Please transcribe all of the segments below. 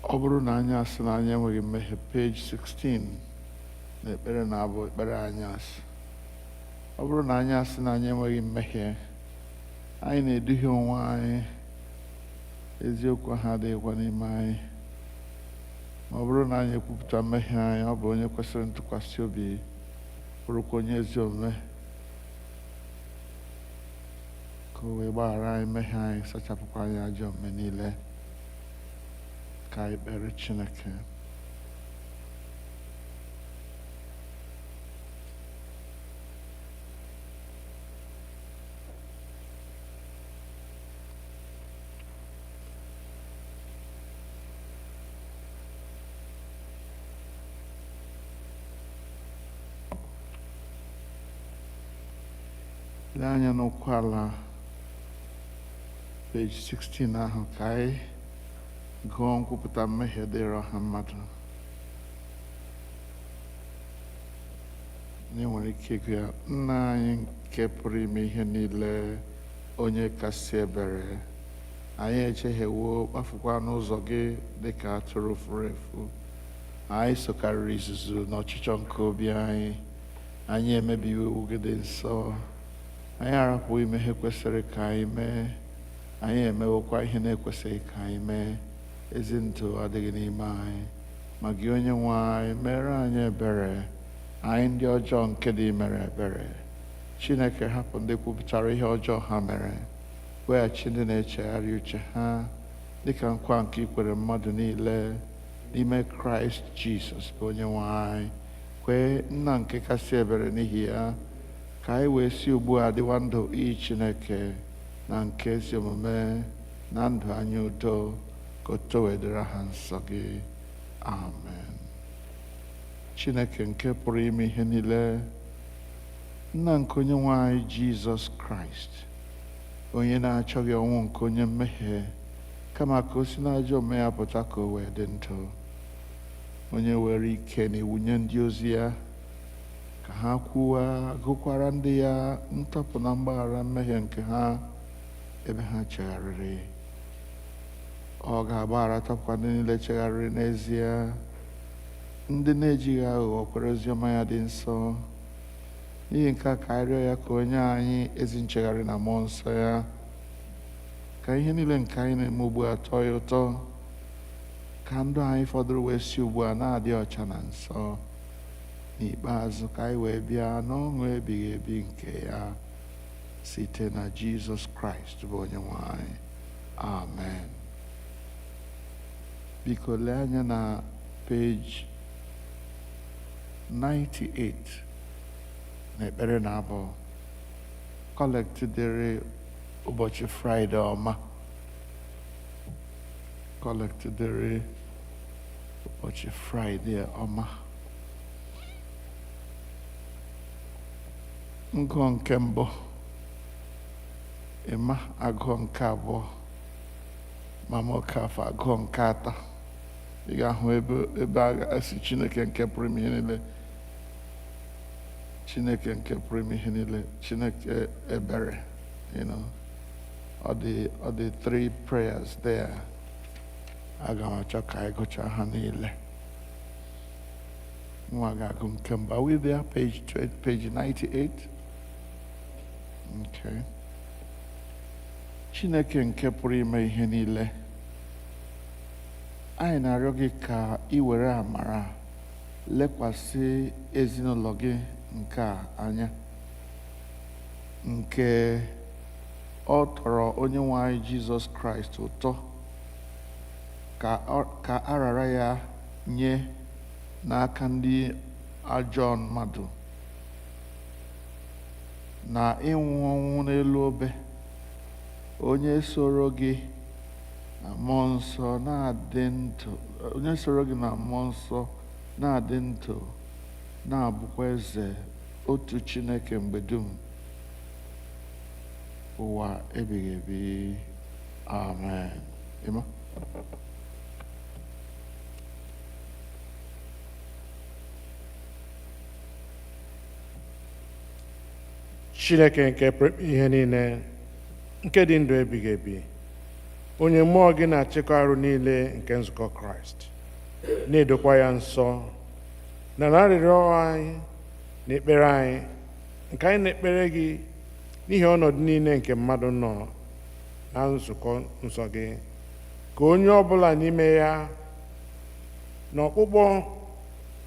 ọ bụrụ na anyị asị na anyị enweghị mmehie, page 16 na ekpere na-abụ ekpere anyasị. Ọ bụrụ na anyị asị na anyị enweghị mmehie, anyị na-eduhie onwe anyị, eziokwu ha adịghịkwa n'ime anyị. Ma ọ bụrụ na anyị ekwupụta mmehie anyị, ọ bụ onye kwesịrị ntụkwasị obi, bụrụkwa onye ezi omume, ka o wee gbaghara anyị mmehie anyị, sachapụkwa anyị ajọ omume niile. Ka anyị kpere Chineke. Lee anya n'okwu ala page 16 ahụ ka anyị gụọ nkwupụta mmehie dịrị ọha mmadụ. Anyị nwere ike ịgụ ya: Nna anyị nke pụrụ ime ihe niile, onye kasị ebere, anyị echehiewo, kpafukwa n'ụzọ gị dịka atụrụ furu efu. Anyị sokarịrị izuzu n'ọchịchọ nke obi anyị. Anyị emebiwo iwu gị dị nsọ. Anyị arapụghị ime ihe kwesịrị ka anyị mee. Anyị emewokwa ihe na-ekwesịghị ka anyị mee. Ezi ndụ adịghị n'ime anyị. Ma gị onye nwe anyị, mere anyị ebere, anyị ndị ọjọọ nke dị mere ebere. Chineke, hapụ ndị kwupụtara ihe ọjọọ ha mere, weghachi ndị na-echegharị uche ha, dịka nkwa nke ikwere mmadụ niile n'ime Kraịst Jizọs bụ onye nwe anyị. Kwee Nna nke kasị ebere n'ihi ya, ka anyị wee si ugbu a dịwa ndụ iyi Chineke na nke ezi omume na ndụ anyị udo, ka o towedịrị ha nsọ gị. Amen. Chineke nke pụrụ ime ihe niile, Nna nke onye nwe anyị Jizọs Kraịst, onye na-achọghị ọnwụ nke onye mmehie, kama ka o si n'ajọ omume ya pụta ka o wee dị ndụ, onye were ike na iwunye ndị ozi ya ka ha kwuwa, gụkwara ndị ya ntọpụ na mgbaghara mmehie nke ha ebe ha chegharịrị. Ọ ga-agbagharatakwa ndị niile chegharịrị n'ezie, ndị na-ejighị aghụghọ kwere oziọma ya dị nsọ. N'ihi nke a ka anyị rịọ ya ka o nye anyị ezi nchegharị na mmụọ nsọ ya, ka ihe niile nke anyị na-eme ugbu a tọọ ya ụtọ, ka ndụ anyị fọdụrụ wee si ugbu a na-adị ọcha na nsọ. N'ikpeazụ ka anyị wee bịa n'ọṅụ ebighị ebi nke ya, site na Jizọs Kraịst bụ onye nwe anyị. Amen. Biko lee anya na page 98 na ekpere na-abụ Kolekt dịrị ụbọchị Fraịde ọma. Kolekt dịrị ụbọchị Fraịde ọma. Ngụọ nke mbụ, Ịma agụọ nke abụọ, Mama Okafor agụọ nke atọ. Ị ga-ahụ ebe a ga-asị Chineke nke pụrụ ime ihe niile, Chineke nke pụrụ ime ihe niile, Chineke ebere. Ọ dị 3 prayers there. Aga m achọ ka anyị gụchaa ha niile. Nwa ga-agụ nke mbụ. Are we there? Page 98. Okay. Chineke nke pụrụ ime ihe niile, anyị na-arịọ gị ka ị were amara lekwasị ezinụlọ gị nke a anya, nke ọ tọrọ onye nwe anyị Jizọs Kraịst ụtọ, ka a rara ya nye n'aka ndị ajọ mmadụ na ịnwụ ọnwụ n'elu obe. Onye soro gị na mmụọ nsọ na-adị ndụ, na-abụkwa eze otu Chineke mgbe dum, ụwa ebighị ebi. Amen. Ịma? Chineke nke pụrụ ihe niile, nke dị ndụ ebighị ebi, onye mmụọ gị na-achịkọ arụ niile nke nzukọ Kraịst, na-edokwa ya nsọ, na arịrịọ anyị na ekpere anyị nke anyị na-ekpere gị n'ihi ọnọdụ niile nke mmadụ nọ na nzukọ nsọ gị, ka onye ọbụla n'ime ya na ọkpụkpọ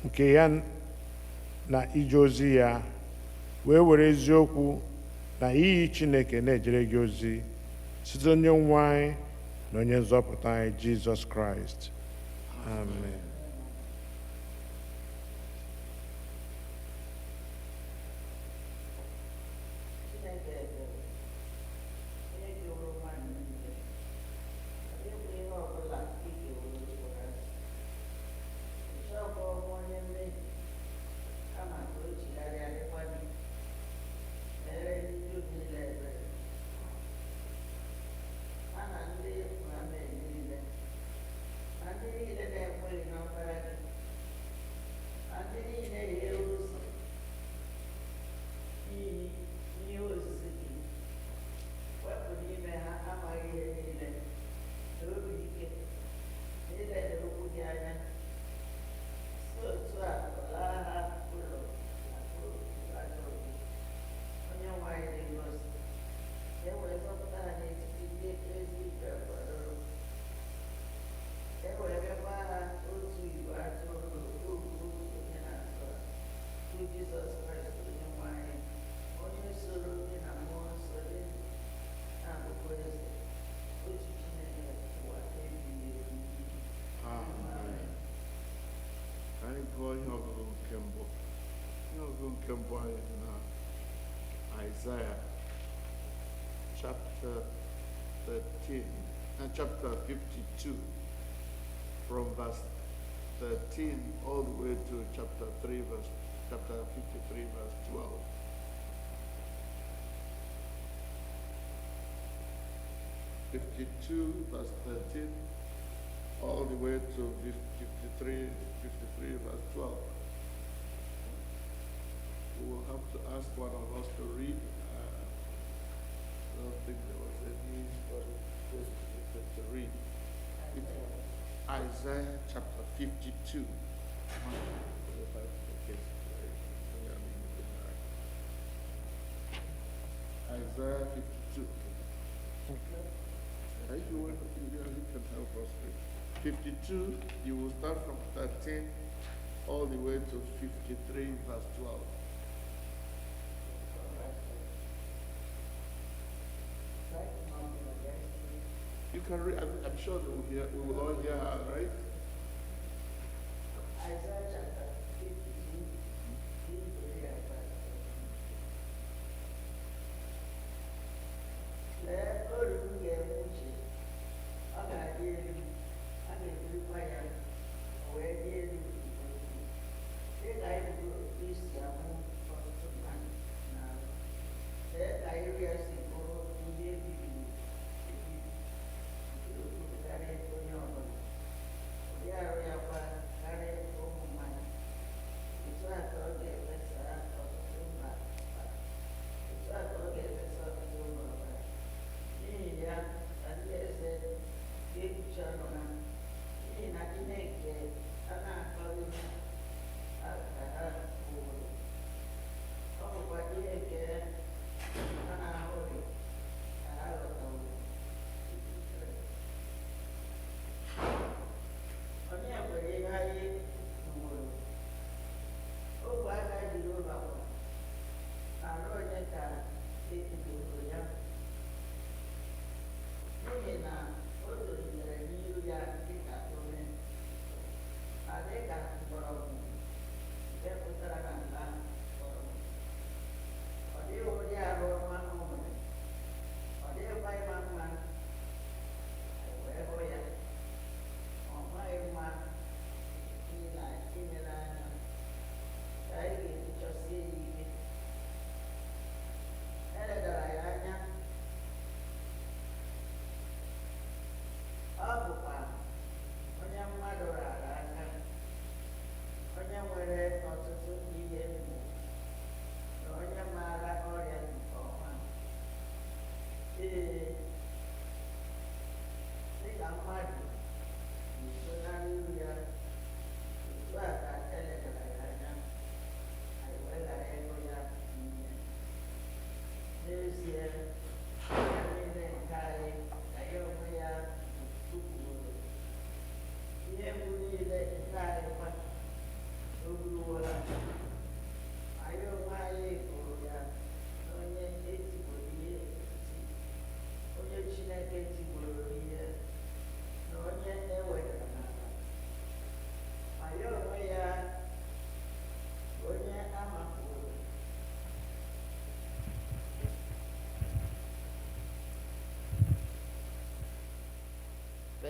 nke ya na ije ozi ya wee were eziokwu na iyi Chineke na-ejere gị ozi site onye nwe anyị na onye nzọpụta anyị Jizọs Kraịst. Amen. Isaiah chapter 13 and chapter 52, from verse 13 all the way to chapter 53 verse 12. Verse 13 all the way to 53 verse 12. We will have to ask one of us to read. I don't think there was a need for it to read. Isaiah chapter 52. Isaiah 52. You can help us read. 52, you will start from 13 all the way to 53 verse 12. You can read, I'm sure we will all hear her, right? Isaiah chapter 52,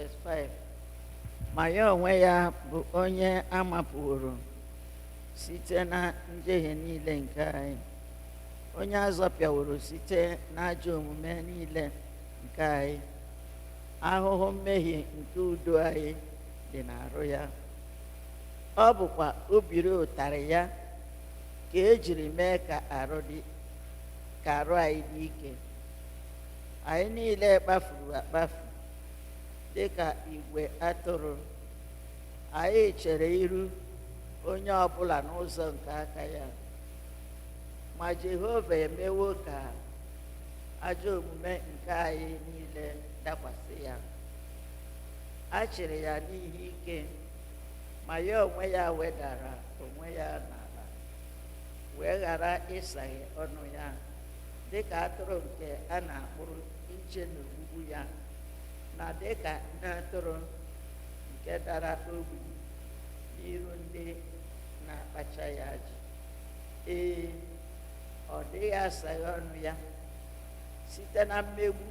verse 5. Ma ya onwe ya bụ onye a mapụrụ site na njehie niile nke anyị, onye a zọpịaworo site n'ajọ omume niile nke anyị. Ahụhụ mmehie nke udo anyị dị n'arụ ya. Ọ bụkwa obiri ụtarị ya ka ejiri mee ka arụ anyị dị ike. Anyị niile kpafuru akpafu dịka igwe atụrụ. Anyị chere iru onye ọbụla n'ụzọ nke aka ya. Ma Jehova emewo ka ajọ omume nke anyị niile dakwasị ya. A chịrị ya n'ihe ike, ma ya onwe ya wedara onwe ya n'ala, wee ghara ịsaghe ọnụ ya, dịka atụrụ nke a na-akpụrụ iche n'ogbugbu ya, na dịka nne atụrụ nke dara ogbi n'iru ndị na-akpacha ya ajị. Ee, ọ dịghị asaghe ọnụ ya site na mmegbu,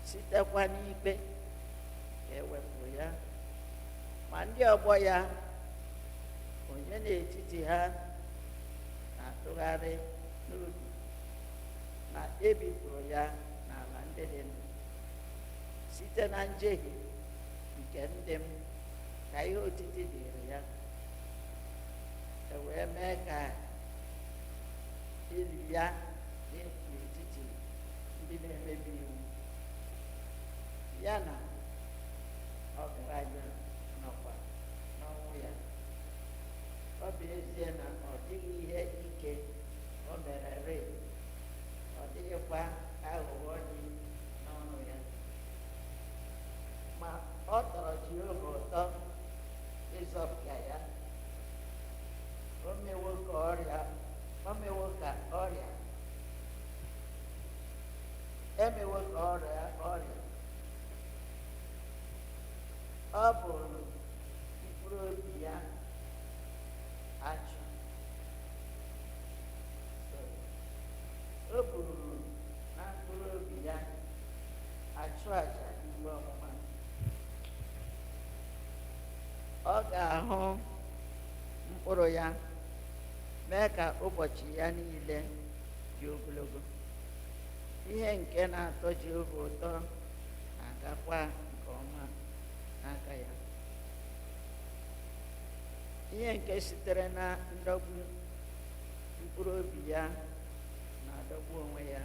sitekwa n'ikpe ka ewepụ ya. Ma ndị ọgbọ ya, onye n'etiti ha na-atụgharị n'obi, na ebipụrụ ya n'ala ndị dị ndụ. Site na njehie nke ndị m ka ihe otiti dịrị ya, e wee mee ka ili ya dị n'etiti ndị na-emebi iwu. Ya na ọgaranya nọkwa n'ọnwụ ya. Ọ bụ ezie na ọ dịghị ihe ike o mere rịị, ọ dịghịkwa aghụghọ dị n'ọnụ ya. Ma ọ tọrọ Jehova ụtọ ịzọpụta ya. O mewo ka ọrịa emewo ka ọrịa. Ọ bụrụ mkpụrụ obi ya achụ. O buru na mkpụrụ obi ya achụ aja iwe ọmụma. Ọ ga-ahụ mkpụrụ ya, mee ka ụbọchị ya niile dị ogologo. Ihe nke na-atọ Jehova ụtọ na-agakwa nke ọma n'aka ya. Ihe nke sitere na ndọgbu mkpụrụ obi ya na-adọgbu onwe ya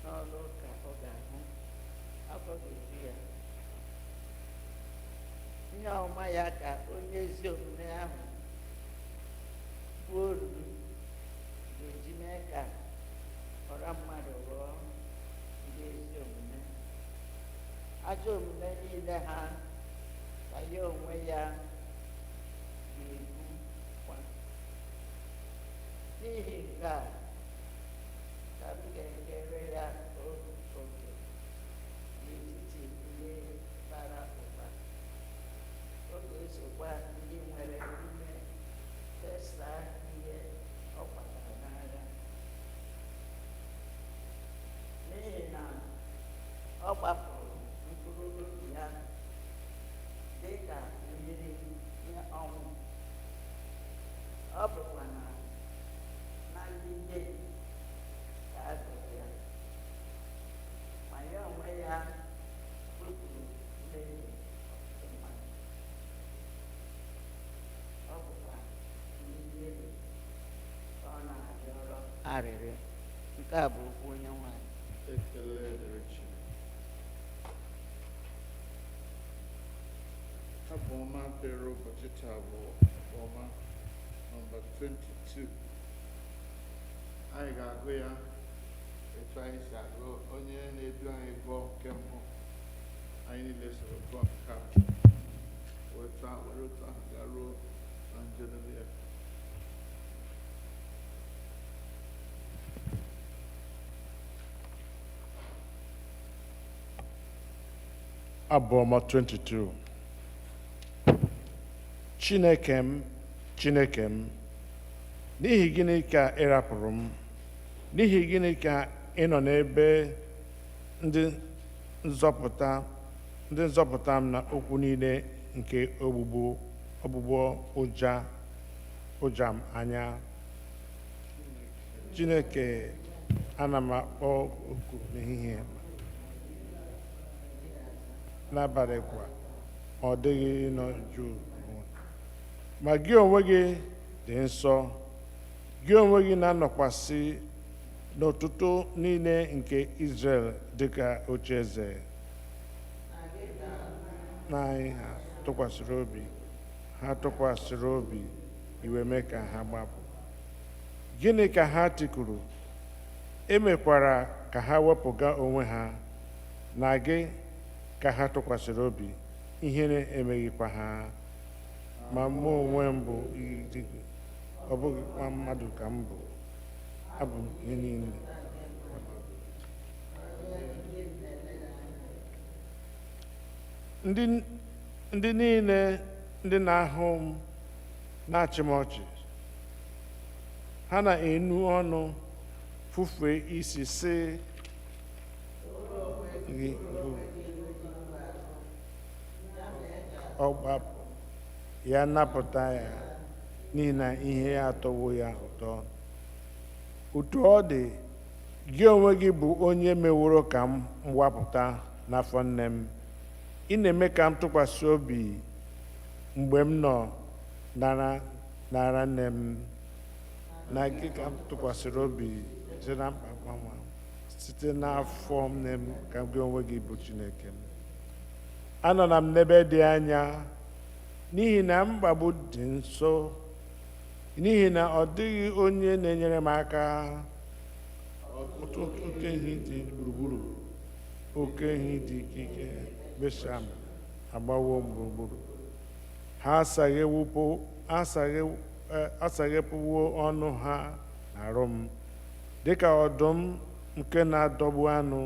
n'ọlụ ka ọ ga-ahụ, afọ ga-eju ya. Ihe ọma ya ka onye ezi omume ahụ bụ oruru ga-eji mee ka ọra mmadụ ghọọ ndị ezi omume. Ajọ omume niile ha ka ya onwe ya ga-egbu kwa. N'ihi nke a ka m ga-ekere ya oke n'etiti ndị bara ụba. Ọ ga-esokwa ndị nwere ume kesaa ihe ọ kwatara n'agha. N'ihi na ọ gbapụrụ mkpụrụ obi ya dị ka mmiri nye ọnwụ. Ọ bụkwa na ndị njehie ka a gụrụ ya, ma ya onwe ya kpopụrụ mmehie ọtụtụ mmadụ. Ọ bụkwa ndị njehie ka ọ na-arịọrọ arịrịọ. Nke a bụ okwu onye nwanyị. Ekele dịrị Chineke. Abụ ọma pere ụbọchị taa bụ abụ ọma nọmba 22. Anyị ga-agụ ya etu anyị si agụ onye na-edu anyị gụọ nke mbụ. Anyị niile soro gụọ nke a were otu ahụ garuo na njedebe ya. Abụ ọma 22. Chineke m, Chineke m, n'ihi gịnị ka ị rapụrụ m? N'ihi gịnị ka ị nọ n'ebe ndị nzọpụta ndị nzọpụta m na okwu niile nke ọgbụgbọ ụja m anya. Chineke, ana m akpọ oku n'ehihie n'abalị kwa, ọ dịghị nọ jụụ. Ma gị onwe gị dị nsọ, gị onwe gị na-anọkwasị n'ọtụtụ niile nke Izrel dịka ocheeze. Na anyị ha tụkwasịrị obi iwe mee ka ha gbapụ. Gịnị ka ha tikuru? Emekwara ka ha wepụga onwe ha. Na gị ka ha tụkwasịrị obi, ihere emeghịkwa ha. Ma mụ onwe m bụ idigo, ọ bụghịkwa mmadụ ka m bụ. Abụ m ihe niile. Ndị niile ndị na-ahụ m na-achị m ọchị, ha na-enu ọnụ fufee isi sị, gị bụ ọgbapụ ya, napụta ya, n'ihi na ihe ya atọwo ya ụtọ. Otu ọ dị, gị onwe gị bụ onye meworo ka m wapụta n'afọ nne m. Ị na-eme ka m tụkwasị obi mgbe m nọ n'ara nne m. Na gị ka m tụkwasịrị obi site na mkpagbu m, site n'afọ nne m ka gị onwe gị bụ Chineke m. Anọla m n'ebe dị anya, n'ihi na mkpagbu dị nso, n'ihi na ọ dịghị onye na-enyere m aka. Oke ehi dị gburugburu, oke ehi dị ikike Besham agbawo gburugburu. Ha asaghepụwo ọnụ ha n'arụ m, dịka ọdụm nke na-adọgbu anụ,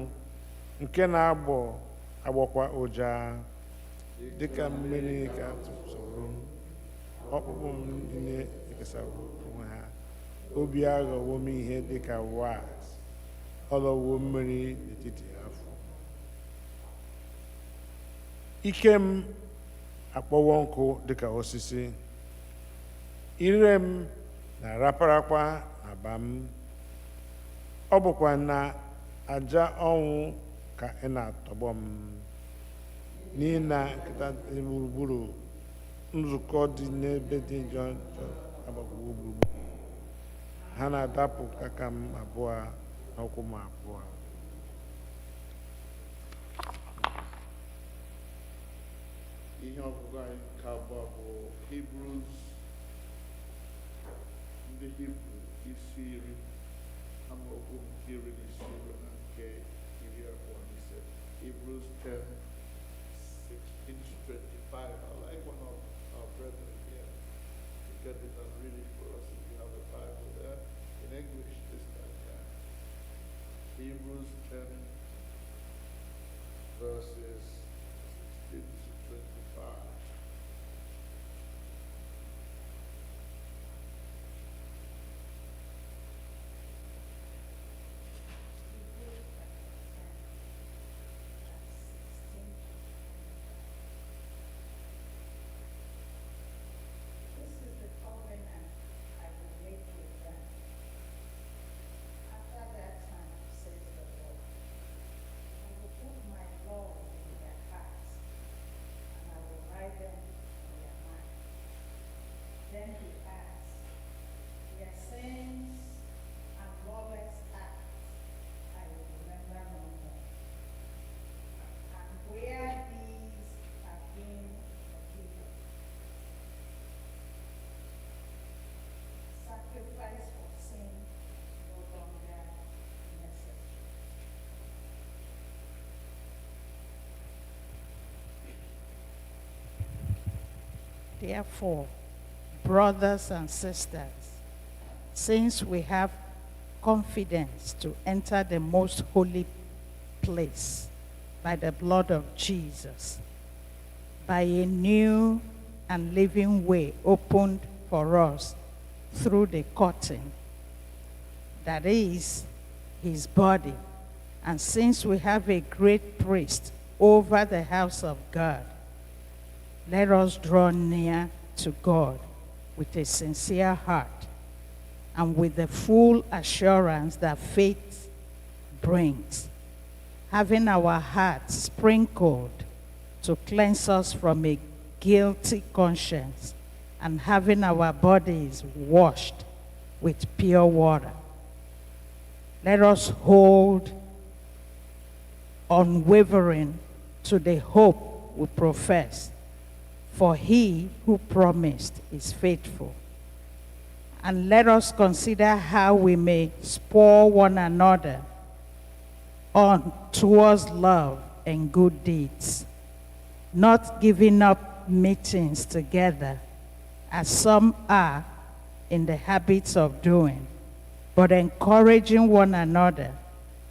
nke na-agbọkwa ụja. Dịka mmiri ka tụsoro, ọkpụkpụ m niile ekesawo onwe ha. Obi aghọwo m ihe dịka wax, ọlọwo mmiri n'etiti afọ. Ike m akpọwọ nkụ dịka osisi, ire m na-araparakwa n'aba m. Ọ bụkwa na aja ọnwụ ka ị na-atọgbọ m, n'ihi na nkịta dị gburugburu, nzukọ dị n'ebe dị njọ agbagwo gburugburu. Ha na-adapụ aka m abụọ na ụkwụ m abụọ. Ihe ọgụgụ anyị nke abụọ bụ Hebrews, ndị Hibru isi 10 amaokwu nke 10 na nke 25. Hebrews 10:16-25. I like one of our brethren here to get it and read it for us if you have a Bible there. In English this time, yeah. Hebrews 10 verses 16-25. Therefore, brothers and sisters, since we have confidence to enter the most holy place by the blood of Jesus, by a new and living way opened for us through the curtain, that is his body. And since we have a great priest over the house of God. Let us draw near to God with a sincere heart and with the full assurance that faith brings, having our hearts sprinkled to cleanse us from a guilty conscience, and having our bodies washed with pure water. Let us hold unwavering to the hope we profess, for he who promised is faithful. And let us consider how we may spur one another on towards love and good deeds, not giving up meetings together, as some are in the habits of doing, but encouraging one another,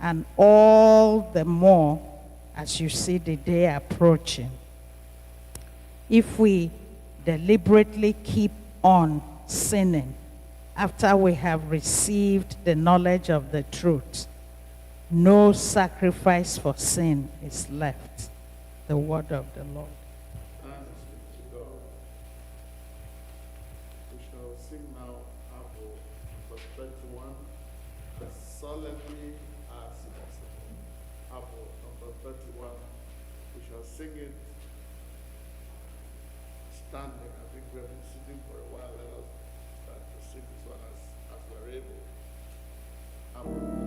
and all the more as you see the day approaching. If we deliberately keep on sinning after we have received the knowledge of the truth, no sacrifice for sin is left. The word of the Lord. Thanks be to God. We shall sing now Abua, verse 21, as solemnly as possible. Abua, number 31. We shall sing it standing. I think we have been sitting for a while. Let us start to sing this one as we're able. Abua.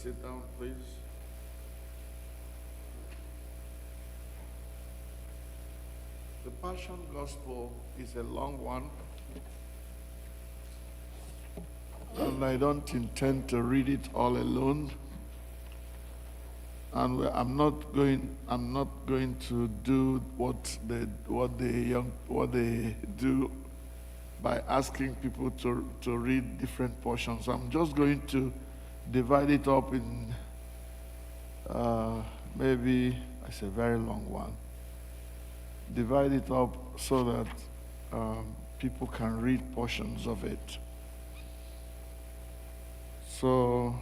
Sit down, please. The Passion Gospel is a long one, and I don't intend to read it all alone. And I'm not going to do what they do by asking people to read different portions. I'm just going to divide it up in maybe, it's a very long one. Divide it up so that people can read portions of it. So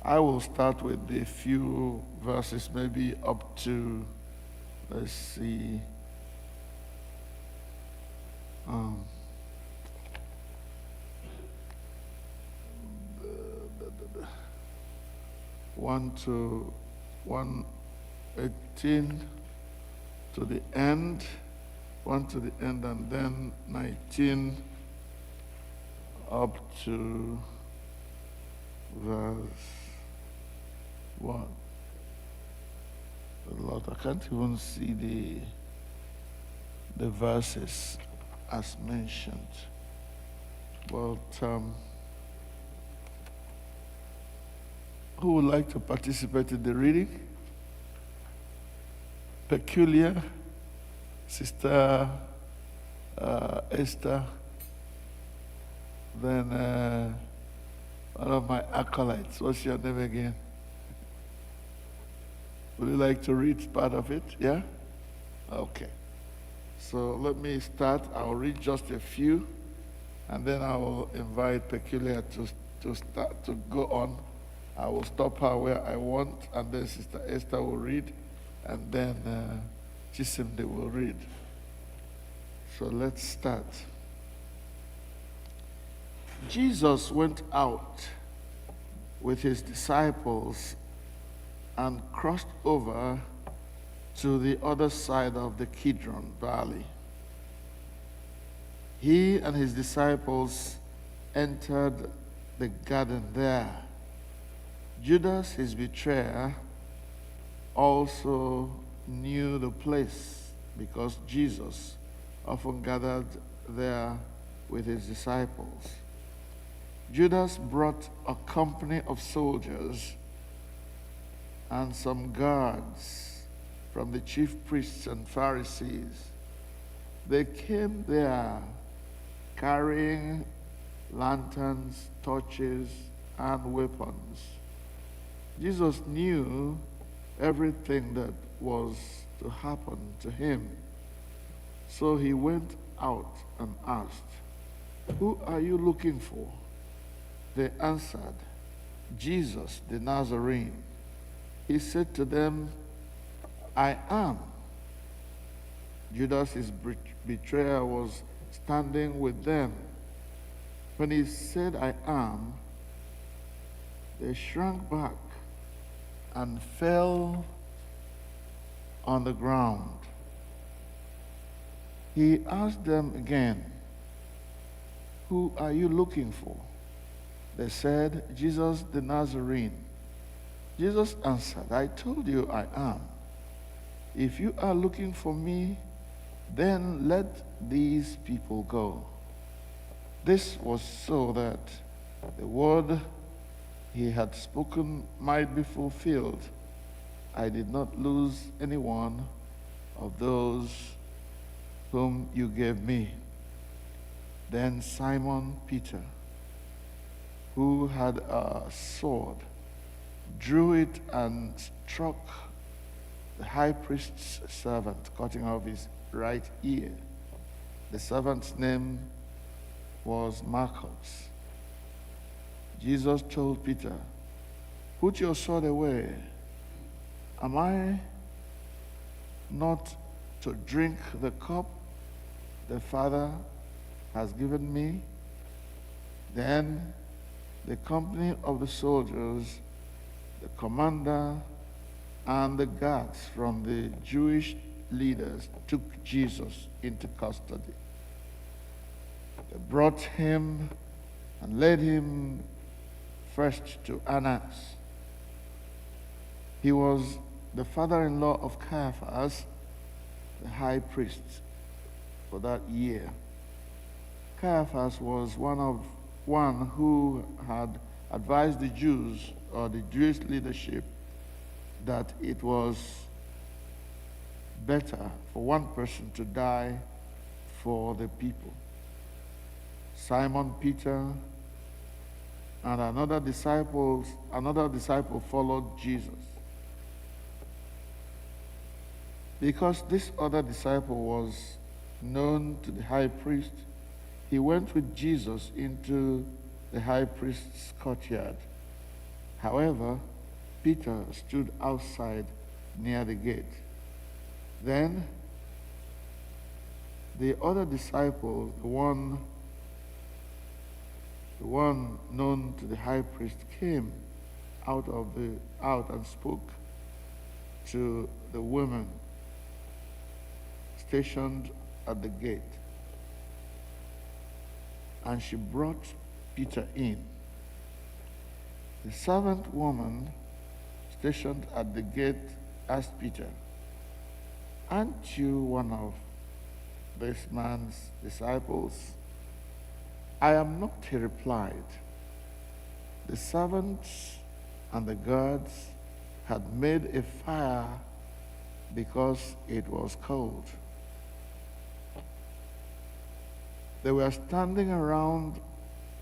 I will start with the few verses, maybe up to, let's see, 1 to 118 to the end, 1 to the end, and then 19 up to verse 1. Lord, I can't even see the verses as mentioned. But who would like to participate in the reading? Peculiar, Sister Esther, then one of my acolytes. What's your name again? Would you like to read part of it? Yeah? Okay. So let me start. I'll read just a few, and then I will invite Peculiar to start to go on. I will stop her where I want, and then Sister Esther will read, and then Chisimde will read. So let's start. Jesus went out with his disciples and crossed over to the other side of the Kidron Valley. He and his disciples entered the garden there. Judas, his betrayer, also knew the place because Jesus often gathered there with his disciples. Judas brought a company of soldiers and some guards from the chief priests and Pharisees. They came there carrying lanterns, torches, and weapons. Jesus knew everything that was to happen to him. So he went out and asked, "Who are you looking for?" They answered, "Jesus the Nazarene." He said to them, "I am." Judas, his betrayer, was standing with them. When he said, "I am," they shrank back and fell on the ground. He asked them again, "Who are you looking for?" They said, "Jesus the Nazarene." Jesus answered, "I told you I am. If you are looking for me, then let these people go." This was so that the word he had spoken might be fulfilled. "I did not lose any one of those whom you gave me." Then Simon Peter, who had a sword, drew it and struck the high priest's servant, cutting off his right ear. The servant's name was Marcos. Jesus told Peter, "Put your sword away. Am I not to drink the cup the Father has given me?" Then the company of the soldiers, the commander, and the guards from the Jewish leaders took Jesus into custody. They brought him and led him first to Annas. He was the father-in-law of Caiaphas, the high priest for that year. Caiaphas was one who had advised the Jews, or the Jewish leadership, that it was better for one person to die for the people. Simon Peter And another disciple followed Jesus. Because this other disciple was known to the high priest, he went with Jesus into the high priest's courtyard. However, Peter stood outside near the gate. Then the other disciple, the one known to the high priest, came out and spoke to the woman stationed at the gate. And she brought Peter in. The servant woman stationed at the gate asked Peter, "Aren't you one of this man's disciples?" "I am not," he replied. The servants and the guards had made a fire because it was cold. They were standing around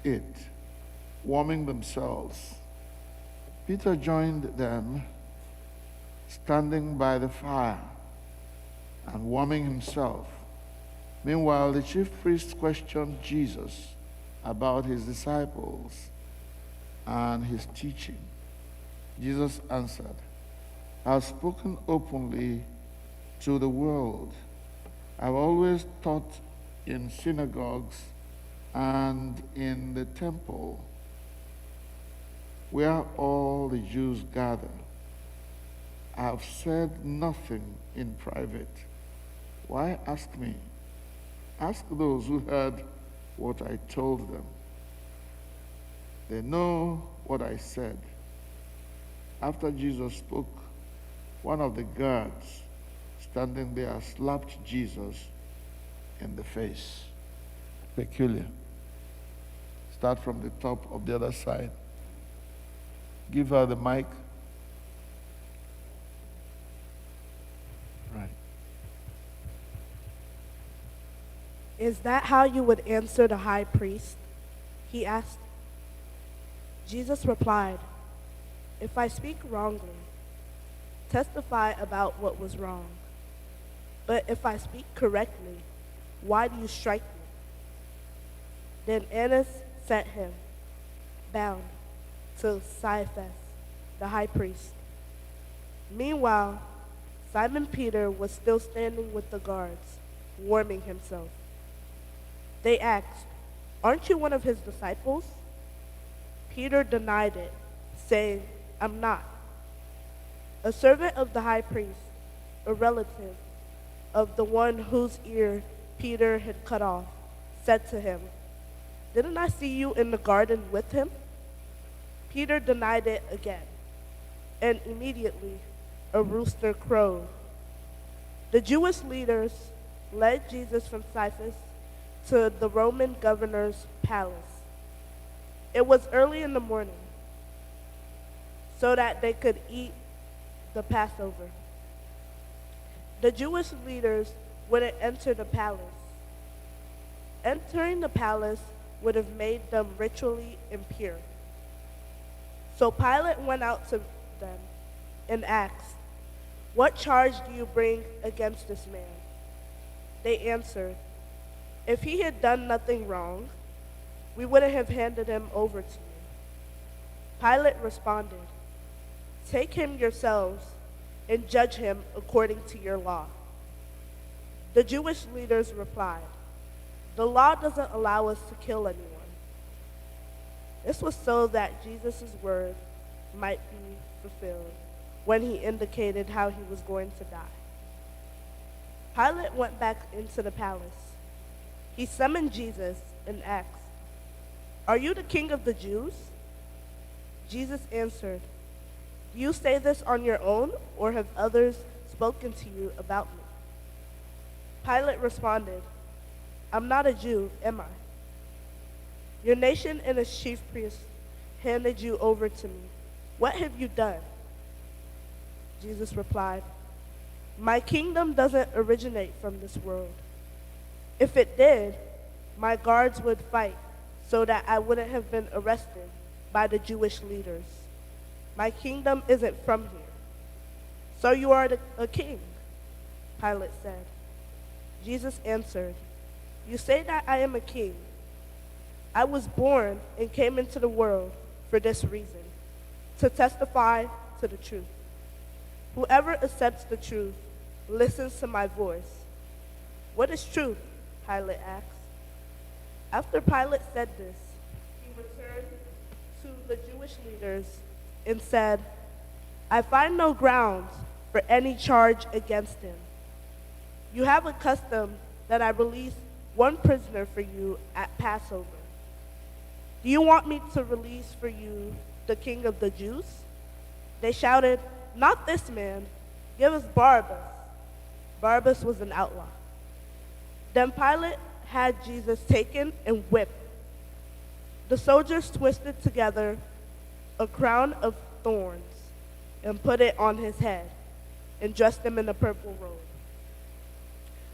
it, warming themselves. Peter joined them, standing by the fire and warming himself. Meanwhile, the chief priests questioned Jesus about his disciples and his teaching. Jesus answered, "I have spoken openly to the world. I've always taught in synagogues and in the temple, where all the Jews gather. I have said nothing in private. Why ask me? Ask those who heard what I told them. They know what I said." After Jesus spoke, one of the guards standing there slapped Jesus in the face. Peculiar. Start from the top of the other side. Give her the mic. Right. "Is that how you would answer the high priest?" he asked. Jesus replied, "If I speak wrongly, testify about what was wrong. But if I speak correctly, why do you strike me?" Then Annas sent him, bound, to Caiaphas, the high priest. Meanwhile, Simon Peter was still standing with the guards, warming himself. They asked, "Aren't you one of his disciples?" Peter denied it, saying, "I'm not." A servant of the high priest, a relative of the one whose ear Peter had cut off, said to him, "Didn't I see you in the garden with him?" Peter denied it again, and immediately a rooster crowed. The Jewish leaders led Jesus from Caiaphas to the Roman governor's palace. It was early in the morning, so that they could eat the Passover. The Jewish leaders wouldn't enter the palace. Entering the palace would have made them ritually impure. So Pilate went out to them and asked, "What charge do you bring against this man?" They answered, "If he had done nothing wrong, we wouldn't have handed him over to you." Pilate responded, "Take him yourselves and judge him according to your law." The Jewish leaders replied, "The law doesn't allow us to kill anyone." This was so that Jesus' word might be fulfilled when he indicated how he was going to die. Pilate went back into the palace. He summoned Jesus and asked, "Are you the king of the Jews?" Jesus answered, "Do you say this on your own, or have others spoken to you about me?" Pilate responded, "I'm not a Jew, am I? Your nation and its chief priests handed you over to me. What have you done?" Jesus replied, "My kingdom doesn't originate from this world. If it did, my guards would fight so that I wouldn't have been arrested by the Jewish leaders. My kingdom isn't from here. So you are a king, Pilate said. Jesus answered, You say that I am a king. I was born and came into the world for this reason, to testify to the truth. Whoever accepts the truth listens to my voice. What is truth? Pilate asked. After Pilate said this, he returned to the Jewish leaders and said, I find no grounds for any charge against him. You have a custom that I release one prisoner for you at Passover. Do you want me to release for you the king of the Jews? They shouted, Not this man. Give us Barabbas. Barabbas was an outlaw. Then Pilate had Jesus taken and whipped. The soldiers twisted together a crown of thorns and put it on his head and dressed him in a purple robe.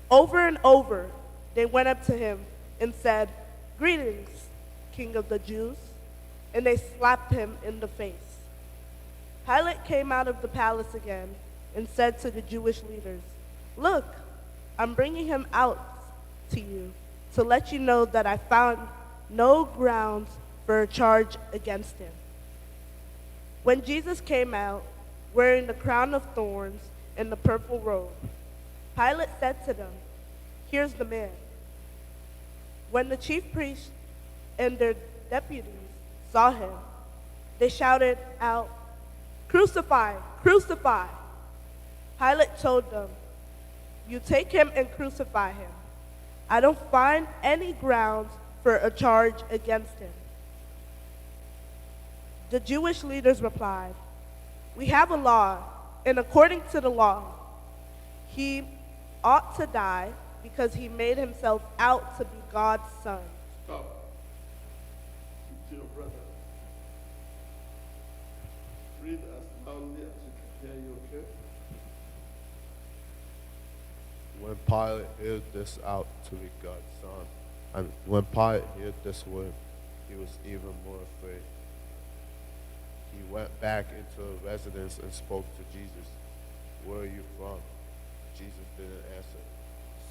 Over and over, they went up to him and said, Greetings, King of the Jews, and they slapped him in the face. Pilate came out of the palace again and said to the Jewish leaders, Look, I'm bringing him out to you to let you know that I found no grounds for a charge against him. When Jesus came out, wearing the crown of thorns and the purple robe, Pilate said to them, Here's the man. When the chief priests and their deputies saw him, they shouted out, Crucify! Crucify! Pilate told them, You take him and crucify him. I don't find any grounds for a charge against him. The Jewish leaders replied, We have a law, and according to the law, he ought to die because he made himself out to be God's son. Stop. Dear brother, read as loudly as you can hear you, okay? When Pilate heard this out to be God's son, when Pilate heard this word, he was even more afraid. He went back into a residence and spoke to Jesus. Where are you from? Jesus didn't answer.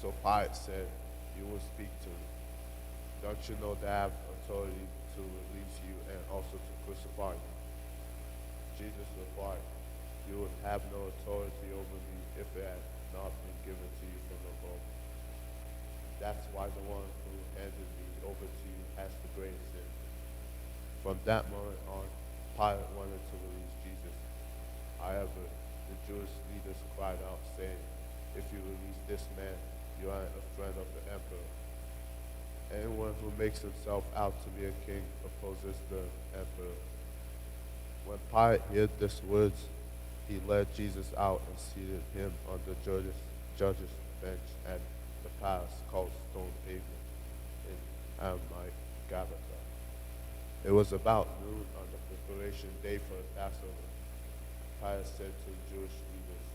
So Pilate said, You will speak to me. Don't you know that I have authority to release you and also to crucify you? Jesus replied, You would have no authority over me if it had not been given to you from above. That's why the one who handed me over to you has the greatest sin. From that moment on, Pilate wanted to release Jesus. However, the Jewish leaders cried out, saying, If you release this man, you are a friend of the emperor. Anyone who makes himself out to be a king opposes the emperor. When Pilate heard these words, he led Jesus out and seated him on the judge's bench at the palace called Stone Pavement in Gabbatha. It was about noon on the preparation day for the Passover. Pilate said to the Jewish leaders,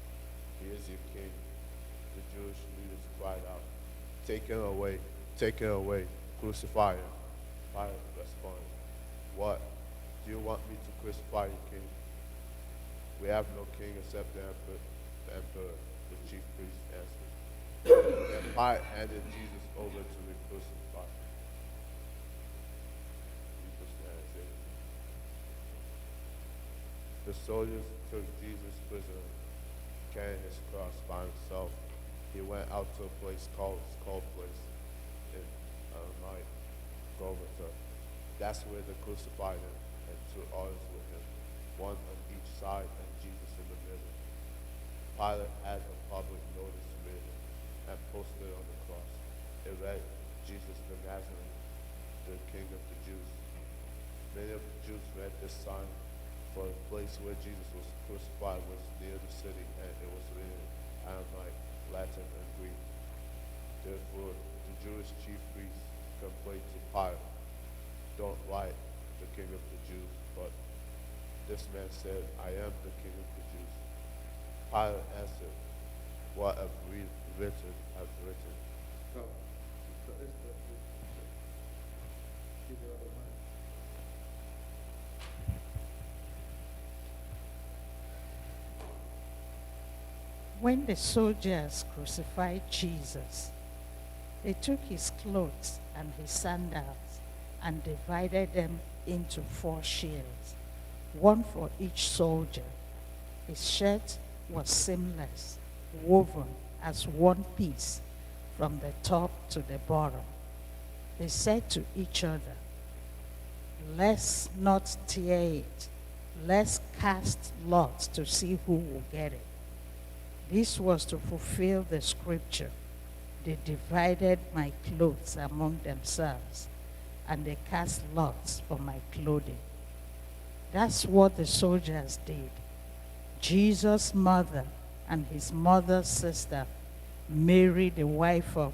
He is your king. The Jewish leaders cried out, Take him away, crucify him. Pilate responded, What? Do you want me to crucify your king? We have no king except the emperor, the chief priest answered. Then Pilate handed Jesus over to be crucified. The soldiers took Jesus prisoner, carrying his cross by himself. He went out to a place called Skull Place in Golgotha. That's where they crucified him, and two others with him, one on each side and Jesus in the middle. Pilate had a public notice written and posted on the cross. It read, Jesus the Nazarene, the King of the Jews. Many of the Jews read this sign, for the place where Jesus was crucified was near the city, and it was written in Aramaic, Latin, and Greek. Therefore, the Jewish chief priests complained to Pilate, Don't write the King of the Jews, but this man said, I am the King of the Jews. Pilate answered, What I've written, I've written. Stop. Sister Esther, please. Give her the mic. When the soldiers crucified Jesus, they took his clothes and his sandals and divided them into 4 shares, one for each soldier. His shirt was seamless, woven as one piece from the top to the bottom. They said to each other, "Let's not tear it. Let's cast lots to see who will get it." This was to fulfill the scripture. They divided my clothes among themselves, and they cast lots for my clothing. That's what the soldiers did. Jesus' mother and his mother's sister, Mary, the wife of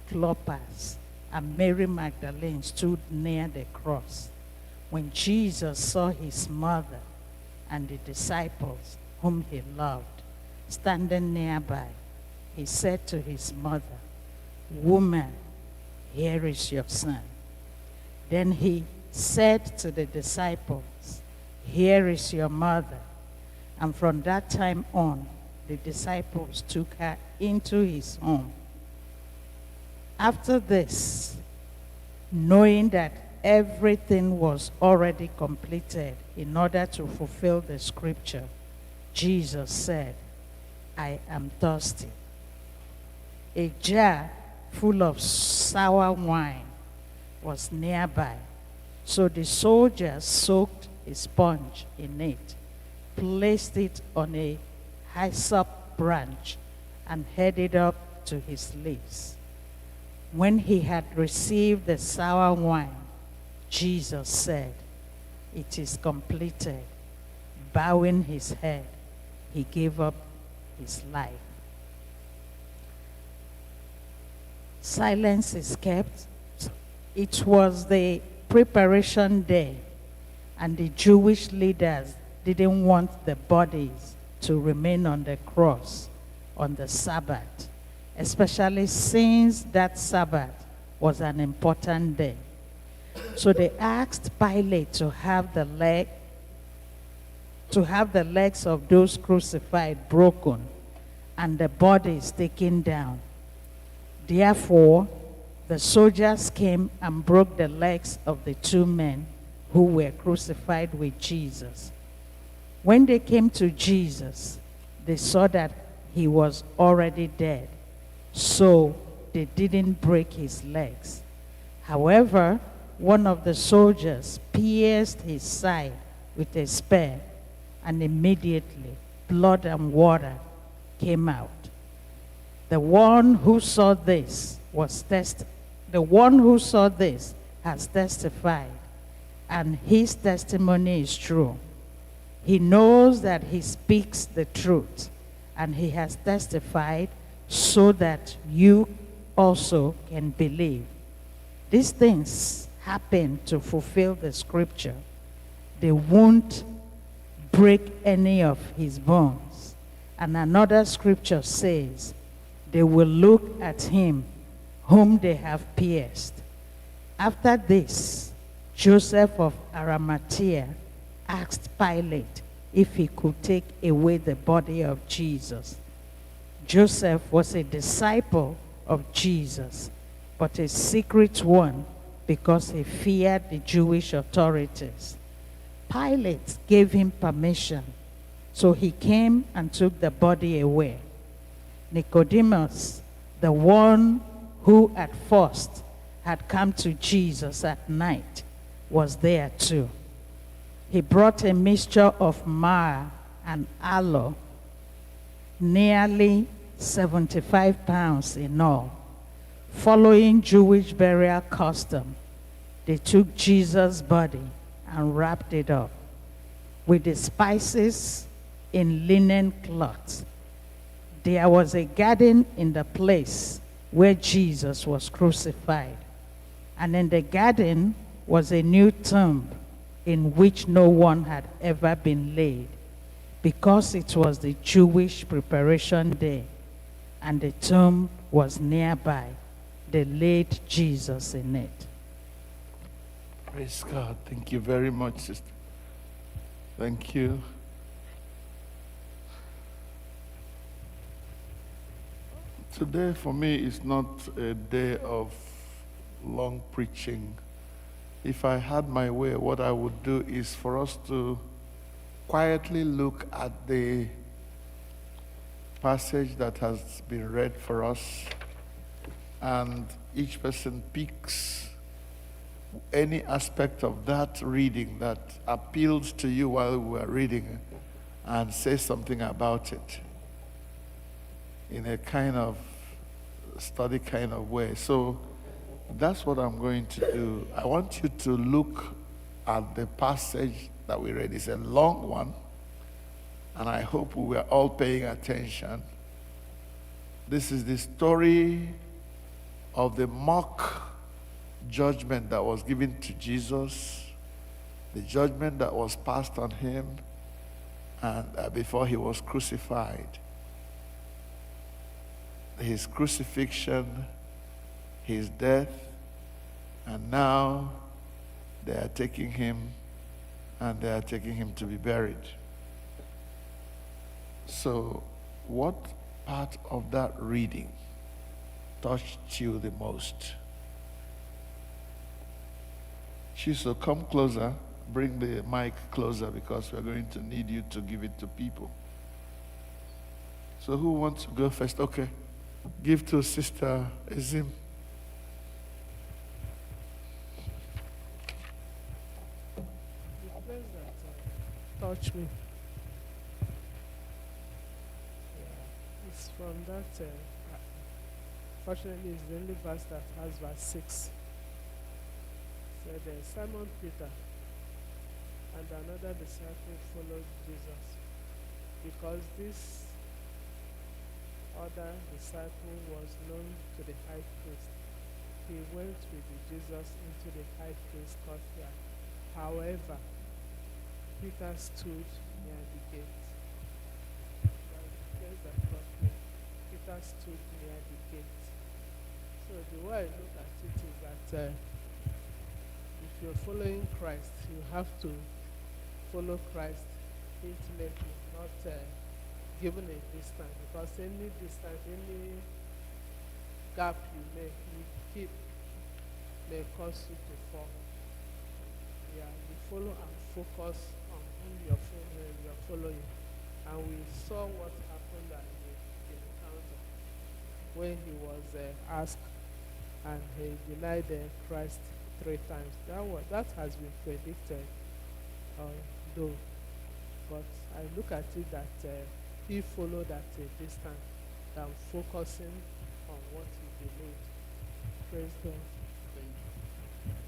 Clopas, and Mary Magdalene stood near the cross. When Jesus saw his mother and the disciples whom he loved standing nearby, he said to his mother, "Woman, here is your son." Then he said to the disciples, "Here is your mother." And from that time on, the disciples took her into his home. After this, knowing that everything was already completed in order to fulfill the scripture, Jesus said, "I am thirsty." A jar full of sour wine was nearby, so the soldiers soaked a sponge in it, placed it on a hyssop branch, and held it up to his lips. When he had received the sour wine, Jesus said, "It is completed." Bowing his head, he gave up his life. Silence is kept. It was the preparation day, and the Jewish leaders didn't want the bodies to remain on the cross on the Sabbath, especially since that Sabbath was an important day. So they asked Pilate to have the legs of those crucified broken and the bodies taken down. Therefore, the soldiers came and broke the legs of the 2 men who were crucified with Jesus. When they came to Jesus, they saw that he was already dead, so they didn't break his legs. However, one of the soldiers pierced his side with a spear, and immediately blood and water came out. The one who saw this has testified, and his testimony is true. He knows that he speaks the truth, and he has testified so that you also can believe. These things happen to fulfill the scripture. They won't break any of his bones. And another scripture says, they will look at him whom they have pierced. After this, Joseph of Arimathea asked Pilate if he could take away the body of Jesus. Joseph was a disciple of Jesus, but a secret one because he feared the Jewish authorities. Pilate gave him permission, so he came and took the body away. Nicodemus, the one who at first had come to Jesus at night, was there too. He brought a mixture of myrrh and aloe, nearly 75 pounds in all. Following Jewish burial custom, they took Jesus' body and wrapped it up with the spices in linen cloths. There was a garden in the place where Jesus was crucified, and in the garden was a new tomb in which no one had ever been laid, because it was the Jewish preparation day, and the tomb was nearby. They laid Jesus in it. Praise God. Thank you very much, sister. Thank you. Today for me is not a day of long preaching. If I had my way, what I would do is for us to quietly look at the passage that has been read for us, and each person picks any aspect of that reading that appeals to you while we are reading and say something about it in a kind of study kind of way. So that's what I'm going to do. I want you to look at the passage that we read. It's a long one, and I hope we are all paying attention. This is the story of the mock judgment that was given to Jesus, the judgment that was passed on him and before he was crucified. His crucifixion, his death, and now they are taking him to be buried. So, what part of that reading touched you the most? So come closer, bring the mic closer because we're going to need you to give it to people. So who wants to go first? Okay. Give to Sister Azim. The place that touched me, it's from that, fortunately it's the only verse that has verse 6. Said Simon Peter and another disciple followed Jesus, because this other disciple was known to the high priest. He went with Jesus into the high priest's courtyard. However, Peter stood near the gate. Peter stood near the gate. So the way I look at it is that if you're following Christ, you have to follow Christ intimately, not given a distance, because any distance, any gap you keep may cause you to fall. Yeah, you follow and focus on whom you're following. And we saw what happened at the encounter when he was asked and he denied Christ 3 times. That has been predicted, though. But I look at it that he followed at a distance than focusing on what he believed. Praise God. Thank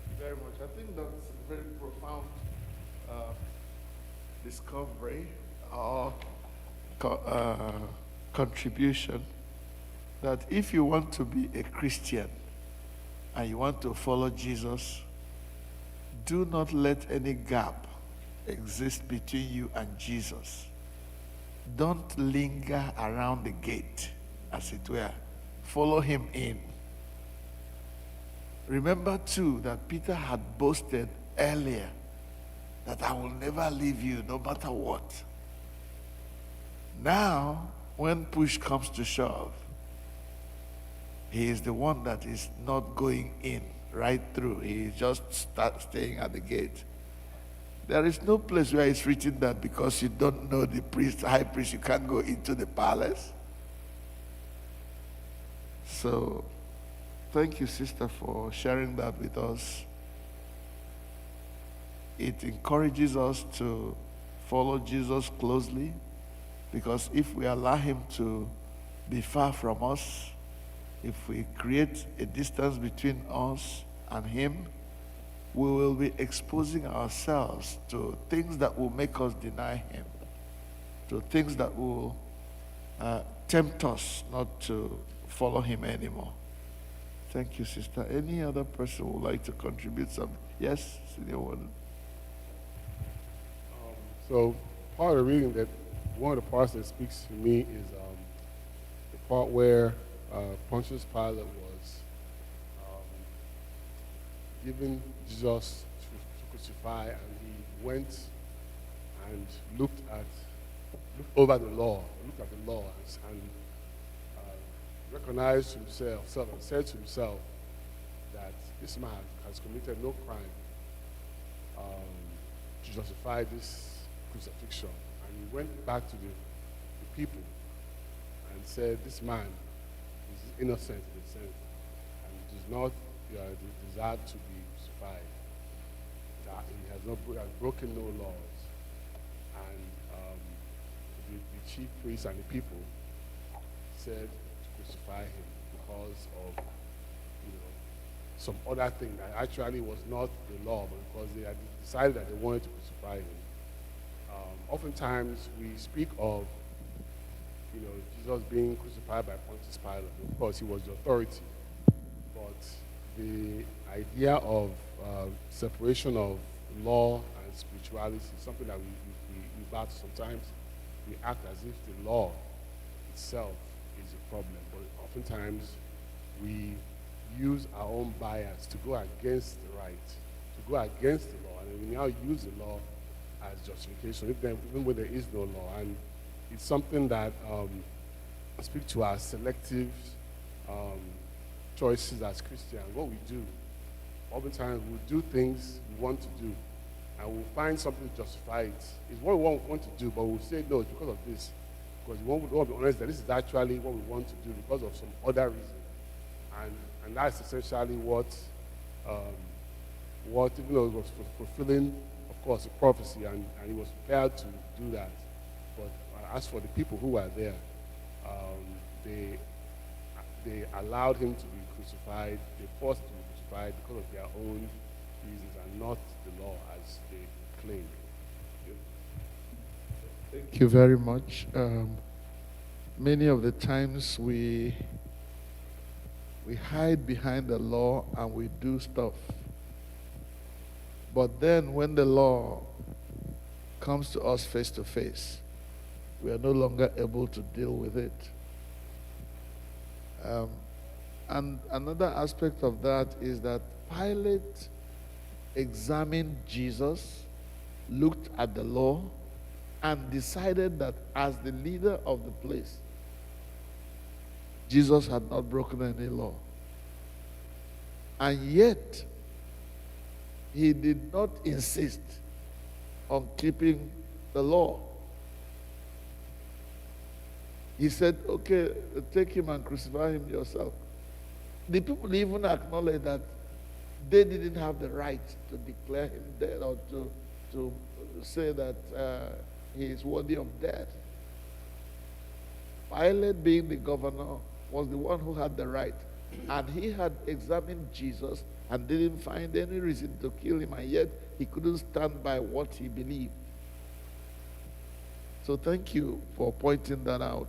you very much. I think that's a very profound discovery or contribution, that if you want to be a Christian and you want to follow Jesus, do not let any gap exist between you and Jesus. Don't linger around the gate, as it were. Follow him in. Remember too that Peter had boasted earlier that I will never leave you no matter what. Now, when push comes to shove, he is the one that is not going in right through. He is just staying at the gate. There is no place where it's written that because you don't know the priest, high priest, you can't go into the palace. So, thank you, sister, for sharing that with us. It encourages us to follow Jesus closely, because if we allow him to be far from us, if we create a distance between us and him, we will be exposing ourselves to things that will make us deny him, to things that will tempt us not to follow him anymore. Thank you, sister. Any other person who would like to contribute something? Yes, senior one. So part of the reading, that one of the parts that speaks to me is the part where Pontius Pilate was given Jesus to crucify, and he went and looked over the law, and recognized himself and said to himself that this man has committed no crime to justify this crucifixion. And he went back to the people and said, this man is innocent in a sense, and does not deserve to be crucified. That he has broken no laws. And the chief priests and the people said to crucify him because of some other thing that actually was not the law, but because they had decided that they wanted to crucify him. Oftentimes we speak of Jesus being crucified by Pontius Pilate. Of course, he was the authority, but the idea of separation of law and spirituality is something that we battle. Sometimes we act as if the law itself is a problem, but oftentimes we use our own bias to go against the right, to go against the law, and we now use the law as justification, even when there is no law. And it's something that speaks to our selective choices as Christians. What we do, oftentimes we do things we want to do, and we'll find something to justify it. It's what we want to do, but we'll say no, it's because of this. Because we want to be honest that this is actually what we want to do because of some other reason. And that's essentially what even though it was fulfilling, of course, a prophecy, and he was prepared to do that. But as for the people who were there, they allowed him to be crucified. They forced him to be crucified because of their own reasons and not the law as they claimed. Thank you very much. Many of the times we hide behind the law and we do stuff. But then when the law comes to us face to face, we are no longer able to deal with it. And another aspect of that is that Pilate examined Jesus, looked at the law, and decided that as the leader of the place, Jesus had not broken any law. And yet, he did not insist on keeping the law. He said, okay, take him and crucify him yourself. The people even acknowledged that they didn't have the right to declare him dead or to say that he is worthy of death. Pilate, being the governor, was the one who had the right. And he had examined Jesus and didn't find any reason to kill him, and yet he couldn't stand by what he believed. So thank you for pointing that out.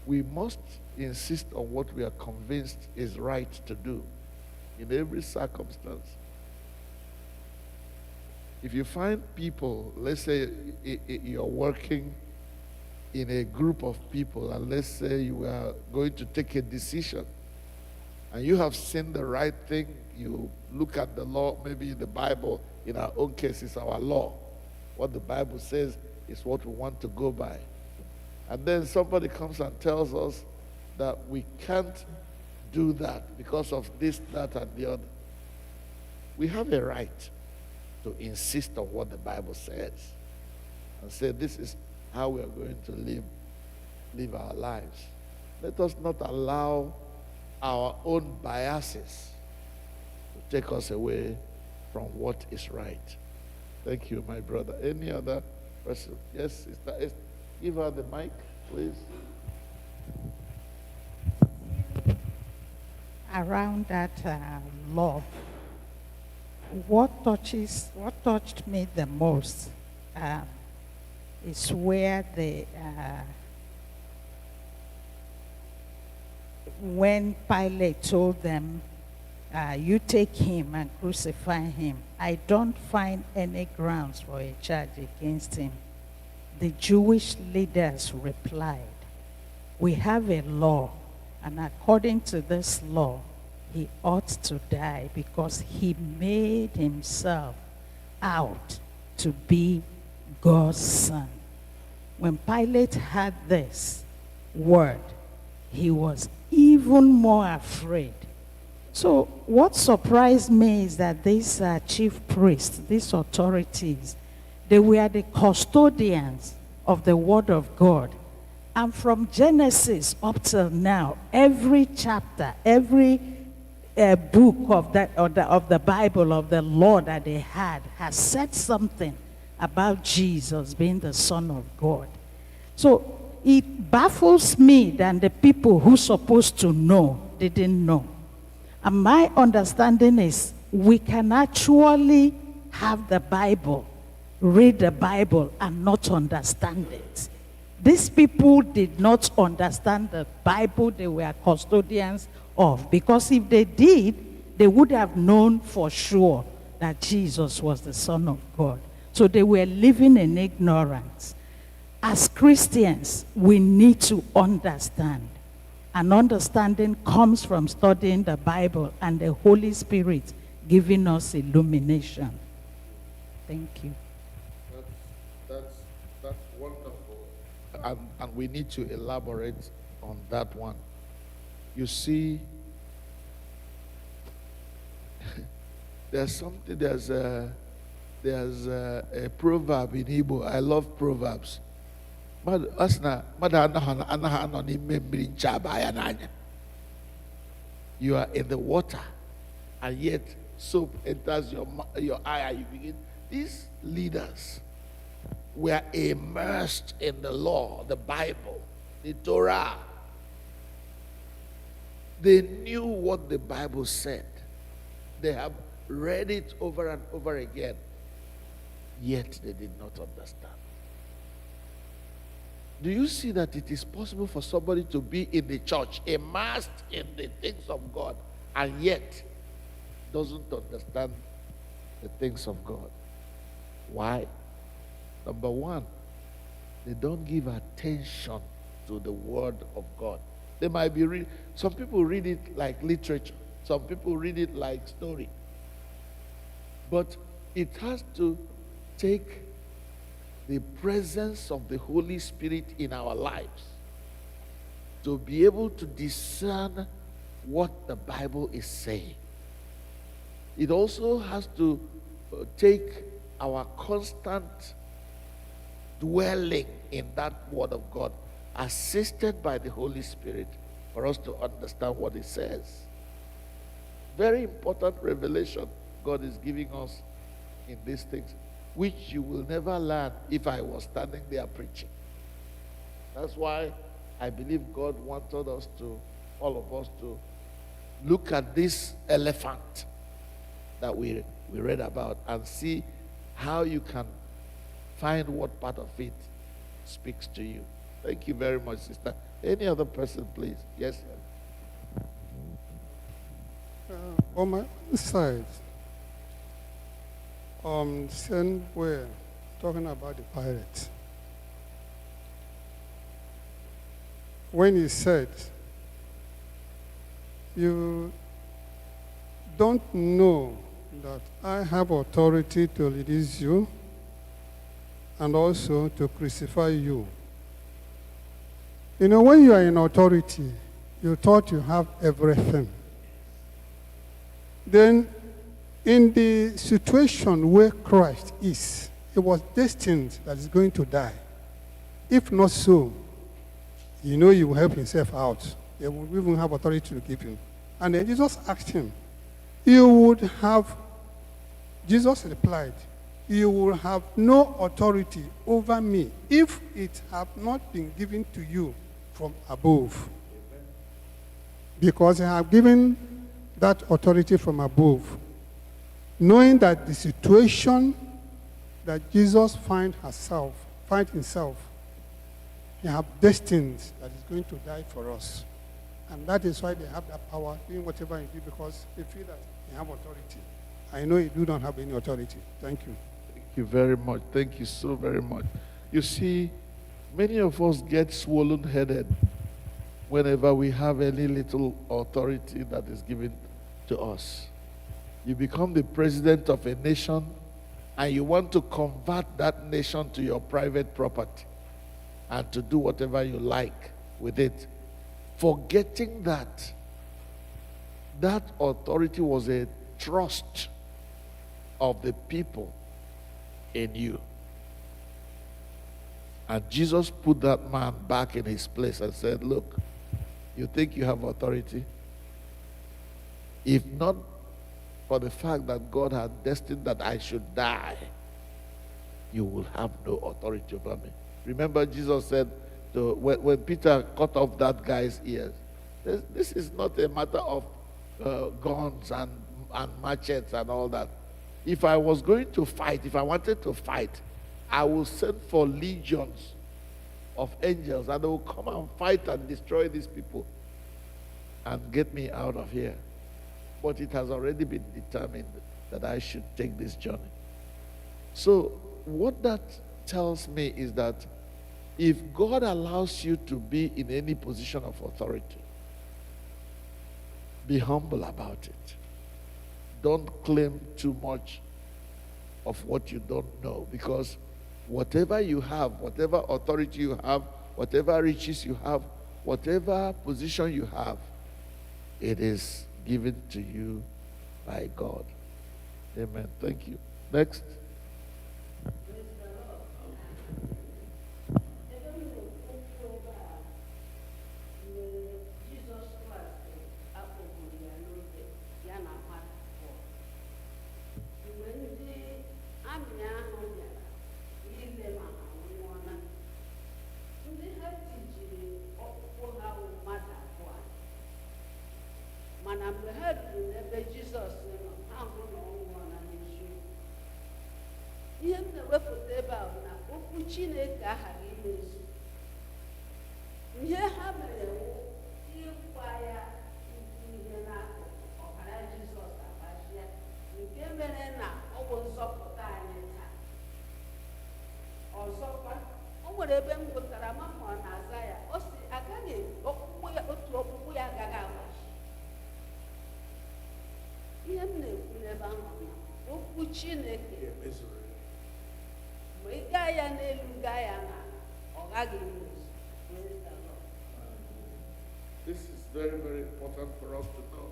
We must insist on what we are convinced is right to do in every circumstance. If you find people, let's say you're working in a group of people, and let's say you are going to take a decision, and you have seen the right thing, you look at the law, maybe in the Bible, in our own case, it's our law. What the Bible says is what we want to go by. And then somebody comes and tells us that we can't do that because of this, that, and the other. We have a right to insist on what the Bible says and say this is how we are going to live our lives. Let us not allow our own biases to take us away from what is right. Thank you, my brother. Any other person? Yes, sister. Give her the mic, please. Around that law, what touched me the most is where when Pilate told them, you take him and crucify him, I don't find any grounds for a charge against him. The Jewish leaders replied, we have a law, and according to this law, he ought to die because he made himself out to be God's son. When Pilate heard this word, he was even more afraid. So what surprised me is that these chief priests, these authorities, they were the custodians of the word of God. And from Genesis up till now, every chapter, every book of the Bible, of the law that they had, has said something about Jesus being the Son of God. So it baffles me that the people who supposed to know didn't know. And my understanding is we can actually have the Bible, read the Bible, and not understand it. These people did not understand the Bible they were custodians of, because if they did, they would have known for sure that Jesus was the Son of God. So they were living in ignorance. As Christians, we need to understand. And understanding comes from studying the Bible and the Holy Spirit giving us illumination. Thank you. That's wonderful. And we need to elaborate on that one. You see, there's a proverb in Igbo. I love proverbs. You are in the water, and yet soap enters your eye, and you begin. These leaders were immersed in the law, the Bible, the Torah. They knew what the Bible said. They have read it over and over again, yet they did not understand. Do you see that it is possible for somebody to be in the church, immersed in the things of God, and yet doesn't understand the things of God? Why? Number one, they don't give attention to the word of God. They might be some people read it like literature. Some people read it like story. But it has to take the presence of the Holy Spirit in our lives to be able to discern what the Bible is saying. It also has to take our constant dwelling in that word of God, assisted by the Holy Spirit, for us to understand what it says. Very important revelation God is giving us in these things, which you will never learn if I was standing there preaching. That's why I believe God wanted us to, all of us, to look at this elephant that we read about and see how you can find what part of it speaks to you. Thank you very much, sister. Any other person, please? Yes, sir. On my side, since we're talking about the pirates, when he said, you don't know that I have authority to release you and also to crucify you. You know, when you are in authority, you thought you have everything. Then, in the situation where Christ is, he was destined that he's going to die. If not so, you know he will help himself out. They will even have authority to give him. And then Jesus asked him, Jesus replied, you will have no authority over me if it have not been given to you from above. Because I have given that authority from above, knowing that the situation that Jesus find himself, he have destined that he's going to die for us. And that is why they have that power, doing whatever he do, because they feel that they have authority. I know you do not have any authority. Thank you. Thank you very much. Thank you so very much. You see, many of us get swollen-headed whenever we have any little authority that is given to us. You become the president of a nation and you want to convert that nation to your private property and to do whatever you like with it. forgetting that that authority was a trust of the people in you. And Jesus put that man back in his place and said, look, you think you have authority? If not for the fact that God had destined that I should die, you will have no authority over me. Remember, Jesus said, when Peter cut off that guy's ears, this is not a matter of guns and machetes and all that. If I was going to fight, if I wanted to fight, I will send for legions of angels and they will come and fight and destroy these people and get me out of here. But it has already been determined that I should take this journey. So what that tells me is that if God allows you to be in any position of authority, be humble about it. Don't claim too much of what you don't know, because whatever you have, whatever authority you have, whatever riches you have, whatever position you have, it is given to you by God. Amen. Thank you. Next. mana mgbe ha ruru n'ebe Jizọs nọ ha hụ na ọ nwụọla n'eziokwu. Ihe m na-ewepụta ebe a bụ na okwu Chineke aghaghị imezu. Ihe ha mere wụ ịgwa ya ikwu ihe n'akụkụ ọbara Jizọs agbajie, nke mere na ọ bụ nzọpụta anyị taa. Ọzọkwa, o nwere ebe m gụtara ma ọ na-aza ya, ọ sị agaghị otu okpukpu ya agaghị agbaji. Ihe m na-ekwu n'ebe ahụ na okwu Chineke ma ị gaa ya n'elu gaa ya na ọ gaghị emezu. This is very, very important for us to know.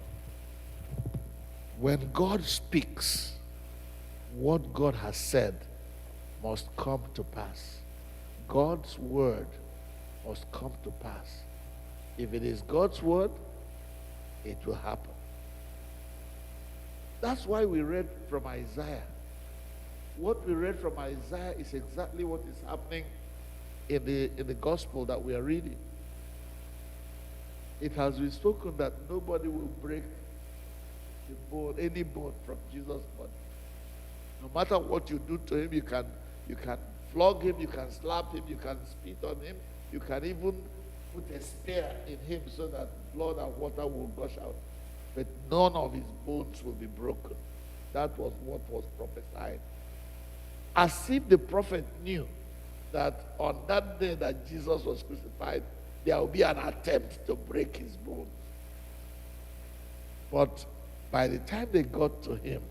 When God speaks, what God has said must come to pass. God's word must come to pass. If it is God's word, it will happen. That's why we read from Isaiah. What we read from Isaiah is exactly what is happening in the gospel that we are reading. It has been spoken that nobody will break the bone, any bone from Jesus' body. No matter what you do to him, you can flog him, you can slap him, you can spit on him, you can even put a spear in him so that blood and water will gush out. But none of his bones will be broken. That was what was prophesied. As if the prophet knew that on that day that Jesus was crucified, there will be an attempt to break his bones. But by the time they got to him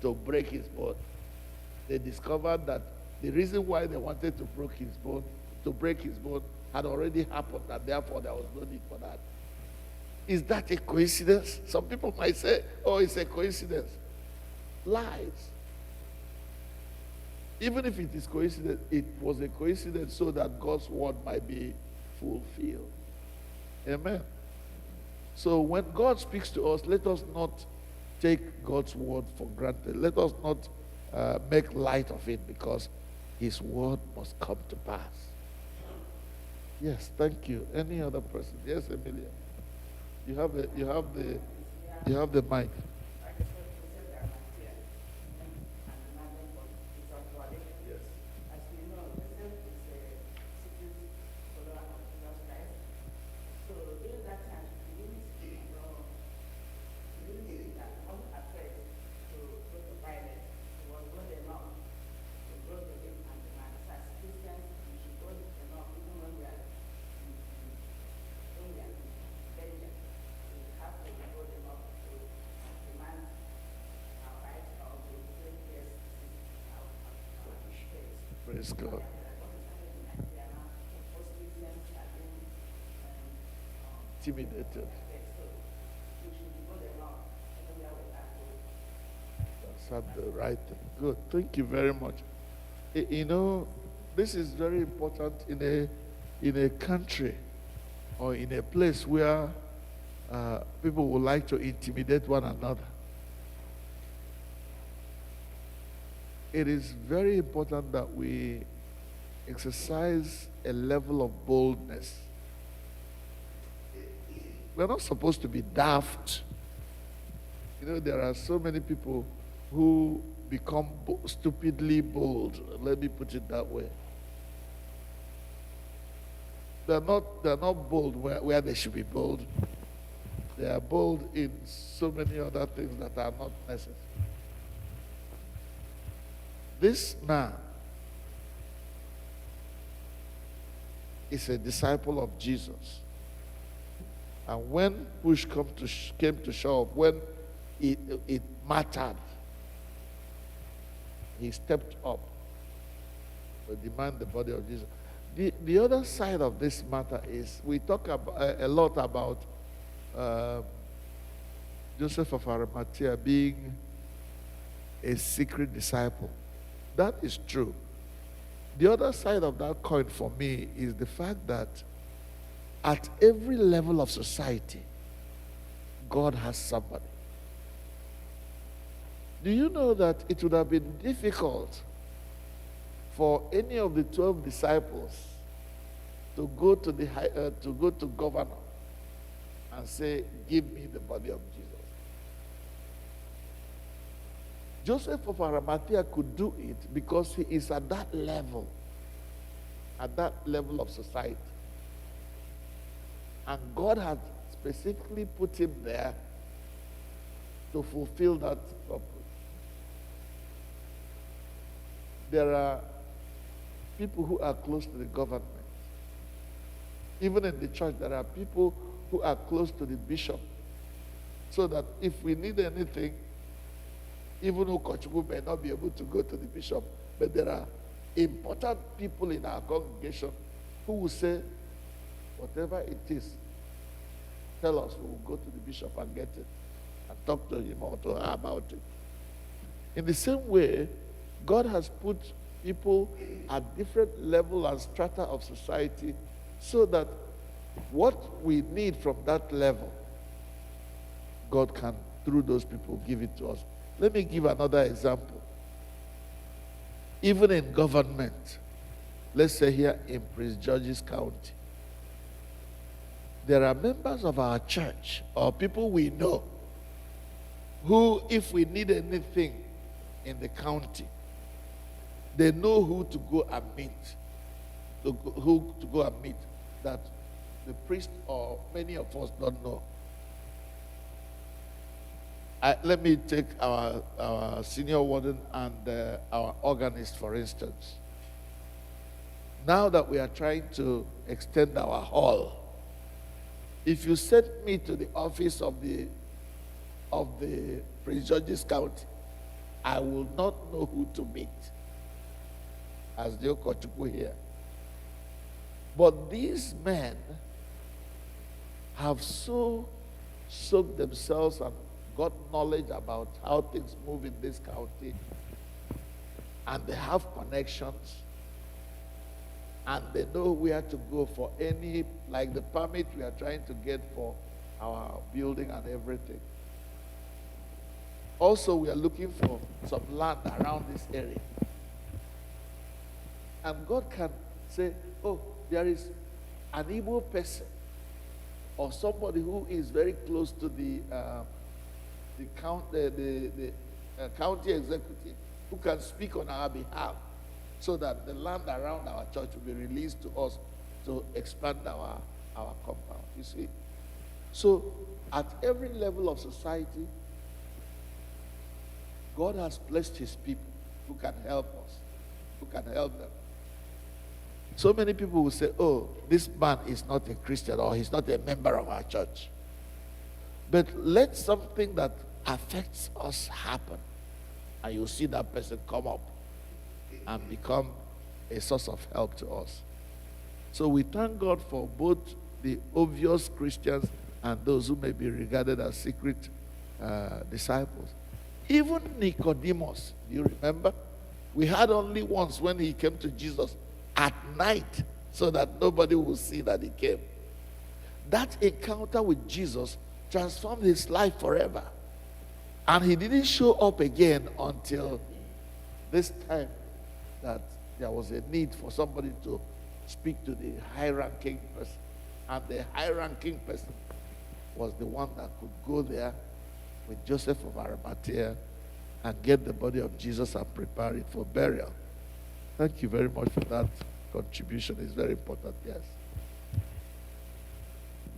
to break his bone, they discovered that the reason why they wanted to break his bone had already happened, and therefore there was no need for that. Is that a coincidence? Some people might say, oh, it's a coincidence. Lies. Even if it is coincidence, it was a coincidence so that God's word might be fulfilled. Amen. So when God speaks to us, let us not take God's word for granted. Let us not make light of it, because his word must come to pass. Yes, thank you. Any other person? Yes, Emilia. You have the mic. Praise God. intimidated. That's the right thing. Good. Thank you very much. You know, this is very important in a country or in a place where people would like to intimidate one another. It is very important that we exercise a level of boldness. We're not supposed to be daft. You know, there are so many people who become stupidly bold. Let me put it that way. They're not bold where they should be bold. They are bold in so many other things that are not necessary. This man is a disciple of Jesus. And when push came to shove, when it mattered, he stepped up to demand the body of Jesus. The other side of this matter is we talk a lot about Joseph of Arimathea being a secret disciple. That is true. The other side of that coin for me is the fact that at every level of society, God has somebody. Do you know that it would have been difficult for any of the 12 disciples to go to governor and say, "Give me the body of Jesus"? Joseph of Arimathea could do it because he is at that level of society. And God had specifically put him there to fulfill that purpose. There are people who are close to the government. Even in the church, there are people who are close to the bishop. So that if we need anything, even Okochukwu may not be able to go to the bishop, but there are important people in our congregation who will say, whatever it is, tell us, we will go to the bishop and get it and talk to him or to her about it. In the same way, God has put people at different level and strata of society so that what we need from that level, God can, through those people, give it to us. Let me give another example. Even in government, let's say here in Prince George's County, there are members of our church or people we know who, if we need anything in the county, they know who to go and meet, that the priest or many of us don't know. Let me take our senior warden and our organist, for instance. Now that we are trying to extend our hall, if you send me to the office of the Prince George's County, I will not know who to meet as the Okochukwu here. But these men have so soaked themselves and got knowledge about how things move in this county, and they have connections, and they know where to go for any, like the permit we are trying to get for our building and everything. Also, we are looking for some land around this area. And God can say, oh, there is an Igbo person or somebody who is very close to the county executive who can speak on our behalf so that the land around our church will be released to us to expand our compound, you see. So at every level of society, God has placed his people who can help us, who can help them. So many people will say, oh, this man is not a Christian or he's not a member of our church. But let something that affects us happen, and you'll see that person come up and become a source of help to us. So we thank God for both the obvious Christians and those who may be regarded as secret disciples. Even Nicodemus, do you remember? We had only once when he came to Jesus at night so that nobody would see that he came. That encounter with Jesus transformed his life forever. And he didn't show up again until this time that there was a need for somebody to speak to the high-ranking person. And the high-ranking person was the one that could go there with Joseph of Arimathea and get the body of Jesus and prepare it for burial. Thank you very much for that contribution. It's very important, yes.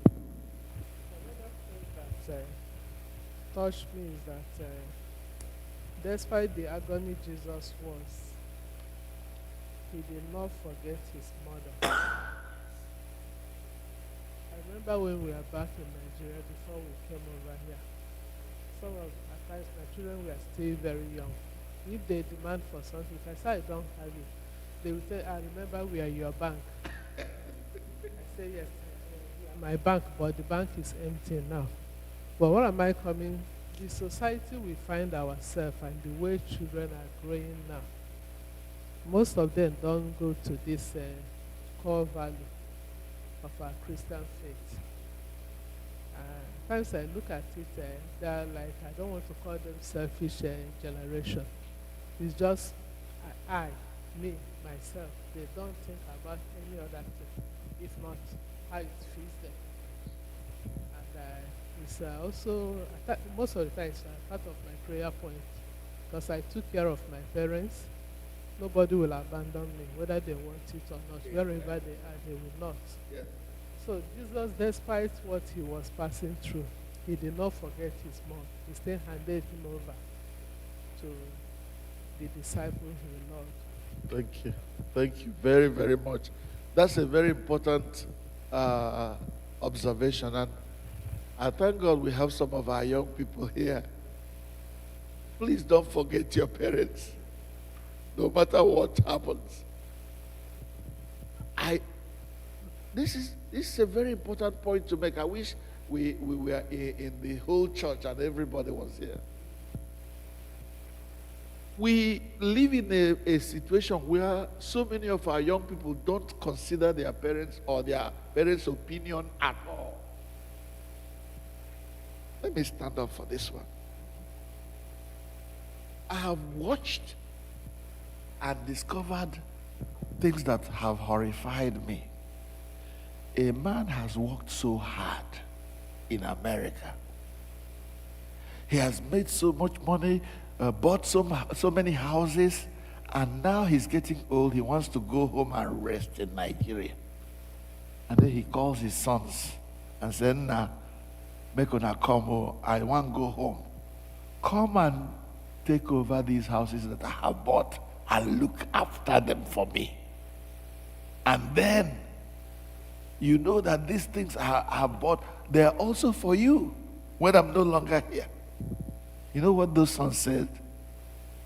Another thing that touched me is that despite the agony Jesus was, he did not forget his mother. I remember when we were back in Nigeria before we came over here. Some of at times my children were still very young. If they demand for something, if I say I don't have it, they will say, I remember we are your bank. I say, yes, we are my bank, but the bank is empty now. But what am I coming? The society we find ourselves and the way children are growing now, most of them don't go to this core value of our Christian faith. Sometimes I look at it, they're like, I don't want to call them selfish generation. It's just I, me, myself. They don't think about any other thing, if not how it feels them. And it's also, most of the time, it's part of my prayer point, because I took care of my parents. Nobody will abandon me, whether they want it or not. Wherever they are, they will not. Yes. So Jesus, despite what he was passing through, he did not forget his mom. He still handed him over to the disciple he loved. Thank you. Thank you very, very much. That's a very important observation. And I thank God we have some of our young people here. Please don't forget your parents, no matter what happens. This is a very important point to make. I wish we were in the whole church and everybody was here. We live in a situation where so many of our young people don't consider their parents or their parents' opinion at all. Let me stand up for this one. I have watched and discovered things that have horrified me. A man has worked so hard in America. He has made so much money, bought so many houses, and now he's getting old. He wants to go home and rest in Nigeria. And then he calls his sons and says, "Nah, make una come home. I want to go home. Come and take over these houses that I have bought and look after them for me. And then you know that these things I have bought, they are also for you when I'm no longer here." You know what those sons said?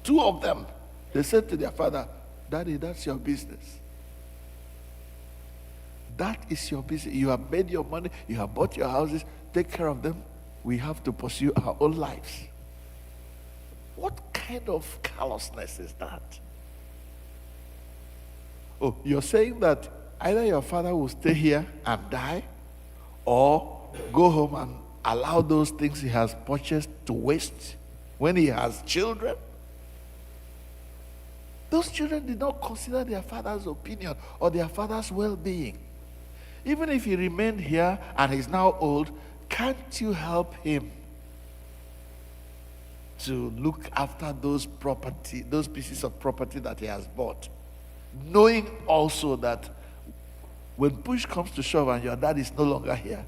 Two of them, they said to their father, "Daddy, that's your business. That is your business. You have made your money, you have bought your houses, take care of them. We have to pursue our own lives." What kind of callousness is that? Oh, you're saying that either your father will stay here and die, or go home and allow those things he has purchased to waste when he has children? Those children did not consider their father's opinion or their father's well-being. Even if he remained here and he's now old, can't you help him to look after those pieces of property that he has bought, knowing also that when push comes to shove and your dad is no longer here,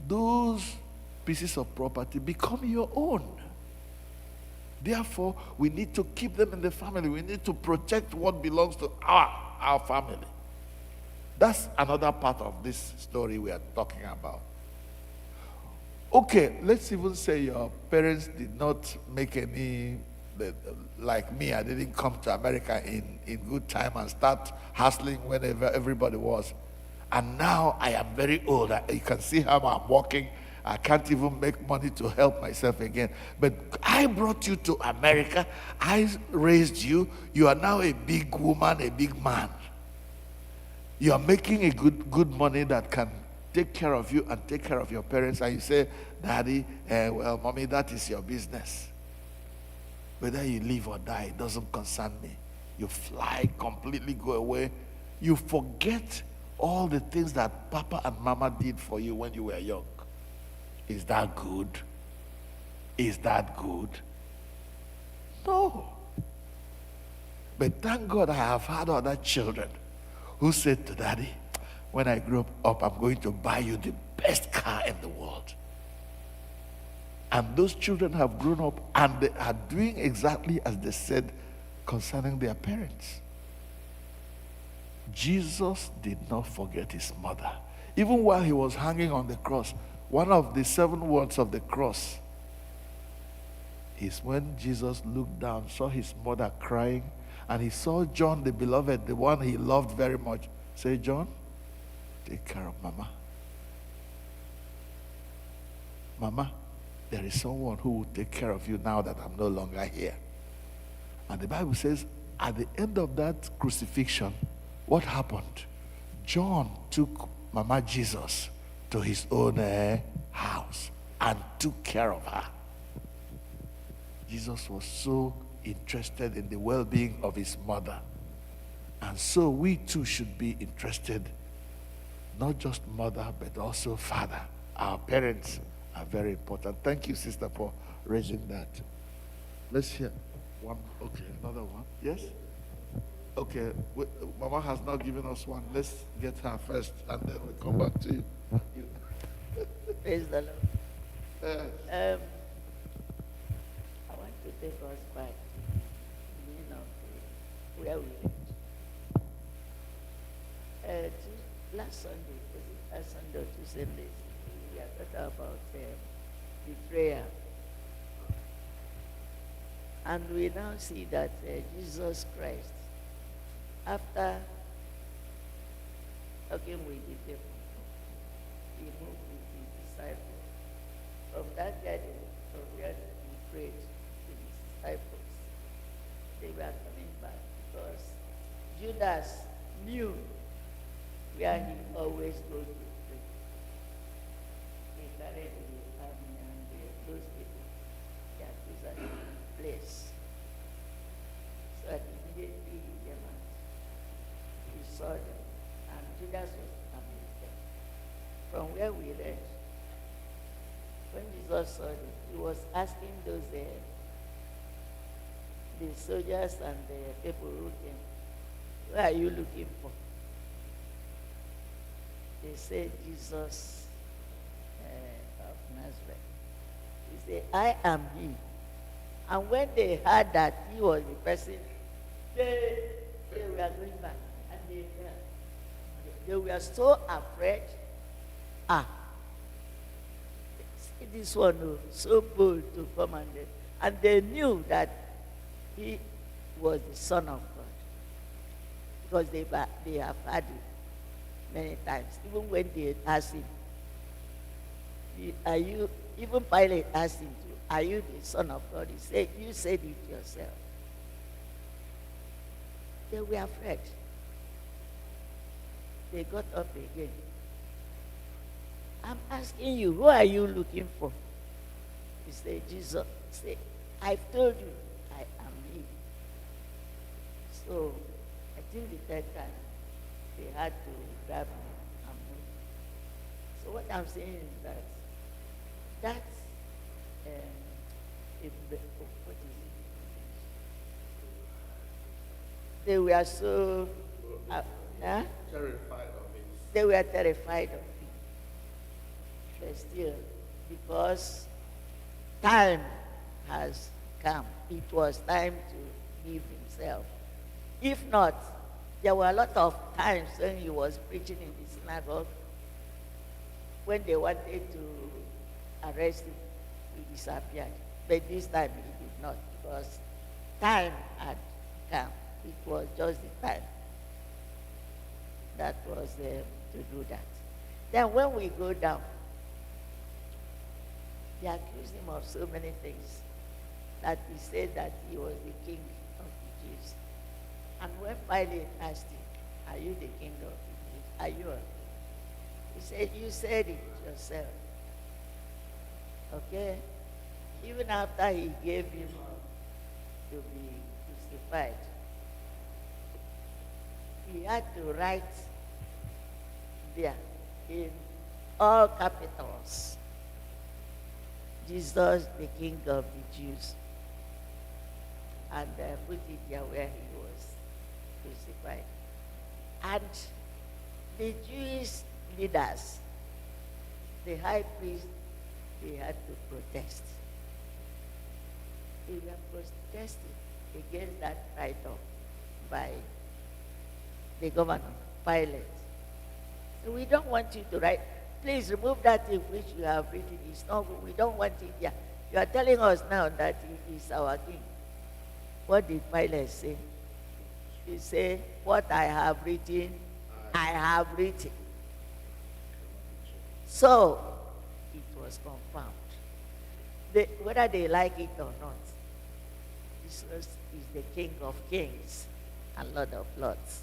those pieces of property become your own. Therefore, we need to keep them in the family. We need to protect what belongs to our family. That's another part of this story we are talking about. Okay, let's even say your parents did not make any, like me, I didn't come to America in good time and start hustling whenever everybody was. And now I am very old. You can see how I'm walking. I can't even make money to help myself again. But I brought you to America. I raised you. You are now a big woman, a big man. You are making a good money that can take care of you and take care of your parents. And you say, Daddy, well, Mommy, that is your business. Whether you live or die, it doesn't concern me. You fly, completely go away. You forget all the things that Papa and Mama did for you when you were young. Is that good? Is that good? No. But thank God I have had other children who said to Daddy, when I grow up, I'm going to buy you the best car in the world. And those children have grown up and they are doing exactly as they said concerning their parents. Jesus did not forget his mother. Even while he was hanging on the cross, one of the 7 words of the cross is when Jesus looked down, saw his mother crying, and he saw John, the beloved, the one he loved very much, say, John, take care of Mama. Mama, there is someone who will take care of you now that I'm no longer here. And the Bible says, at the end of that crucifixion, what happened? John took Mama Jesus to his own house and took care of her. Jesus was so interested in the well-being of his mother. And so we too should be interested, not just mother, but also father. Our parents are very important. Thank you, sister, for raising that. Let's hear one. Okay, another one. Yes? Okay, Mama has not given us one. Let's get her first, and then we'll come back to you. Praise the Lord. I want to take us back, where we lived. Last Sunday, was it last Sunday or 2 Sundays, we are talking about betrayal. And we now see that Jesus Christ, after talking with the people, he moved with his disciples. From that garden, from where he prayed to his disciples, they were coming back because Judas knew where he always goes to pray. He carried the army and those people, they are at the place. So immediately he came out. He saw them, and Judas was coming with them. From where we read, when Jesus saw them, he was asking those the soldiers and the people who came, "Where are you looking for?" They said, "Jesus of Nazareth." He said, "I am he." And when they heard that he was the person, they were going back. And they were so afraid. See this one, so bold to come and they knew that he was the Son of God. Because they have heard it many times. Even when they asked him, even Pilate asked him, "Are you the Son of God?" He said, "You said it yourself." They were afraid. They got up again. "I'm asking you, who are you looking for?" He said, "Jesus." He said, "I've told you, I am he." So I think the third time they had to grab him and move. So what I'm saying is that what is it? They were so Terrified of it. they were terrified of him. But still, because time has come, it was time to give himself. If not, there were a lot of times when he was preaching in the synagogue, when they wanted to arrest him, he disappeared. But this time he did not, because time had come. It was just the time. That was to do that. Then when we go down, they accused him of so many things that he said that he was the king of the Jews. And when Pilate asked him, are you the king of the Jews? Are you a king? He said, you said it yourself. Okay? Even after he gave him to be crucified, he had to write there in all capitals, Jesus, the King of the Jews, and put it there where he was crucified. And the Jewish leaders, the high priest, they had to protest. They were protesting against that write-up by the governor, Pilate. So we don't want you to write. Please remove that thing which you have written. It's not good. We don't want it here. You are telling us now that he is our king. What did Pilate say? He said, what I have written, I have written. So it was confirmed. Whether they like it or not, Jesus is the King of Kings and Lord of Lords.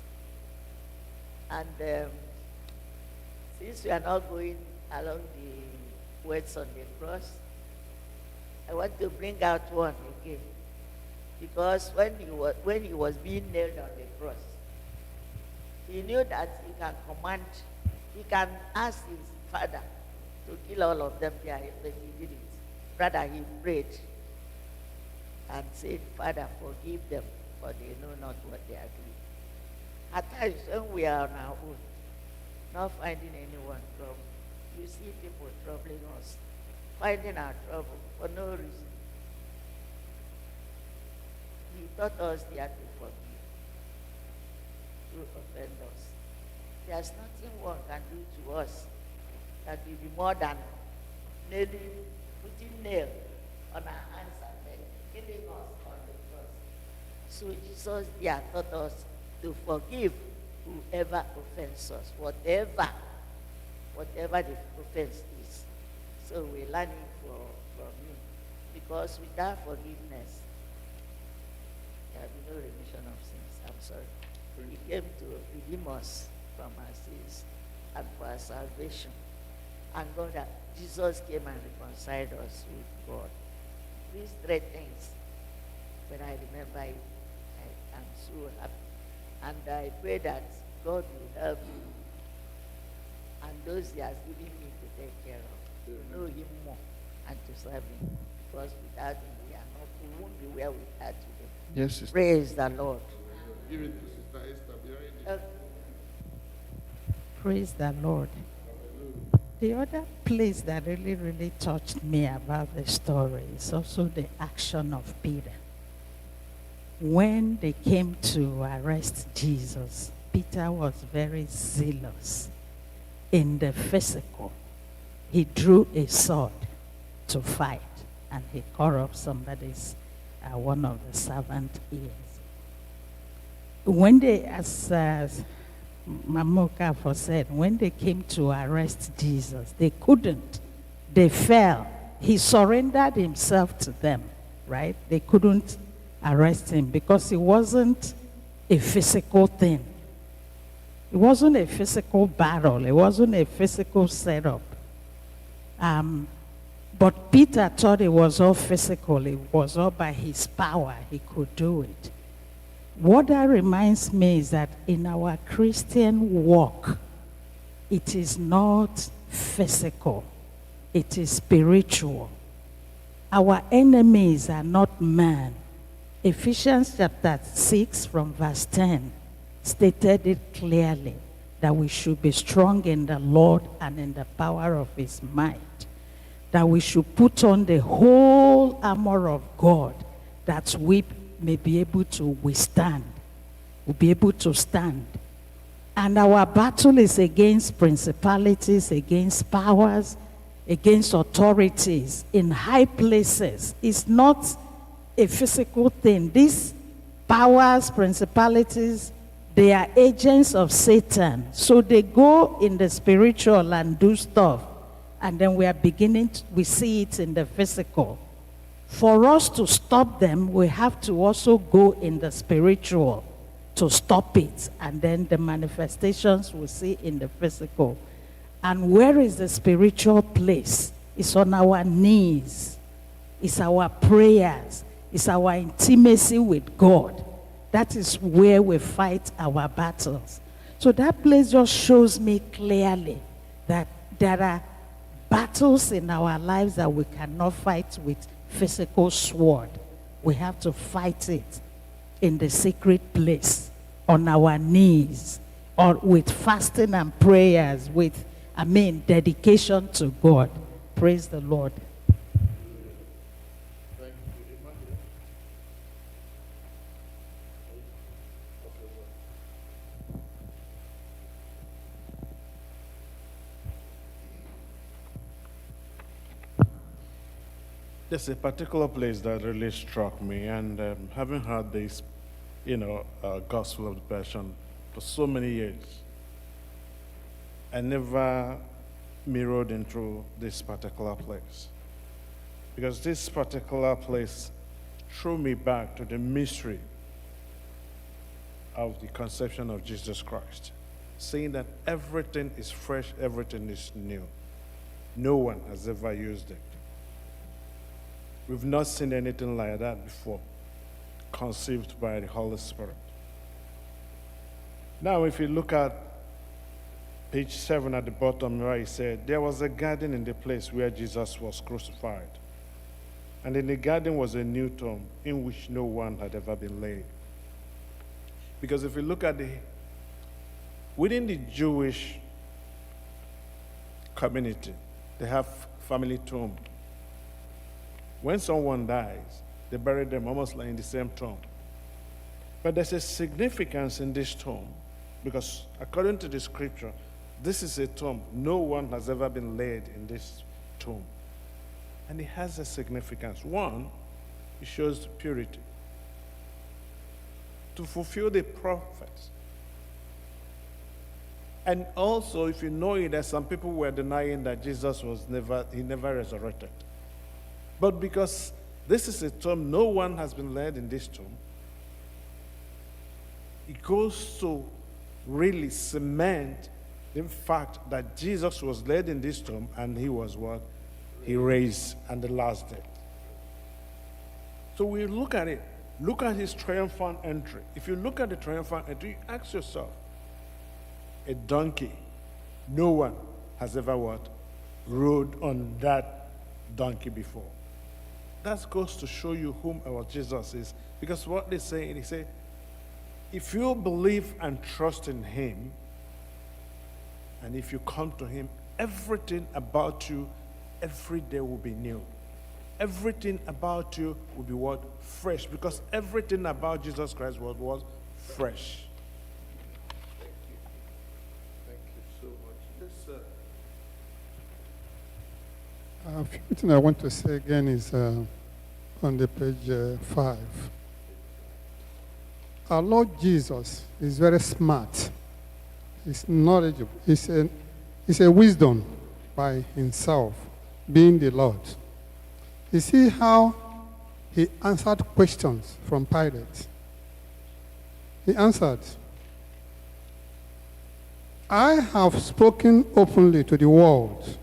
And since we are not going along the words on the cross, I want to bring out one again. Because when he was being nailed on the cross, he knew that he can command, he can ask his father to kill all of them there, but he didn't. Rather, he prayed and said, Father, forgive them, for they know not what they are doing. At times, when we are on our own, not finding anyone trouble, you see people troubling us, finding our trouble for no reason. He taught us they are to forgive, to offend us. There's nothing one can do to us that will be more than putting nail on our hands and legs, killing us on the cross. So Jesus there taught us to forgive whoever offends us, whatever the offense is. So we're learning from him. Because without forgiveness, there will be no remission of sins. I'm sorry. He came to redeem us from our sins and for our salvation. And God, Jesus came and reconciled us with God. These three things, when I remember it, I am so happy. And I pray that God will help me and those He has given me to take care of, to know Him more and to serve Him. Because without Him, we won't be where we are today. Yes, sister. Praise the Lord. Give it to Sister Esther behind you. Praise the Lord. The other place that really, really touched me about the story is also the action of Peter. When they came to arrest Jesus, Peter was very zealous in the physical. He drew a sword to fight, and he cut off somebody's, one of the servant ears. When they, as Mamoka said, when they came to arrest Jesus, they couldn't. They fell. He surrendered himself to them, right? They couldn't arrest him because it wasn't a physical thing. It wasn't a physical battle. It wasn't a physical setup. But Peter thought it was all physical. It was all by his power. He could do it. What that reminds me is that in our Christian walk, it is not physical. It is spiritual. Our enemies are not man. Ephesians chapter 6 from verse 10 stated it clearly that we should be strong in the Lord and in the power of His might. That we should put on the whole armor of God that we may be able to withstand, we'll be able to stand. And our battle is against principalities, against powers, against authorities in high places. It's not a physical thing. These powers, principalities, They are agents of Satan. So they go in the spiritual and do stuff. And then we see it in the physical. For us to stop them, we have to also go in the spiritual to stop it. And then the manifestations we see in the physical. And where is the spiritual place? It's on our knees. It's our prayers. It's our intimacy with God. That is where we fight our battles. So that place just shows me clearly that there are battles in our lives that we cannot fight with physical sword. We have to fight it in the secret place, on our knees, or with fasting and prayers, with, dedication to God. Praise the Lord. There's a particular place that really struck me, and having heard this, Gospel of the Passion for so many years, I never mirrored into this particular place. Because this particular place threw me back to the mystery of the conception of Jesus Christ, saying that everything is fresh, everything is new. No one has ever used it. We've not seen anything like that before, conceived by the Holy Spirit. Now, if you look at page 7 at the bottom where he said, there was a garden in the place where Jesus was crucified. And in the garden was a new tomb in which no one had ever been laid. Because if you look at within the Jewish community, they have family tomb. When someone dies, they bury them almost like in the same tomb. But there's a significance in this tomb because according to the scripture, this is a tomb. No one has ever been laid in this tomb. And it has a significance. One, it shows purity. To fulfill the prophets. And also, if you know it, that some people were denying that Jesus never resurrected. But because this is a tomb, no one has been laid in this tomb, it goes to really cement the fact that Jesus was laid in this tomb and he was what? He raised on the last day. So we look at it. Look at his triumphant entry. If you look at the triumphant entry, you ask yourself, a donkey, no one has ever what? Rode on that donkey before. That goes to show you whom our Jesus is. Because what they say, if you believe and trust in him, and if you come to him, everything about you every day will be new. Everything about you will be what? Fresh. Because everything about Jesus Christ was fresh. Thank you. Thank you so much. Yes, sir. A few things I want to say again is on the page 5. Our Lord Jesus is very smart. He's knowledgeable. He's a wisdom by himself, being the Lord. You see how he answered questions from Pilate. He answered, I have spoken openly to the world.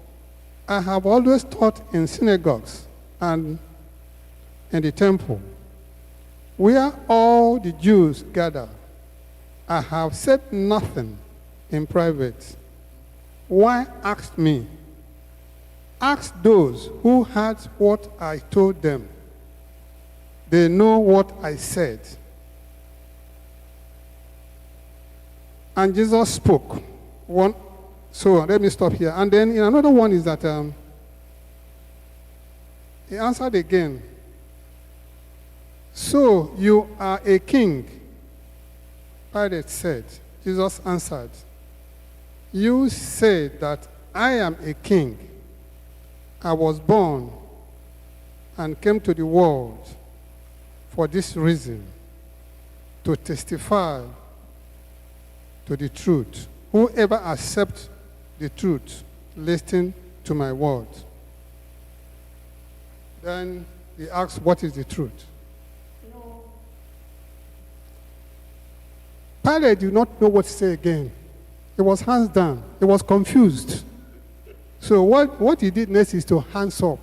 I have always taught in synagogues and in the temple, where all the Jews gather. I have said nothing in private. Why ask me? Ask those who heard what I told them. They know what I said. And Jesus spoke. So let me stop here. And then another one is that he answered again. So you are a king, Pilate said. Jesus answered, you say that I am a king. I was born and came to the world for this reason, to testify to the truth. Whoever accepts the truth, listen to my word. Then he asks, what is the truth? No. Pilate did not know what to say again. He was hands down. He was confused. So what he did next is to hands up.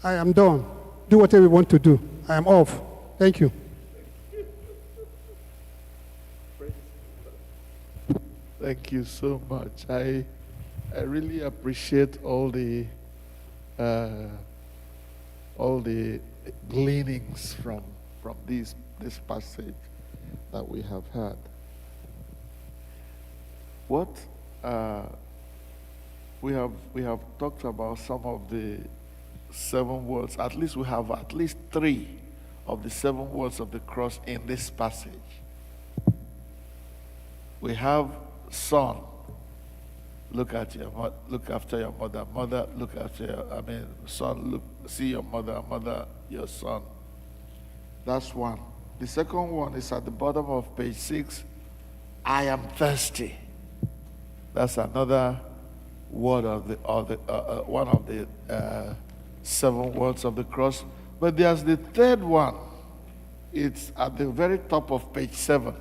I am done. Do whatever you want to do. I am off. Thank you. Thank you so much. I really appreciate all the gleanings from this passage that we have had. What we have talked about some of the 7 words. At least we have at least 3 of the 7 words of the cross in this passage. We have son, look after your mother. Mother, look after your, son, see your mother. Mother, your son. That's one. The second one is at the bottom of page 6. I am thirsty. That's another word one of the 7 words of the cross. But there's the third one. It's at the very top of page 7.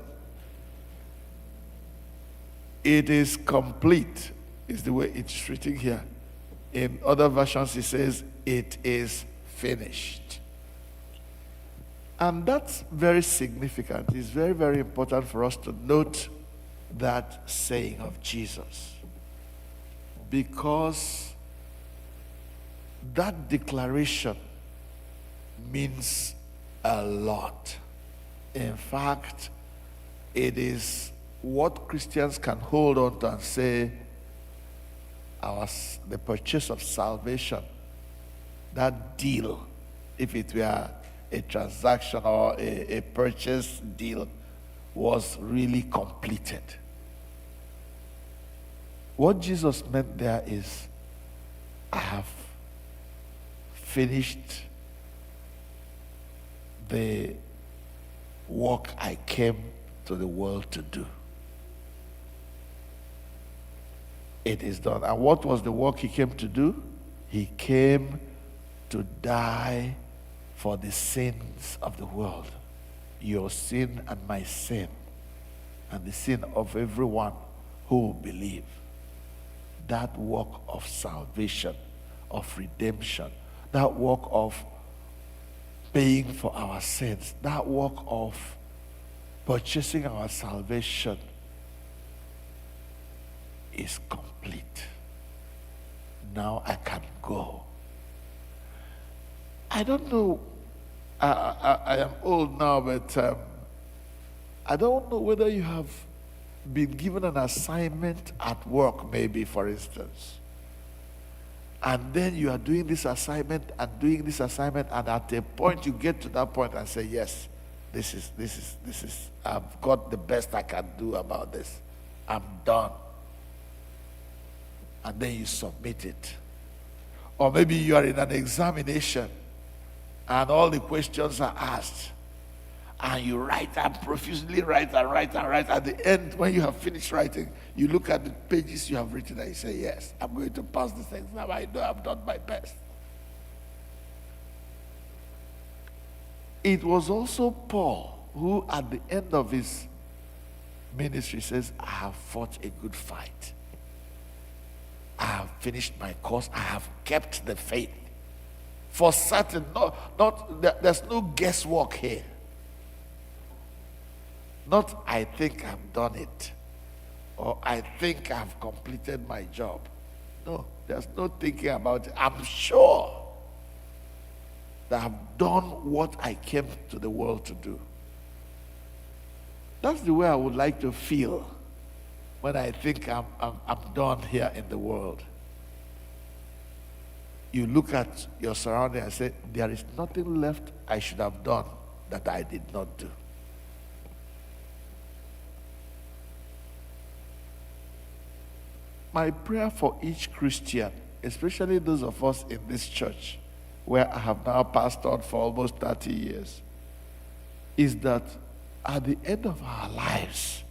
It is complete, is the way it's written here. In other versions, it says, it is finished. And that's very significant. It's very, very important for us to note that saying of Jesus. Because that declaration means a lot. In fact, it is what Christians can hold on to and say, the purchase of salvation, that deal, if it were a transaction or a purchase deal, was really completed. What Jesus meant there is, I have finished the work I came to the world to do. It is done. And what was the work he came to do? He came to die for the sins of the world. Your sin and my sin, and the sin of everyone who will believe. That work of salvation, of redemption, that work of paying for our sins, that work of purchasing our salvation is complete. Now I can go. I don't know, I am old now, but I don't know whether you have been given an assignment at work, maybe, for instance. And then you are doing this assignment and doing this assignment, and at a point you get to that point and say, yes, this is, I've got the best I can do about this. I'm done. And then you submit it. Or maybe you are in an examination and all the questions are asked, and you write and profusely write and write and write. At the end, when you have finished writing, you look at the pages you have written and you say, yes, I'm going to pass this exam. I know I've done my best. It was also Paul who, at the end of his ministry, says, I have fought a good fight. I have finished my course. I have kept the faith. For certain, there's no guesswork here. Not, I think I've done it, or I think I've completed my job. No, there's no thinking about it. I'm sure that I've done what I came to the world to do. That's the way I would like to feel when I think I'm done here in the world. You look at your surroundings and say, there is nothing left I should have done that I did not do. My prayer for each Christian, especially those of us in this church, where I have now pastored for almost 30 years, is that at the end of our lives,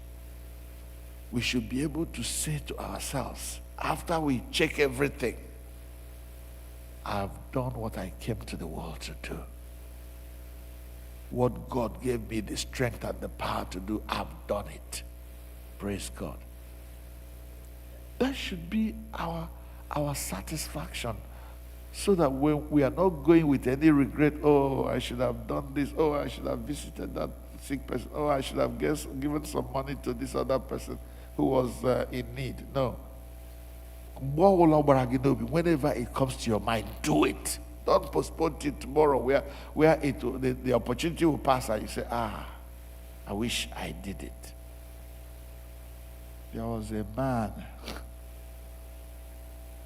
we should be able to say to ourselves, after we check everything, I've done what I came to the world to do. What God gave me the strength and the power to do, I've done it. Praise God. That should be our satisfaction, so that when we are not going with any regret, oh, I should have done this, oh, I should have visited that sick person, oh, I should have given some money to this other person who was in need. No. Whenever it comes to your mind, do it. Don't postpone it tomorrow, where the opportunity will pass and you say, I wish I did it. There was a man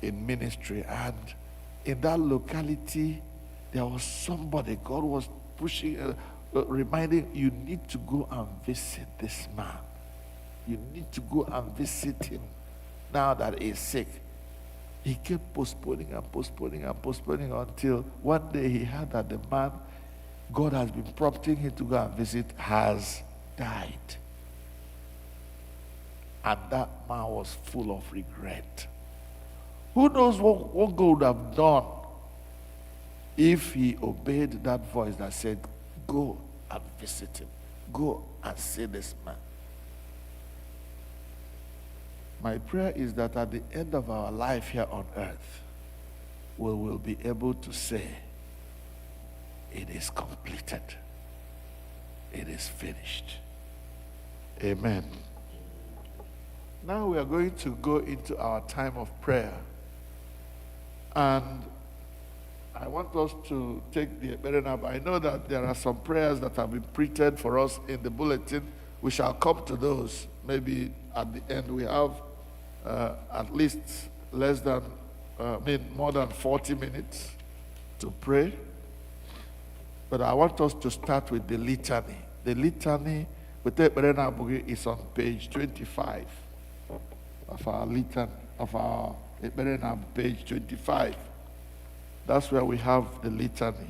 in ministry, and in that locality, there was somebody God was pushing, reminding, you need to go and visit this man. You need to go and visit him now that he's sick. He kept postponing and postponing and postponing until one day he heard that the man God has been prompting him to go and visit has died. And that man was full of regret. Who knows what God would have done if he obeyed that voice that said, go and visit him. Go and see this man. My prayer is that at the end of our life here on earth, we will be able to say, it is completed. It is finished. Amen. Now we are going to go into our time of prayer. And I want us to take the Ekpere. I know that there are some prayers that have been printed for us in the bulletin. We shall come to those. Maybe at the end we have at least more than 40 minutes to pray. But I want us to start with the litany. The litany with the Ekpere is on page 25 of our litany, of our Ekpere, page 25. That's where we have the litany.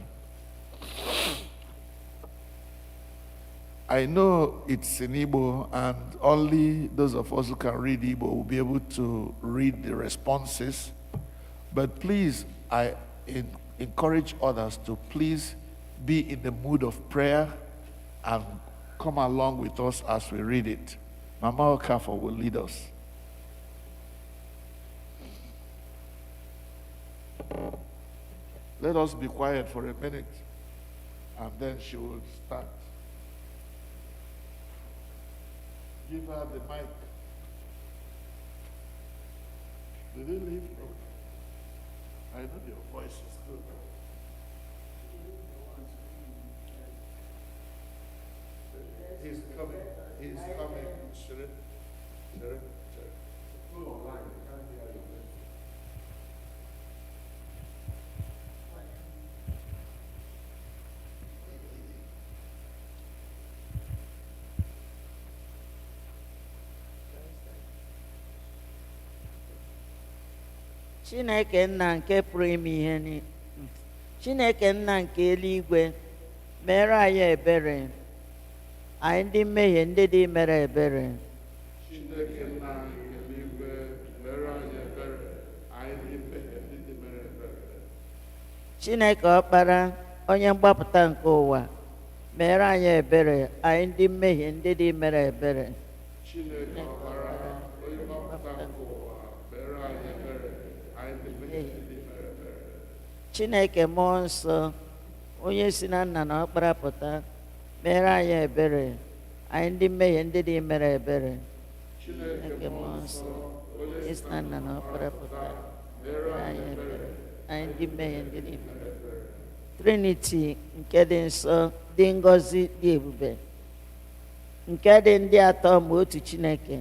I know it's in Igbo, and only those of us who can read Igbo will be able to read the responses. But please, I encourage others to please be in the mood of prayer and come along with us as we read it. Mama Okafor will lead us. Let us be quiet for a minute, and then she will start. Give her the mic. Did he leave? I know your voice is good. He's coming. He's coming. Sharon. Go online. I can't hear you. Chineke nna nke pụrụ ime ihe niile, Chineke nna nke eluigwe, mere anyị ebere, anyị ndị mmehie ndị dị mere ebere. Chineke nna nke eluigwe, mere anyị ebere, anyị ndị mmehie ndị dị mere ebere. Chineke ọkpara, onye mgbapụta nke ụwa, mere anyị ebere, anyị ndị mmehie ndị dị mere ebere. Chineke ọkpara, onye mgbapụta nke ụwa, mere anyị ebere, anyị ndị mmehie ndị dị mere ebere. Chineke mmụọ nsọ, onye si na nna na ọkpara pụta, mere anyị ebere, anyị ndị mmehie ndị dị mere ebere. Chineke mmụọ nsọ, onye si na nna na ọkpara pụta, mere anyị ebere, anyị ndị mmehie ndị dị mere ebere. Trinity nke dị nsọ, dị ngọzi, dị ebube, nke dị ndị atọ ma otu Chineke,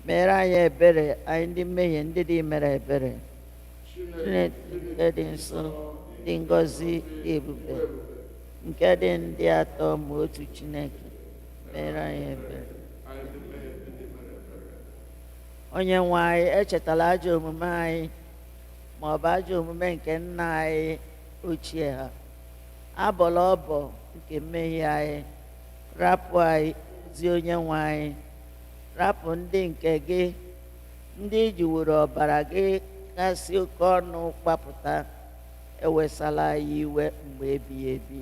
mere anyị ebere, anyị ndị mmehie ndị dị mere ebere. Chineke nke dị nsọ, dị ngọzi, dị ebube, nke dị ndị atọ ma otu Chineke, mere anyị ebere. Onye nwe anyị, echetala ajọ omume anyị ma ọ bụ ajọ omume nke nna anyị ochie ha. Abọla ọbọ nke mmehie anyị, rapụ anyị zi onye nwe anyị, rapụ ndị nke gị ndị jiwuru ọbara gị kasị oke ọnụ gbapụta, ewesala anyị iwe mgbe ebighị ebi.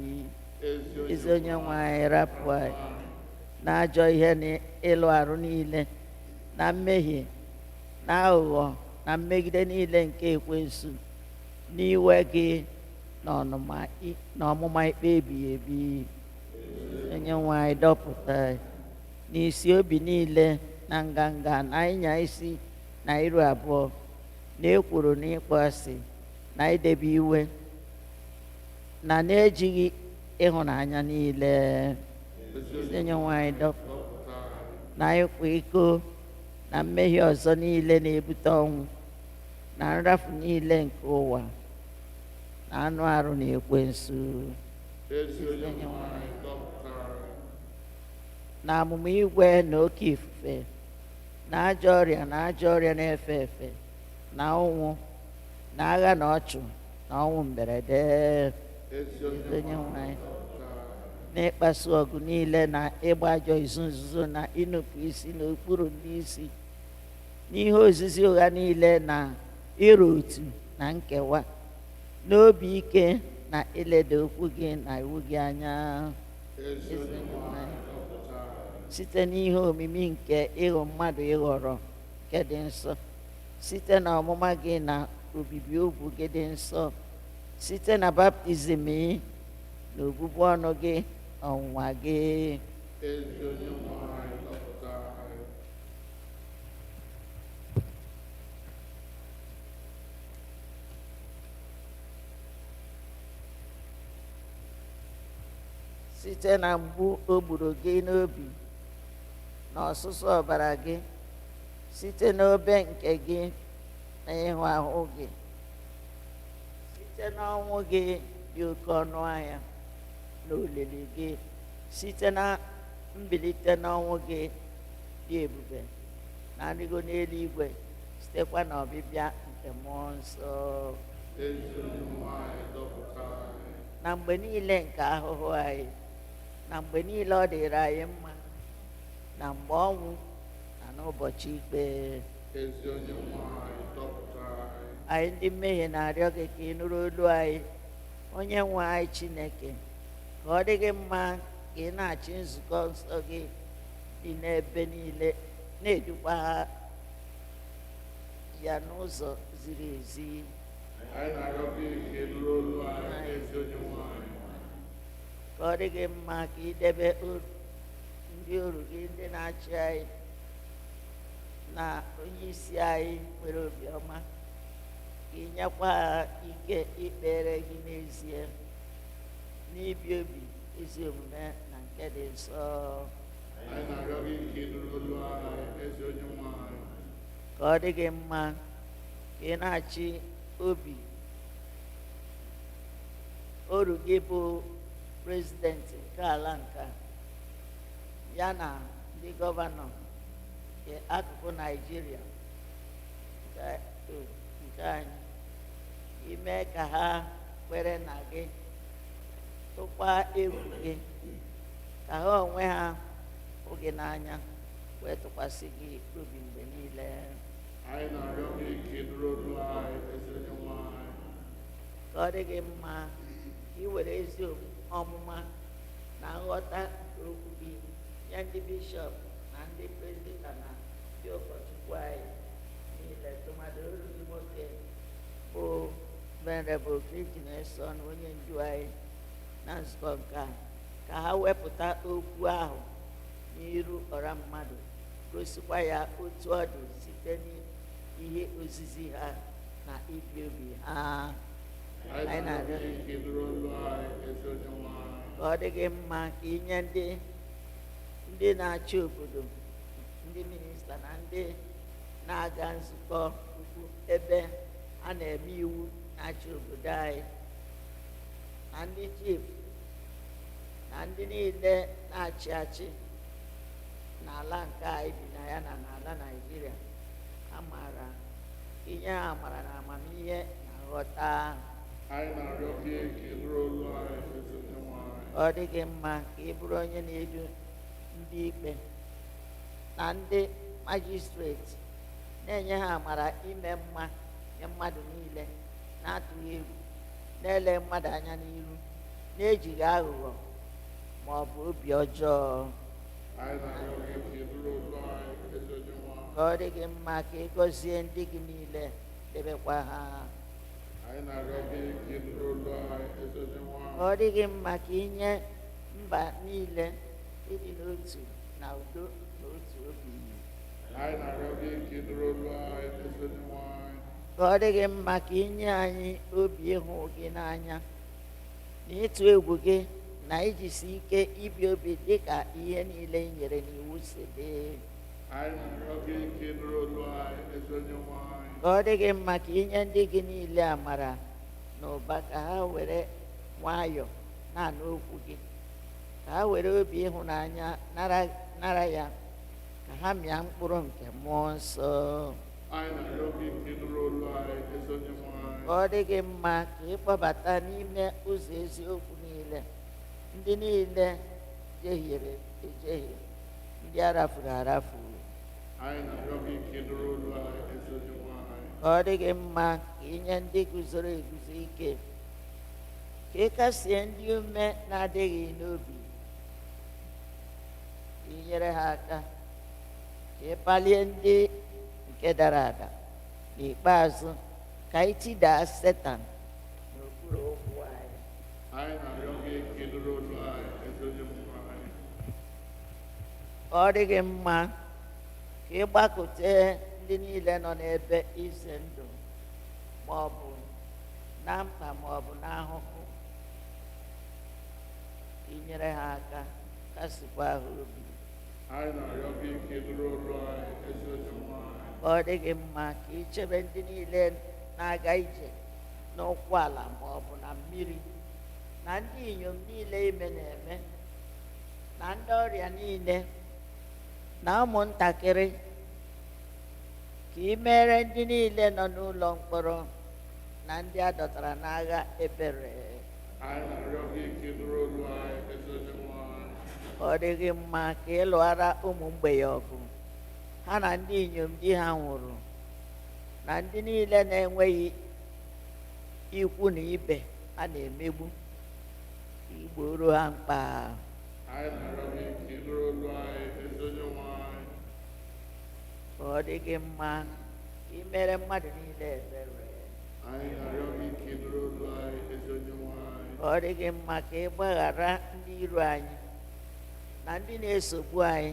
Ezi onye nwe anyị, rapụ anyị na ajọ ihe na ịlụ arụ niile na mmehie na aghụghọ na mmegide niile nke ekwensu, n'iwe gị na ọmụma ikpe ebighị ebi. Onye nwe anyị, dọpụta anyị n'isi obi niile na nganga na ịnya isi na iru abụọ na ekworo na ịkpọ asị na idebe iwe na na-ejighị ịhụnanya niile. Onye nwe anyị, dọpụta na ịkwa iko na mmehie ọzọ niile na-ebute ọnwụ na nrafu niile nke ụwa na anụ arụ na ekwensu. Na amụma igwe na oke ifufe na ajọ ọrịa na-efe efe na ụnwụ na agha na ọchụ na ọnwụ mberede. Onye nwe anyị, na ịkpasu ọgụ niile na ịgba ajọ izu nzuzo na ịnụpụ isi n'okpuru ndị isi, n'ihe ozizi ụgha niile na ịrụ otu na nkewa, n'obi ike na ileda okwu gị na iwu gị anya. Site n'ihe omimi nke ịghọ mmadụ ịghọrọ nke dị nsọ, site na ọmụma gị na obibi ugwu gị dị nsọ, site na baptizim gị na obubu ọnụ gị ọnwụnwa gị. Site na mgbu o gburu gị n'obi na ọsụsọ ọbara gị, site n'obe nke gị na ịhụ ahụ gị, site n'ọnwụ gị dị oke ọnụ ahịa na olili gị, site na mbilite n'ọnwụ gị dị ebube na nrigo n'eluigwe, sitekwa na ọbịbịa nke mmụọ nsọ. Na mgbe niile nke ahụhụ anyị, na mgbe niile ọ dịrị anyị mma, na mgbe ọnwụ na n'ụbọchị ikpe. Anyị ndị mmehie na-arịọ gị ka ị nụrụ olu anyị, onye nwe anyị Chineke, ka ọ dị gị mma ka ị na-achị nzukọ nsọ gị dị n'ebe niile, na-edukwa ya n'ụzọ ziri ezi. Ka ọ dị gị mma ka ị debe ndị oru gị ndị na-achị anyị na onye isi anyị nwere obiọma, ka ị nyekwa ha ike ikpere gị n'ezie n'ibi obi ezi omume na nke dị nsọ. Ka ọ dị gị mma ka ị na-achị obi oru gị bụ prezidenti nke ala nka ya na ndị gọvanọ nke akụkụ Naịjirịa nke anyị, ime ka ha kwere na gị, tụkwa egwu gị, ka ha onwe ha hụ gị n'anya, wee tụkwasị gị obi mgbe niile. Ka ọ dị gị mma ka ị were ezi ọmụma na nghọta nke okwu gị nye ndị bishọp na ndị prezident na ndị ụkọchukwu anyị niile, tụmadụ olu gị nwoke bụ Venerable Christian onye ndu anyị na nzukọ nke a, ka ha wepụta okwu ahụ n'iru ọra mmadụ, gosikwa ya otu ọ dị site n'ihe ozizi ha na ibi obi ha. Anyị na-arịọ ka ọ dị gị mma ka inye ndị na-achị obodo, ndị minista na ndị na-aga nzukọ ukwu ebe a na-eme iwu na-achị obodo anyị, na ndị chief na ndị niile na-achị achị n'ala nke anyị bi na ya na n'ala Naịjirịa, amara inye ha amara na amamihe na nghọta. Ọ dị gị mma ka ị bụrụ onye na-edu ndị ikpe na ndị majistreti na-enye ha amara ime mma nye mmadụ niile na-atụghị egwu, na-ele mmadụ anya n'iru, na-ejighị aghụghọ ma ọ bụ obi ọjọọ. Ka ọ dị gị mma ka ị gọzie ndị gị niile, debekwa ha. Ka ọ dị gị mma ka ị nye mba niile ịdị n'otu na udo na otu obi. Ka ọ dị gị mma ka ị nye anyị obi ịhụ gị n'anya na ịtụ egwu gị na ijisi ike ibi obi dị ka ihe niile i nyere n'iwu si dị. Ka ọ dị gị mma ka ị nye ndị gị niile amara na ụba ka ha were nwayọọ na-anụ okwu gị, ka ha were obi ịhụnanya nara ya, ka ha mịa mkpụrụ nke mmụọ nsọ. Ka ọ dị gị mma ka ị kpọbata n'ime ụzọ eziokwu niile ndị niile jehiere ejehie, ndị arafuru arafu. Ka ọ dị gị mma ka ị nye ndị guzoro eguzo ike, ka ị kasie ndị ume na-adịghị n'obi, ka ị nyere ha aka, ka ị palie ndị nke dara ada. N'ikpeazụ, ka ị tidaa Setan n'okpuru okwu anyị. Ka ọ dị gị mma ka ị gbakọte ndị niile nọ n'ebe ize ndụ ma ọ bụ na mkpa ma ọ bụ n'ahụhụ, ka ị nyere ha aka, kasịkwa ha obi. Ka ọ dị gị mma ka ị chebe ndị niile na-aga ije n'ụkwụ ala ma ọ bụ na mmiri, na ndị inyom niile ime na-eme, na ndị ọrịa niile, na ụmụntakịrị. Ka ị mere ndị niile nọ n'ụlọ mkpọrọ na ndị a dọtara n'agha ebere. Ka ọ dị gị mma ka ị lụara ụmụ mgbei ọgụ, ha na ndị inyom di ha nwụrụ, na ndị niile na-enweghị ikwu na ibe a na-emegbu, ka igboro ha mkpa. Ka ọ dị gị mma ka ị mere mmadụ niile ebere. Ka ọ dị gị mma ka ị gbaghara ndị iro anyị na ndị na-esogbu anyị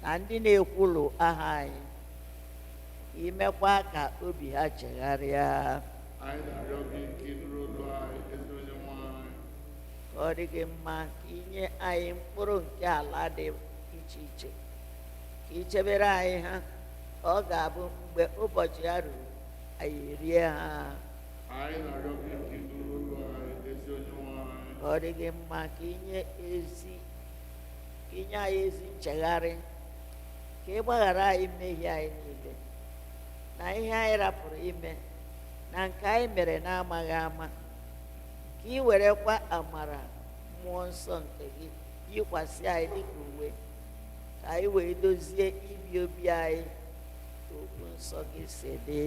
na ndị na-ekwulu aha anyị, ka ị mekwa ka obi ha chegharịa. Ka ọ dị gị mma ka ị nye anyị mkpụrụ nke ala dị iche iche, ka ị chebere anyị ha, ka ọ ga-abụ mgbe ụbọchị ya ruru anyị erie ha. Ka ọ dị gị mma ka ị nye anyị ezi nchegharị, ka ị gbaghara anyị mmehie anyị niile na ihe anyị rapụrụ ime na nke anyị mere na-amaghị ama, ka ị werekwa amara mmụọ nsọ nke gị yikwasị anyị dịka uwe, ka anyị wee dozie ibi obi anyị ka okwu nsọ gị si dị.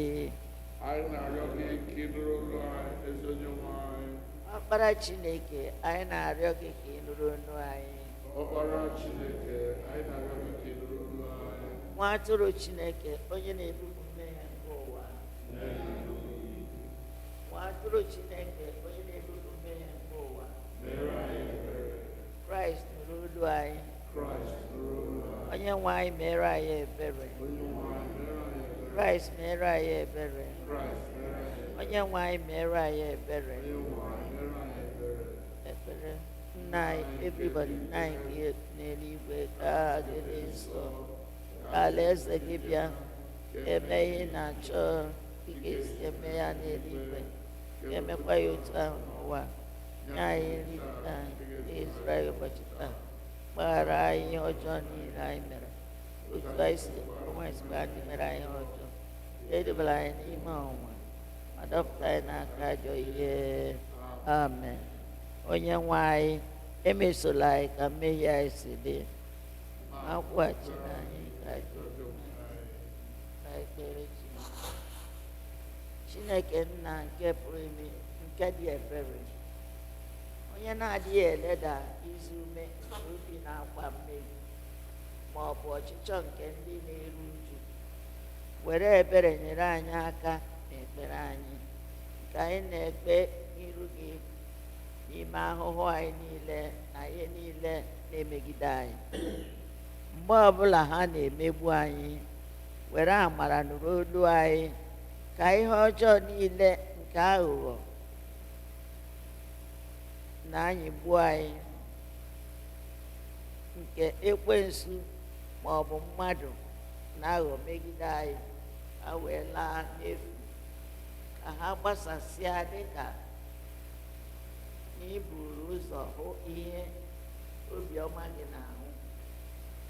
Ọkpara Chineke, anyị na-arịọ gị ka ị nụrụ onu anyị. Nwa atụrụ Chineke, onye na-ebupụ mmehie nke ụwa. Nwa atụrụ Chineke, onye na-ebupụ mmehie nke ụwa. Kraịst nụrụ olu anyị. Onye nwe anyị mere anyị ebere. Kraịst mere anyị ebere. Onye nwe anyị mere anyị ebere. Ekpere. Nna anyị, everybody, nna anyị nke n'eluigwe, ka aha gị dị nsọ, ka alaeze gị bịa, eme ihe ị na-achọ ị ga-esi eme ya n'eluigwe, ka emekwa ya otu ahụ n'ụwa. Nye anyị nri nke anyị n'ezuru anyị ụbọchị taa, gbaghara anyị ihe ọjọọ niile anyị mere, otu anyị si onwe ezigbo anyị mere anyị ọjọọ, edebela anyị n'ime ọnwa, ma dọpụta anyị n'aka ajọ ihe. Amen. Onye nwe anyị, emesola anyị ka mmehie anyị si dị, ma kwụghachiri anyị ka Ka anyị kpere Chineke nna nke pụrụ ime nke dị ebere, onye na-adịghị eleda izu ume nke obi na-akwa mmehie ma ọ bụ ọchịchọ nke ndị na-eru uju, were ebere nyere anyị aka n'ekpere anyị ka anyị na-ekpe n'iru gị n'ime ahụhụ anyị niile na ihe niile na-emegide anyị. Mgbe ọbụla ha na-emegbu anyị, were amara nụrụ olu anyị ka ihe ọjọọ niile nke aghụghọ na anyịgbu anyị, nke ekwensu ma ọ bụ mmadụ na-aghọ megide anyị, ha wee laa n'efu, ka ha gbasasịa dịka na iburu ụzọ hụ ihe obiọma gị na-ahụ.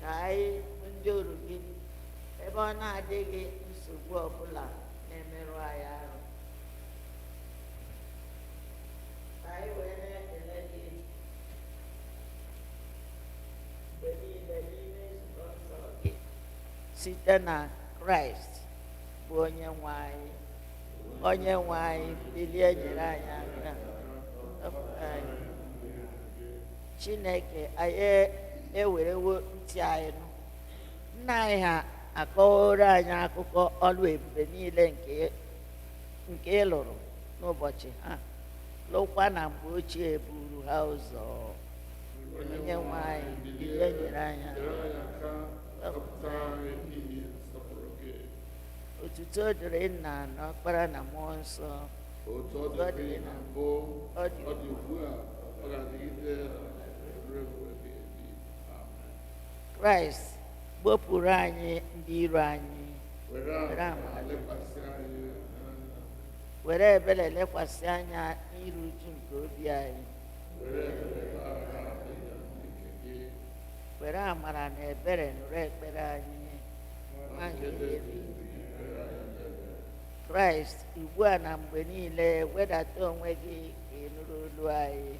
Ka anyị bụ ndị oru gị, ebe ọ na-adịghị nsogbu ọbụla na-emerụ anyị arụ, ka anyị wee na-ekele gị mgbe niile n'ime nzukọ nsọ gị site na Kraịst bụ onye nwe anyị. Onye nwe anyị, bilie nyere anyị aka, zọpụta anyị. Chineke, anyị ewerewo ntị anyị nụ. Nna anyị ha akọworo anyị akụkọ ọlụ ebube niile nke ị lụrụ n'ụbọchị ha, lụkwa na mgbe ochie buru ha ụzọ. Onye nwe anyị, bilie nyere anyị aka, zọpụta anyị. Otuto dịrị Nna na Ọkpara na Mmụọ Nsọ, otu ọ dị na mbụ, ọ dị ugbu a, ọ ga-adịgide ruo mgbe ebighị ebi. Amen. Kraịst gbopụrụ anyị ndị iro anyị, Were amara lekwasị anyị anya. were ebere lekwasị anya n'iru uju nke obi anyị, Were ebere gbara ịnya nke gị. were amara na ebere nụrụ ekpere anyị, nwa nke David. Kraịst, ugbu a na mgbe niile, wedata onwe gị ka ị nụrụ olu anyị.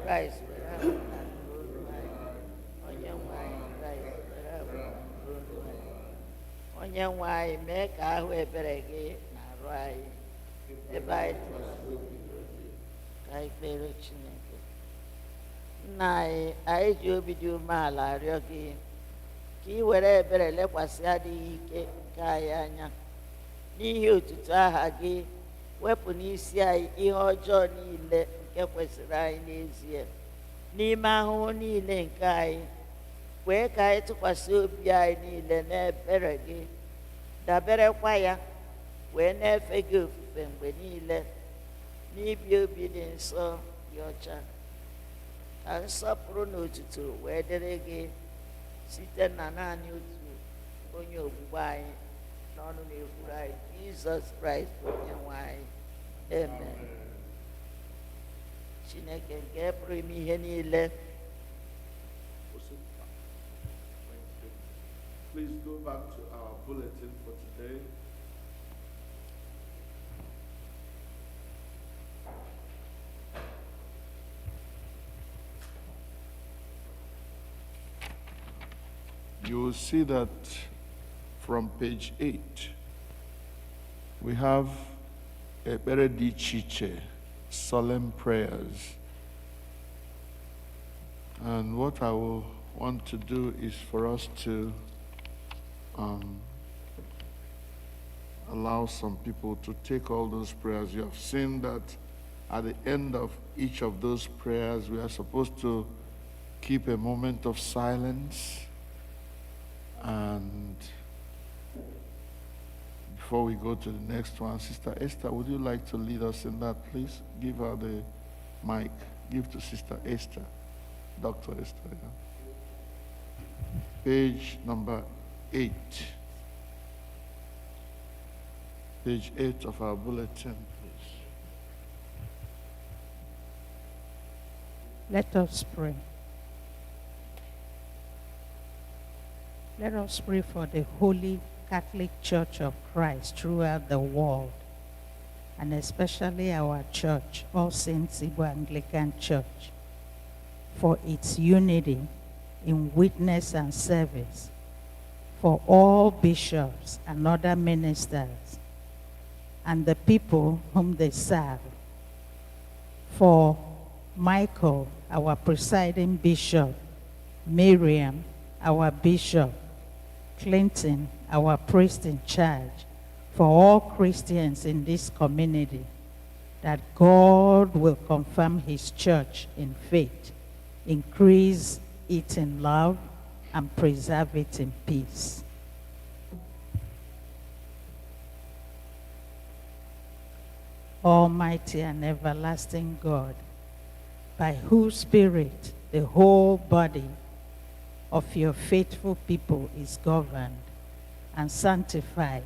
Kraịst, were amara nụrụ olu anyị. Onye nwe anyị, Kraịst, were amara nụrụ olu anyị. Onye nwe anyị, mee ka ahụ ebere gị na-arụ anyị ebe anyị tụkwasịrị obi gị. Ka anyị kpere Chineke. Nna anyị, anyị ji obi dị umeala arịọ gị ka ị were ebere lekwasị adịghị ike nke anyị anya. N'ihi otuto aha gị, wepụ n'isi anyị ihe ọjọọ niile nke kwesịrị anyị n'ezie. N'ime ahụhụ niile nke anyị, kwee ka anyị tụkwasị obi anyị niile n'ebere gị, daberekwa ya, wee na-efe gị ofufe mgbe niile n'ibi obi dị nsọ dị ọcha. Ka nsọpụrụ na otuto wee dịrị gị site na naanị otu onye ogbugbe anyị n'ọnụ na-ekwuru anyị, Jizọs Kraịst onye nwe anyị. Amen. Chineke nke pụrụ ime ihe niile, Please go back to our bulletin for today. You will see that from page 8, we have Ekpere Dị Iche Iche, solemn prayers. And what I will want to do is for us to allow some people to take all those prayers. You have seen that at the end of each of those prayers, we are supposed to keep a moment of silence. And before we go to the next one, Sister Esther, would you like to lead us in that, please? Give her the mic. Give to Sister Esther, Dr. Esther. Yeah. Page number 8. Page 8 of our bulletin, please. Let us pray. Let us pray for the Holy Catholic Church of Christ throughout the world, and especially our church, All Saints Igbo Anglican Church, for its unity in witness and service, for all bishops and other ministers, and the people whom they serve, for Michael, our presiding bishop, Miriam, our bishop, Clinton, our priest in charge, for all Christians in this community, that God will confirm his church in faith, increase it in love, and preserve it in peace. Almighty and everlasting God, by whose Spirit the whole body of your faithful people is governed and sanctified,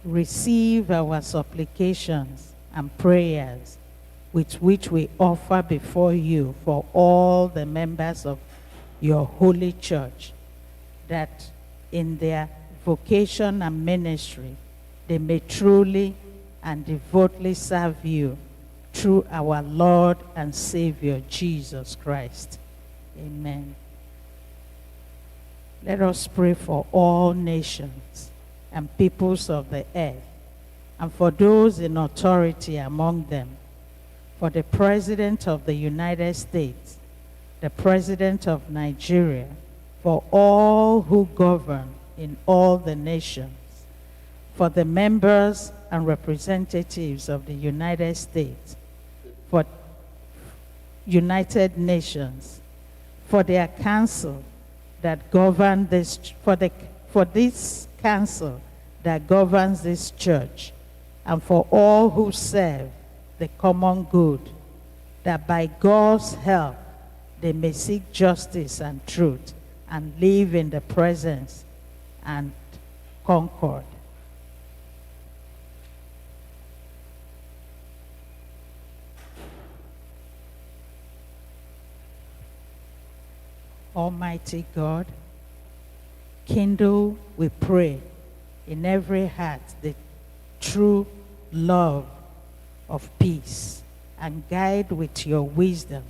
receive our supplications and prayers with which we offer before you for all the members of your holy church, that in their vocation and ministry they may truly and devotedly serve you through our Lord and Savior, Jesus Christ. Amen. Let us pray for all nations and peoples of the earth, and for those in authority among them, for the President of the United States, the President of Nigeria, for all who govern in all the nations, for the members and representatives of the United States, for United Nations, for their council that govern this, for this council that governs this church, and for all who serve the common good, that by God's help they may seek justice and truth and live in the presence and concord. Almighty God, kindle, we pray, in every heart the true love of peace, and guide with your wisdom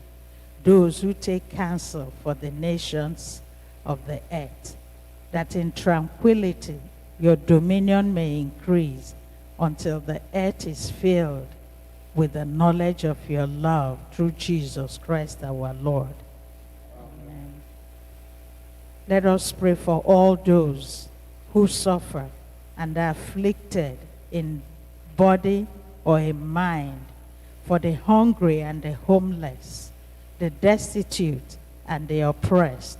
those who take counsel for the nations of the earth, that in tranquility your dominion may increase until the earth is filled with the knowledge of your love through Jesus Christ our Lord. Amen. Let us pray for all those who suffer and are afflicted in body or in mind, for the hungry and the homeless, the destitute and the oppressed,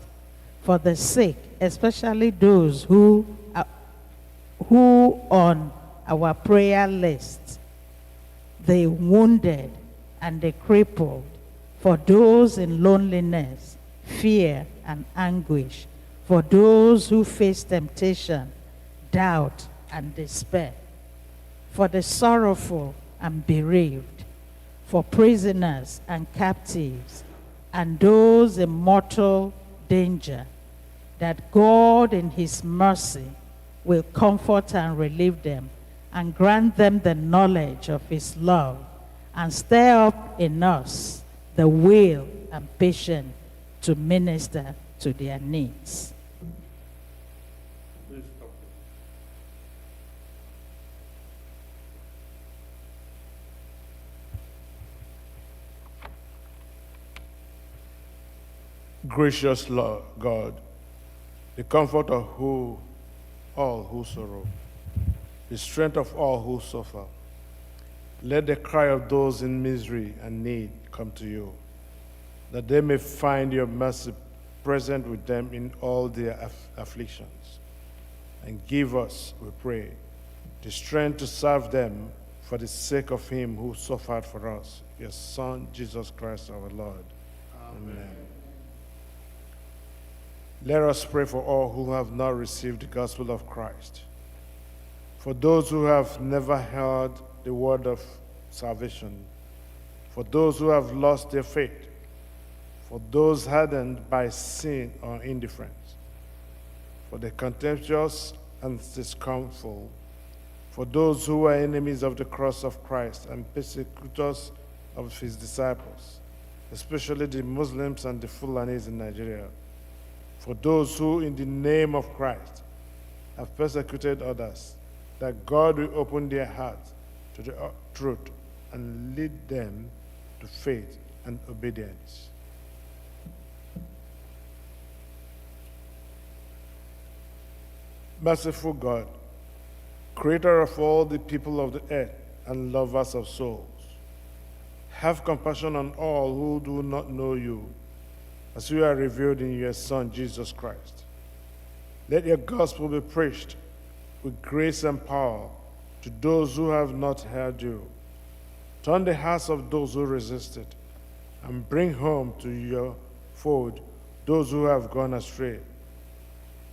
for the sick, especially those who on our prayer list, the wounded and the crippled, for those in loneliness, fear and anguish, for those who face temptation, doubt and despair, for the sorrowful and bereaved, for prisoners and captives, and those in mortal danger, that God in his mercy will comfort and relieve them, and grant them the knowledge of his love, and stir up in us the will and patience to minister to their needs. Gracious Lord God, the comfort of all who sorrow, the strength of all who suffer, let the cry of those in misery and need come to you, that they may find your mercy present with them in all their afflictions. And give us, we pray, the strength to serve them for the sake of him who suffered for us, your Son, Jesus Christ our Lord. Amen. Let us pray for all who have not received the gospel of Christ, for those who have never heard the word of salvation, for those who have lost their faith, for those hardened by sin or indifference, for the contemptuous and scornful, for those who are enemies of the cross of Christ and persecutors of his disciples, especially the Muslims and the Fulanis in Nigeria, for those who, in the name of Christ, have persecuted others, that God will open their hearts to the truth and lead them to faith and obedience. Merciful God, creator of all the people of the earth and lovers of souls, have compassion on all who do not know you, as you are revealed in your Son, Jesus Christ. Let your gospel be preached with grace and power to those who have not heard you. Turn the hearts of those who resist it, and bring home to your fold those who have gone astray,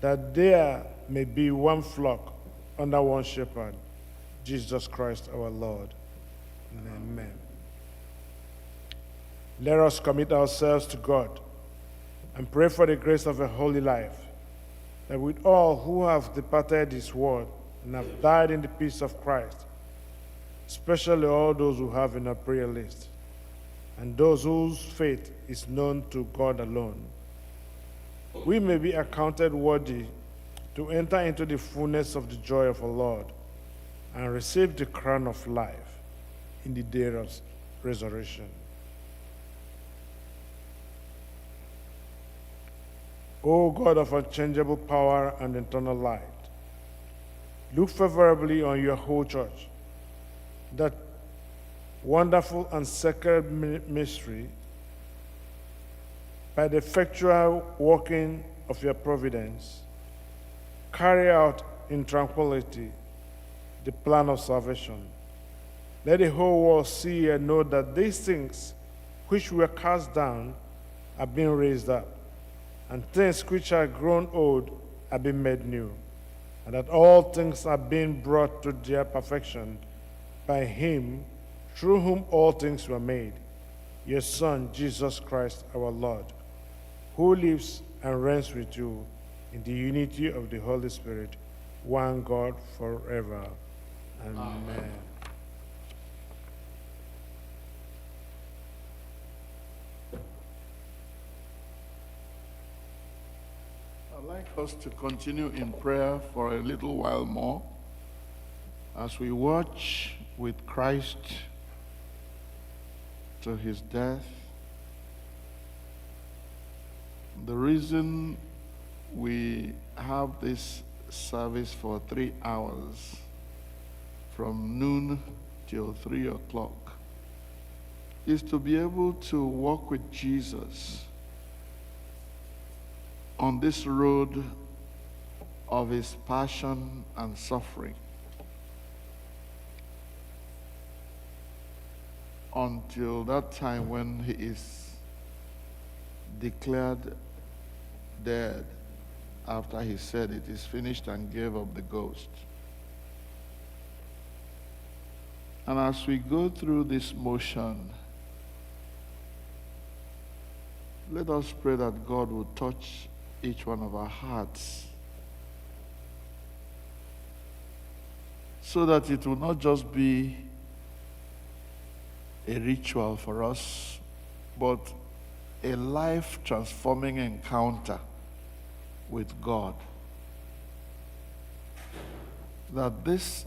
that there may be one flock under one shepherd, Jesus Christ our Lord. Amen. Let us commit ourselves to God and pray for the grace of a holy life, that with all who have departed this world and have died in the peace of Christ, especially all those who have in our prayer list, and those whose faith is known to God alone, we may be accounted worthy to enter into the fullness of the joy of our Lord and receive the crown of life in the day of resurrection. O God of unchangeable power and eternal light, look favorably on your whole church, that wonderful and sacred mystery, by the effectual working of your providence, carry out in tranquility the plan of salvation. Let the whole world see and know that these things which were cast down are being raised up, and things which are grown old are being made new, and that all things are being brought to their perfection by him through whom all things were made, your Son, Jesus Christ our Lord, who lives and reigns with you in the unity of the Holy Spirit, one God forever. Amen. I'd like us to continue in prayer for a little while more as we watch with Christ to his death. The reason we have this service for 3 hours, from noon till 3 o'clock, is to be able to walk with Jesus on this road of his passion and suffering until that time when he is declared dead, after he said it is finished and gave up the ghost. And as we go through this motion, let us pray that God will touch each one of our hearts, so that it will not just be a ritual for us, but a life-transforming encounter with God. That this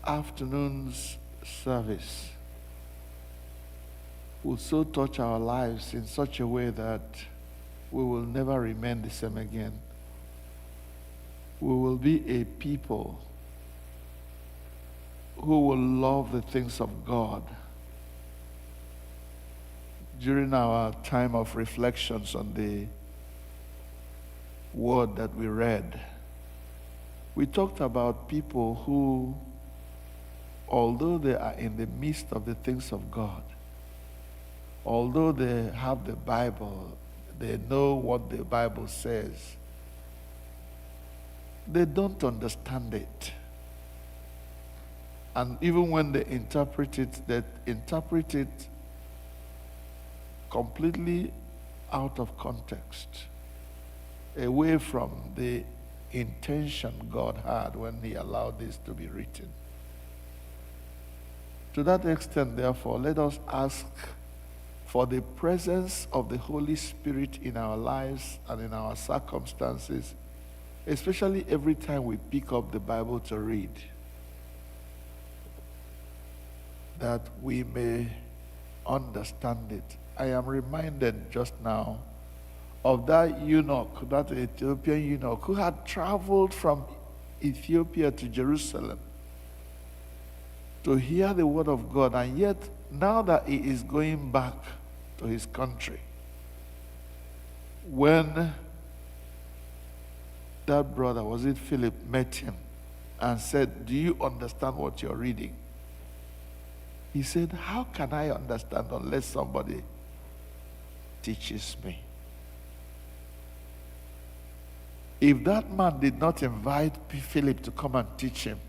afternoon's service will so touch our lives in such a way that we will never remain the same again. We will be a people who will love the things of God. During our time of reflections on the word that we read, we talked about people who, although they are in the midst of the things of God, although they have the Bible, they know what the Bible says, they don't understand it. And even when they interpret it completely out of context, away from the intention God had when he allowed this to be written. To that extent, therefore, let us ask for the presence of the Holy Spirit in our lives and in our circumstances, especially every time we pick up the Bible to read, that we may understand it. I am reminded just now of that eunuch, that Ethiopian eunuch, who had traveled from Ethiopia to Jerusalem to hear the word of God, and yet now that he is going back to his country, when that brother, was it Philip, met him and said, "Do you understand what you're reading?" He said, "How can I understand unless somebody teaches me?" If that man did not invite Philip to come and teach him,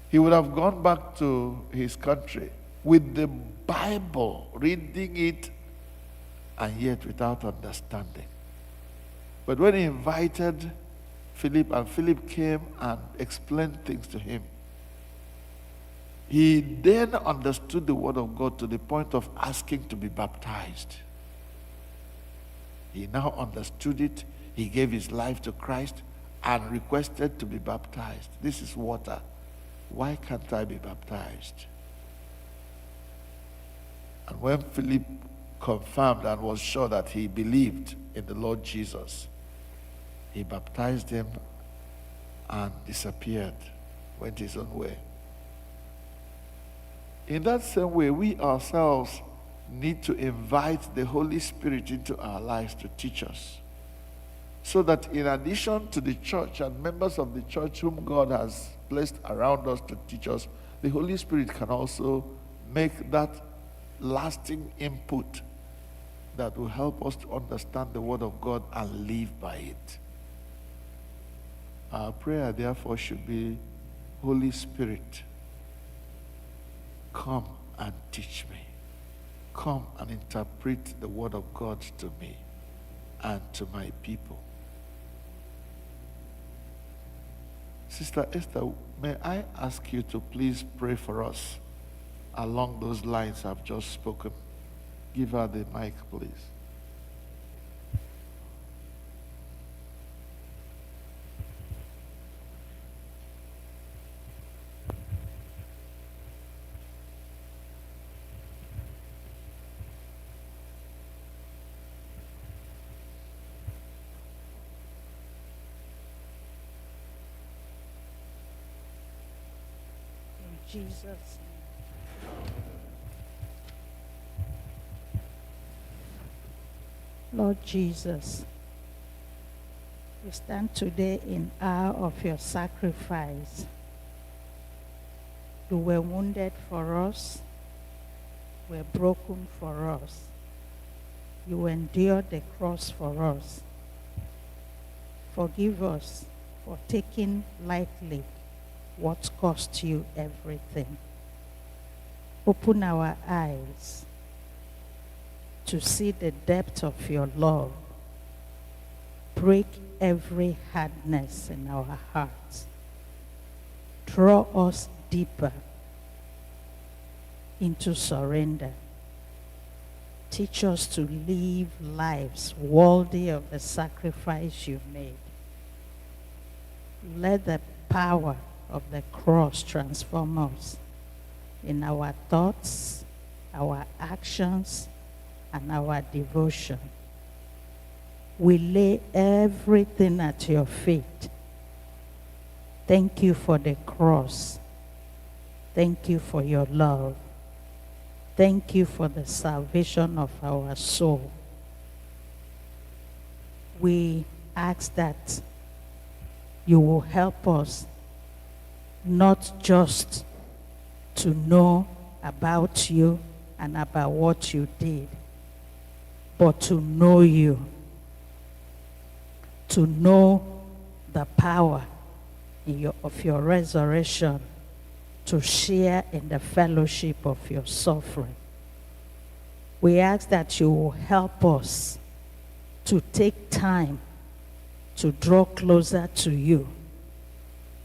he would have gone back to his country with the Bible, reading it, and yet without understanding. But when he invited Philip, and Philip came and explained things to him, he then understood the word of God to the point of asking to be baptized. He now understood it. He gave his life to Christ and requested to be baptized. This is water. Why can't I be baptized? And when Philip confirmed and was sure that he believed in the Lord Jesus, he baptized him and disappeared, went his own way. In that same way, we ourselves need to invite the Holy Spirit into our lives to teach us, so that in addition to the church and members of the church whom God has placed around us to teach us, the Holy Spirit can also make that lasting input that will help us to understand the Word of God and live by it. Our prayer, therefore, should be, Holy Spirit, come and teach me. Come and interpret the Word of God to me and to my people. Sister Esther, may I ask you to please pray for us along those lines I've just spoken? Give her the mic, please. Jesus. Lord Jesus, we stand today in awe of your sacrifice. You were wounded for us, were broken for us. You endured the cross for us. Forgive us for taking lightly what cost you everything. Open our eyes to see the depth of your love. Break every hardness in our hearts. Draw us deeper into surrender. Teach us to live lives worthy of the sacrifice you made. Let the power of the cross transform us in our thoughts, our actions, and our devotion. We lay everything at your feet. Thank you for the cross. Thank you for your love. Thank you for the salvation of our soul. We ask that you will help us not just to know about you and about what you did, but to know you, to know the power of your resurrection, to share in the fellowship of your suffering. We ask that you will help us to take time to draw closer to you.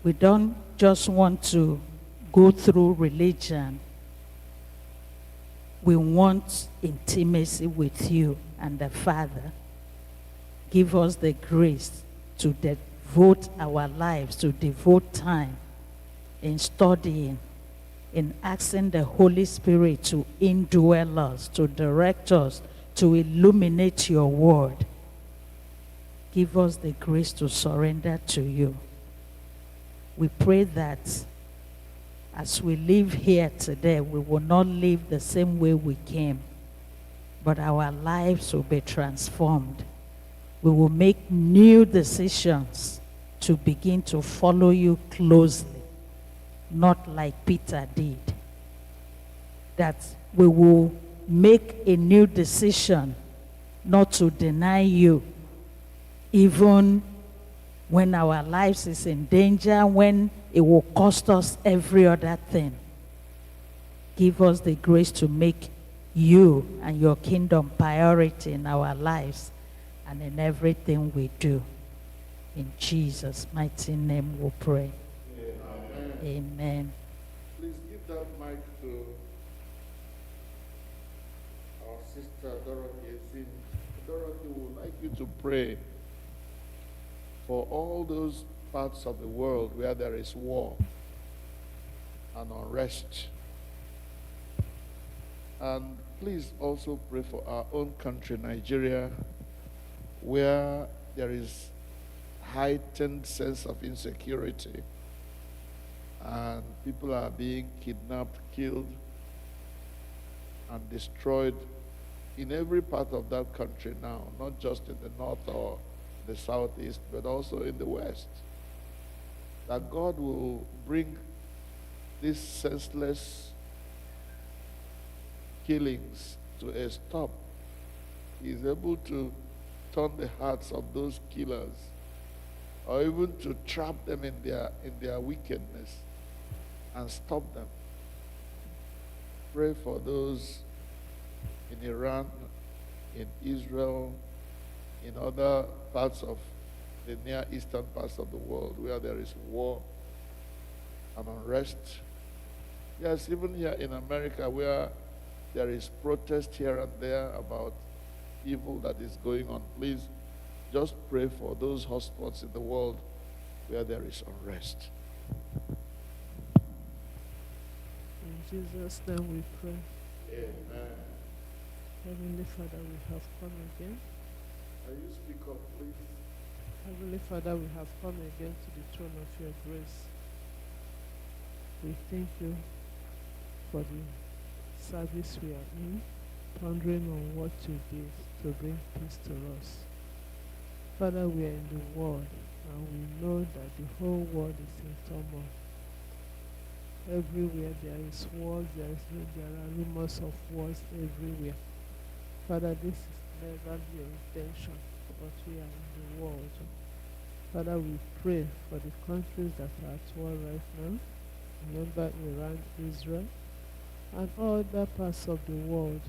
We don't just want to go through religion We want intimacy with you and the Father. Give us the grace to devote our lives, to devote time in studying, in asking the Holy Spirit to indwell us, to direct us, to illuminate your word. Give us the grace to surrender to you. We pray that as we live here today, we will not live the same way we came, but our lives will be transformed. We will make new decisions to begin to follow you closely, not like Peter did. That we will make a new decision not to deny you, even when our lives is in danger, when it will cost us every other thing. Give us the grace to make you and your kingdom priority in our lives and in everything we do. In Jesus' mighty name we pray. Amen. Amen. Please give that mic to our sister Dorothy. Dorothy would like you to pray for all those parts of the world where there is war and unrest. And please also pray for our own country, Nigeria, where there is heightened sense of insecurity and people are being kidnapped, killed, and destroyed in every part of that country now, not just in the north or the southeast, but also in the west. That God will bring these senseless killings to a stop. He is able to turn the hearts of those killers, or even to trap them in their wickedness and stop them. Pray for those in Iran, in Israel, in other parts of the Near Eastern parts of the world where there is war and unrest. Yes, even here in America where there is protest here and there about evil that is going on. Please just pray for those hotspots in the world where there is unrest. In Jesus' name we pray. Amen. Heavenly Father, we have come again. Can you speak up, please? Heavenly Father, we have come again to the throne of your grace. We thank you for the service we are in, pondering on what you did to bring peace to us. Father, we are in the world, and we know that the whole world is in turmoil. Everywhere there is wars, there are rumors of wars everywhere. Father, this is never your intention, but we are in the world. Father, we pray for the countries that are at war right now. Remember Iran, Israel, and other parts of the world.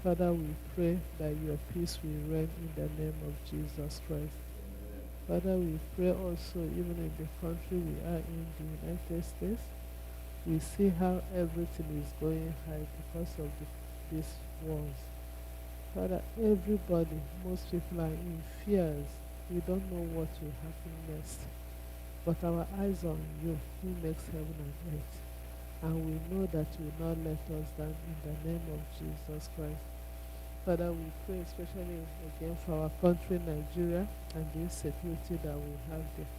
Father, we pray that your peace will reign in the name of Jesus Christ. Father, we pray also, even in the country we are in, the United States, we see how everything is going high because of these wars. Father, everybody, most people are in fears. We don't know what will happen next. But our eyes are on you, who makes heaven and earth. And we know that you will not let us down in the name of Jesus Christ. Father, we pray especially again for our country, Nigeria, and the insecurity that we have there.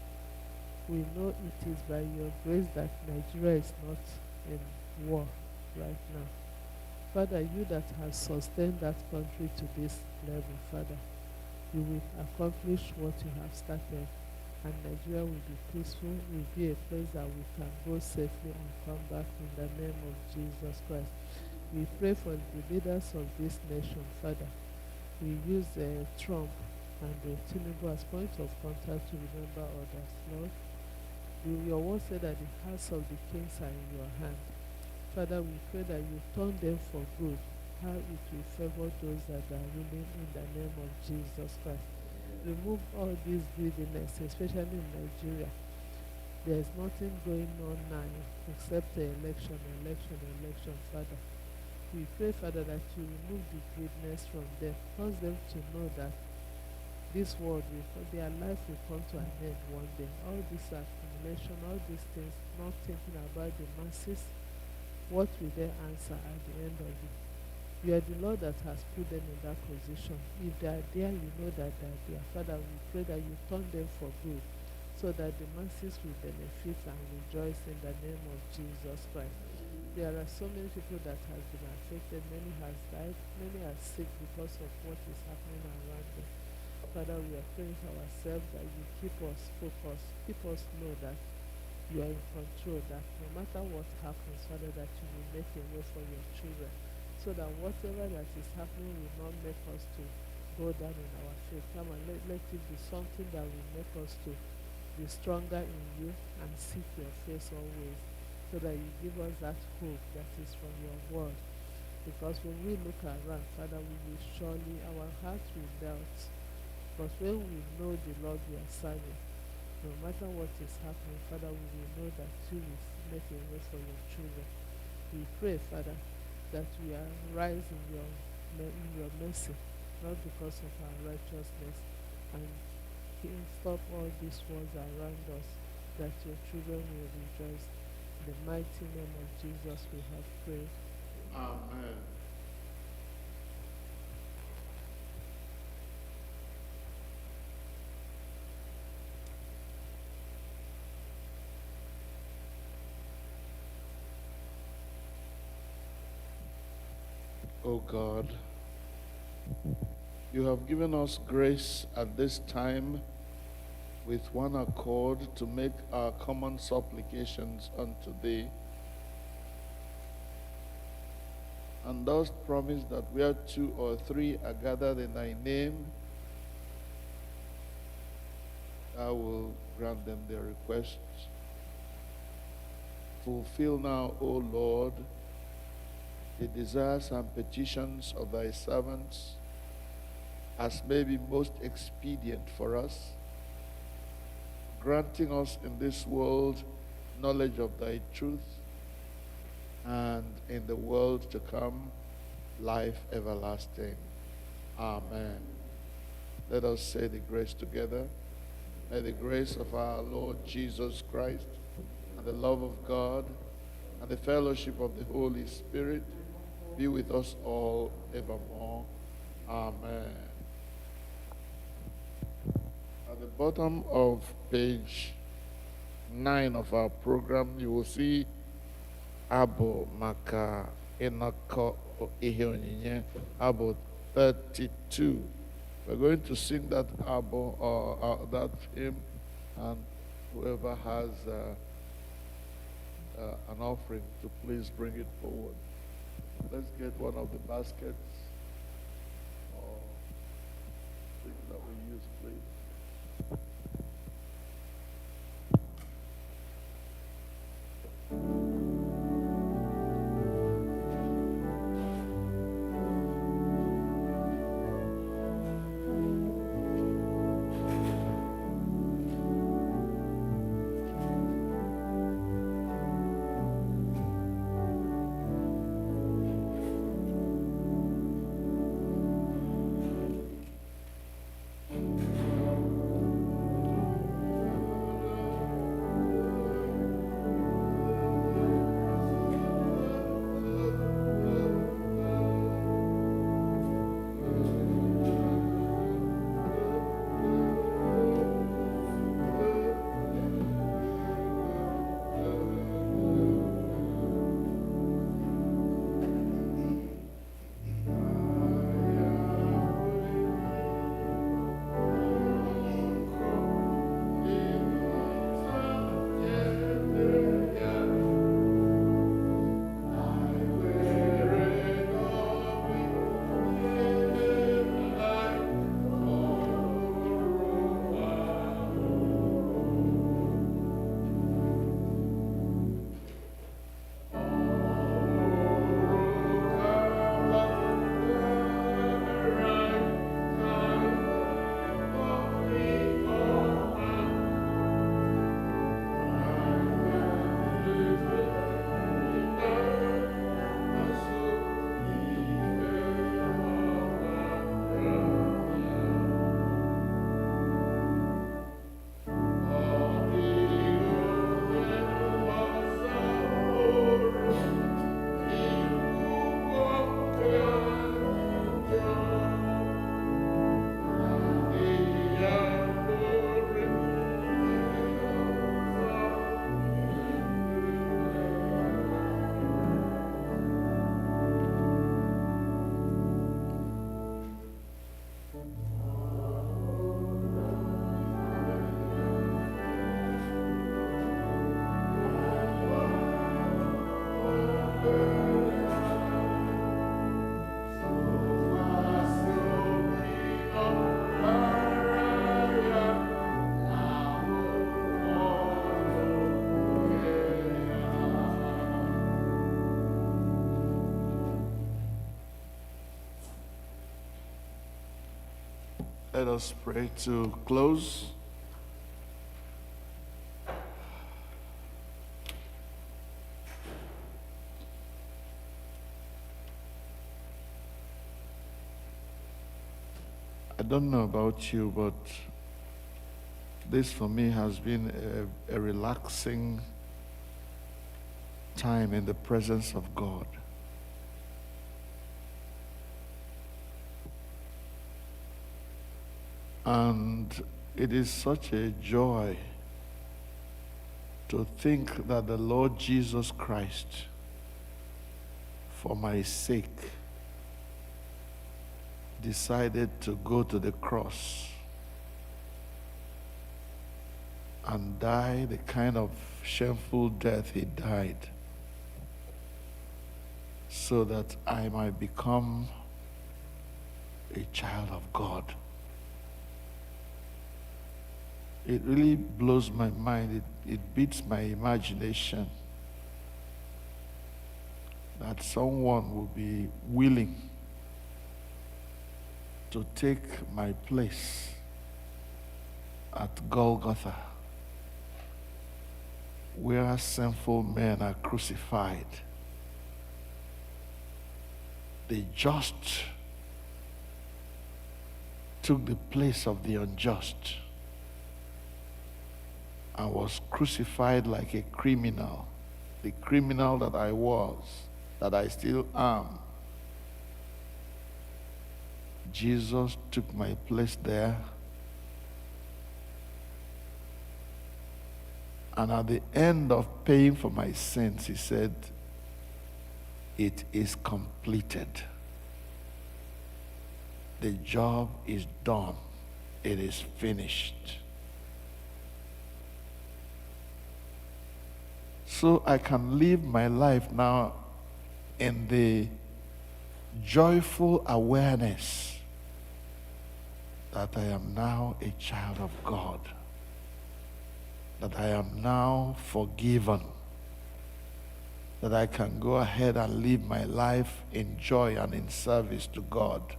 We know it is by your grace that Nigeria is not in war right now. Father, you that have sustained that country to this level, Father, you will accomplish what you have started, and Nigeria will be peaceful, will be a place that we can go safely and come back in the name of Jesus Christ. We pray for the leaders of this nation, Father. We use Trump and Tinubu as point of contact to remember others, Lord. Your word said that the hearts of the kings are in your hand. Father, we pray that you turn them for good, how it will favor those that are willing in the name of Jesus Christ. Remove all this greediness, especially in Nigeria. There is nothing going on now except the election, Father. We pray, Father, that you remove the greediness from them. Cause them to know that this world, their life will come to an end one day. All this accumulation, all these things, not thinking about the masses, what will they answer at the end of it? You are the Lord that has put them in that position. If they are there, you know that they are there. Father, we pray that you turn them for good, so that the masses will benefit and rejoice in the name of Jesus Christ. There are so many people that have been affected. Many has died. Many are sick because of what is happening around them. Father, we are praying for ourselves that you keep us focused. Keep us know that you are in control, that no matter what happens, Father, that you will make a way for your children, so that whatever that is happening will not make us to go down in our faith. Come and let it be something that will make us to be stronger in you and seek your face always, so that you give us that hope that is from your word. Because when we look around, Father, we will surely, our hearts will doubt. But when we know the Lord we are serving, no matter what is happening, Father, we will know that you will make a way for your children. We pray, Father, that we are rising in your mercy, not because of our righteousness, and stop all these wars around us, that your children will rejoice. In the mighty name of Jesus we have prayed. Amen. O God, you have given us grace at this time with one accord to make our common supplications unto thee, and thus promise that where 2 or 3 are gathered in thy name, thou will grant them their requests. Fulfill now, O Lord, the desires and petitions of thy servants, as may be most expedient for us, granting us in this world knowledge of thy truth, and in the world to come, life everlasting. Amen. Let us say the grace together. May the grace of our Lord Jesus Christ, and the love of God, and the fellowship of the Holy Spirit be with us all evermore. Amen. At the bottom of page 9 of our program, you will see Abua Maka Inako Ihe Abua 32. We're going to sing that Abua or that hymn, and whoever has an offering to please bring it forward. Let's get one of the baskets or things that we use, please. Let us pray to close. I don't know about you, but this for me has been a relaxing time in the presence of God. And it is such a joy to think that the Lord Jesus Christ, for my sake, decided to go to the cross and die the kind of shameful death he died, so that I might become a child of God. It really blows my mind. It beats my imagination that someone will be willing to take my place at Golgotha, where sinful men are crucified. The just took the place of the unjust and was crucified like a criminal, the criminal that I was, that I still am. Jesus took my place there, and at the end of paying for my sins, he said, "It is completed. The job is done. It is finished." So I can live my life now in the joyful awareness that I am now a child of God, that I am now forgiven, that I can go ahead and live my life in joy and in service to God.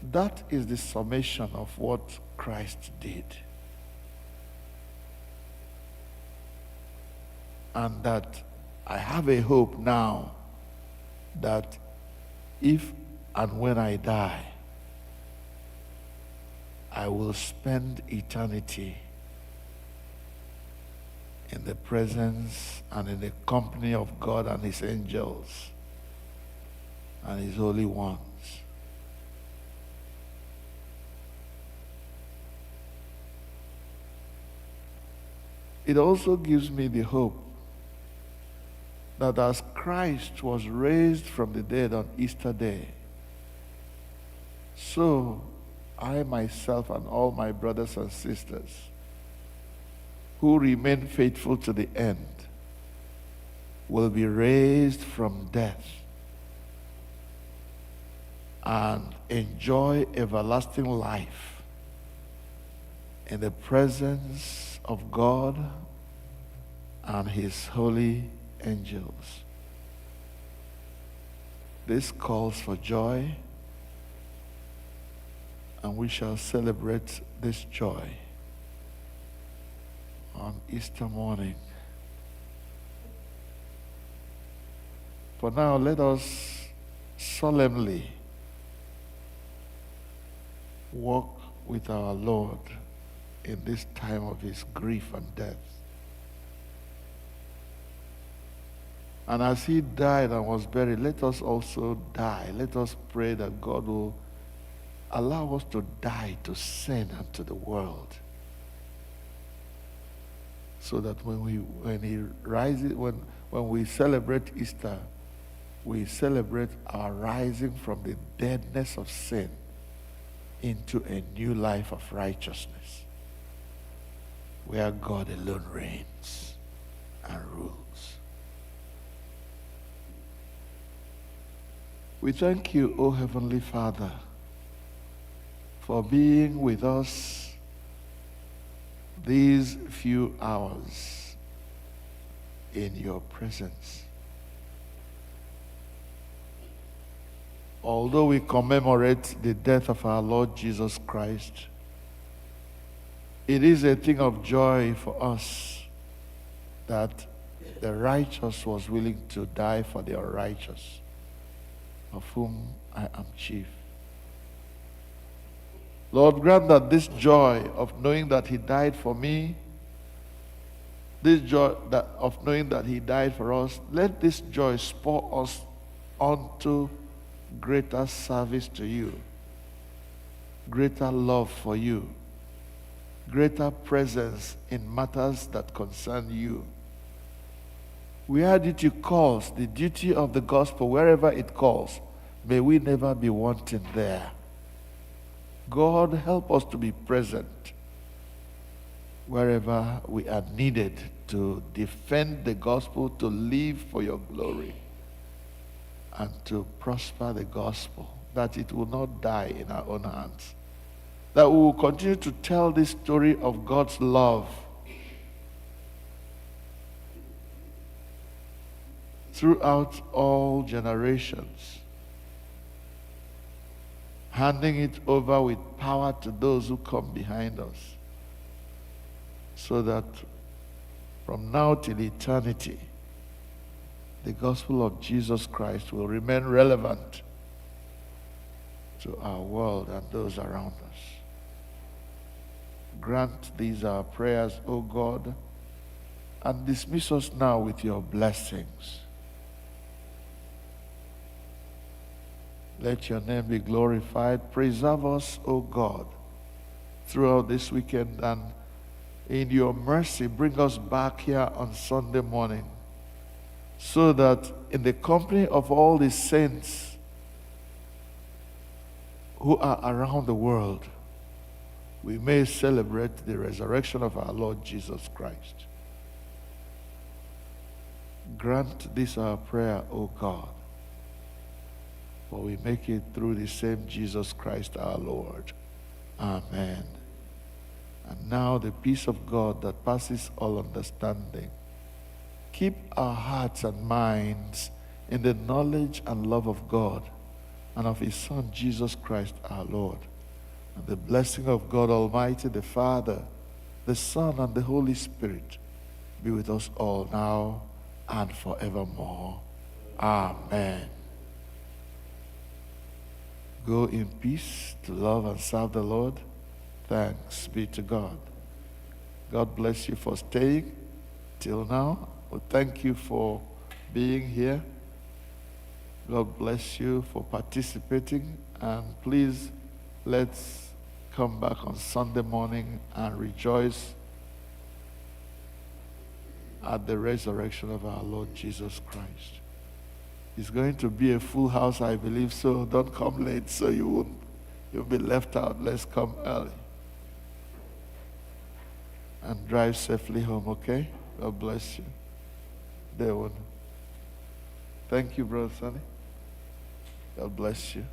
That is the summation of what Christ did. And that I have a hope now that if and when I die, I will spend eternity in the presence and in the company of God and his angels and his holy ones. It also gives me the hope that as Christ was raised from the dead on Easter Day, so I myself and all my brothers and sisters who remain faithful to the end will be raised from death and enjoy everlasting life in the presence of God and his holy angels. This calls for joy, and we shall celebrate this joy on Easter morning. For now, let us solemnly walk with our Lord in this time of his grief and death. And as he died and was buried, let us also die. Let us pray that God will allow us to die to sin and to the world, so that when we celebrate Easter, we celebrate our rising from the deadness of sin into a new life of righteousness, where God alone reigns and rules. We thank you, O Heavenly Father, for being with us these few hours in your presence. although we commemorate the death of our Lord Jesus Christ, it is a thing of joy for us that the righteous was willing to die for the unrighteous, of whom I am chief. Lord, grant that this joy of knowing that he died for me, this joy of knowing that he died for us, let this joy spur us onto greater service to you, greater love for you, greater presence in matters that concern you. Where duty calls, the duty of the gospel, wherever it calls, may we never be wanting there. God, help us to be present wherever we are needed to defend the gospel, to live for your glory, and to prosper the gospel, that it will not die in our own hands. That we will continue to tell this story of God's love throughout all generations, handing it over with power to those who come behind us, so that from now till eternity, the gospel of Jesus Christ will remain relevant to our world and those around us. Grant these our prayers, O God, and dismiss us now with your blessings. Let your name be glorified. Preserve us, O God, throughout this weekend, and in your mercy, bring us back here on Sunday morning, so that in the company of all the saints who are around the world, we may celebrate the resurrection of our Lord Jesus Christ. Grant this our prayer, O God, for we make it through the same Jesus Christ our Lord. Amen. And now the peace of God that passes all understanding, keep our hearts and minds in the knowledge and love of God and of his Son, Jesus Christ our Lord. And the blessing of God Almighty, the Father, the Son, and the Holy Spirit be with us all now and forevermore. Amen. Go in peace to love and serve the Lord. Thanks be to God. God bless you for staying till now. Well, thank you for being here. God bless you for participating. And please, let's come back on Sunday morning and rejoice at the resurrection of our Lord Jesus Christ. It's going to be a full house, I believe, so don't come late so you'll be left out. Let's come early. And drive safely home, okay? God bless you. Devon. Thank you, Brother Sonny. God bless you.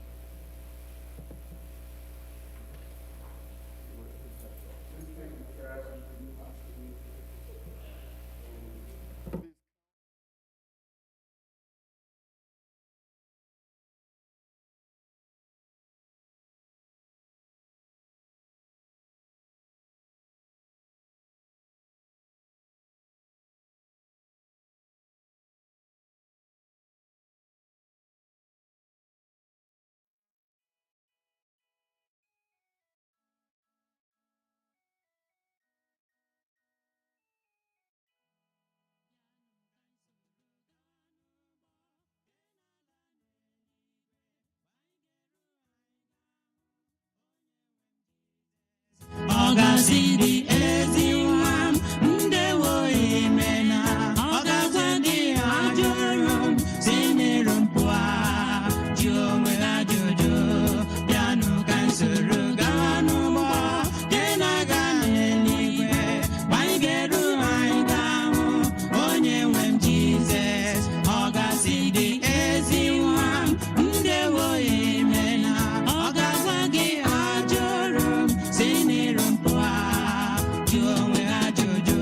Ọgazidi ezi nwa m, ndewo imena. Ọgazidi ajụrụ m, si n'iru m pụọ. Jụ onwe ha ajụjụ, bịanụ ka m soro gawa n'ụgbọ dị na-aga n'eluigwe. Mgbe anyị ga-eru, anyị ga-ahụ onye nwe m Jizọs. Ọgazidi ezi nwa m, ndewo imena. Ọgazwa gị ajụrụ m, si n'iru m pụọ. Jụ onwe ha ajụjụ.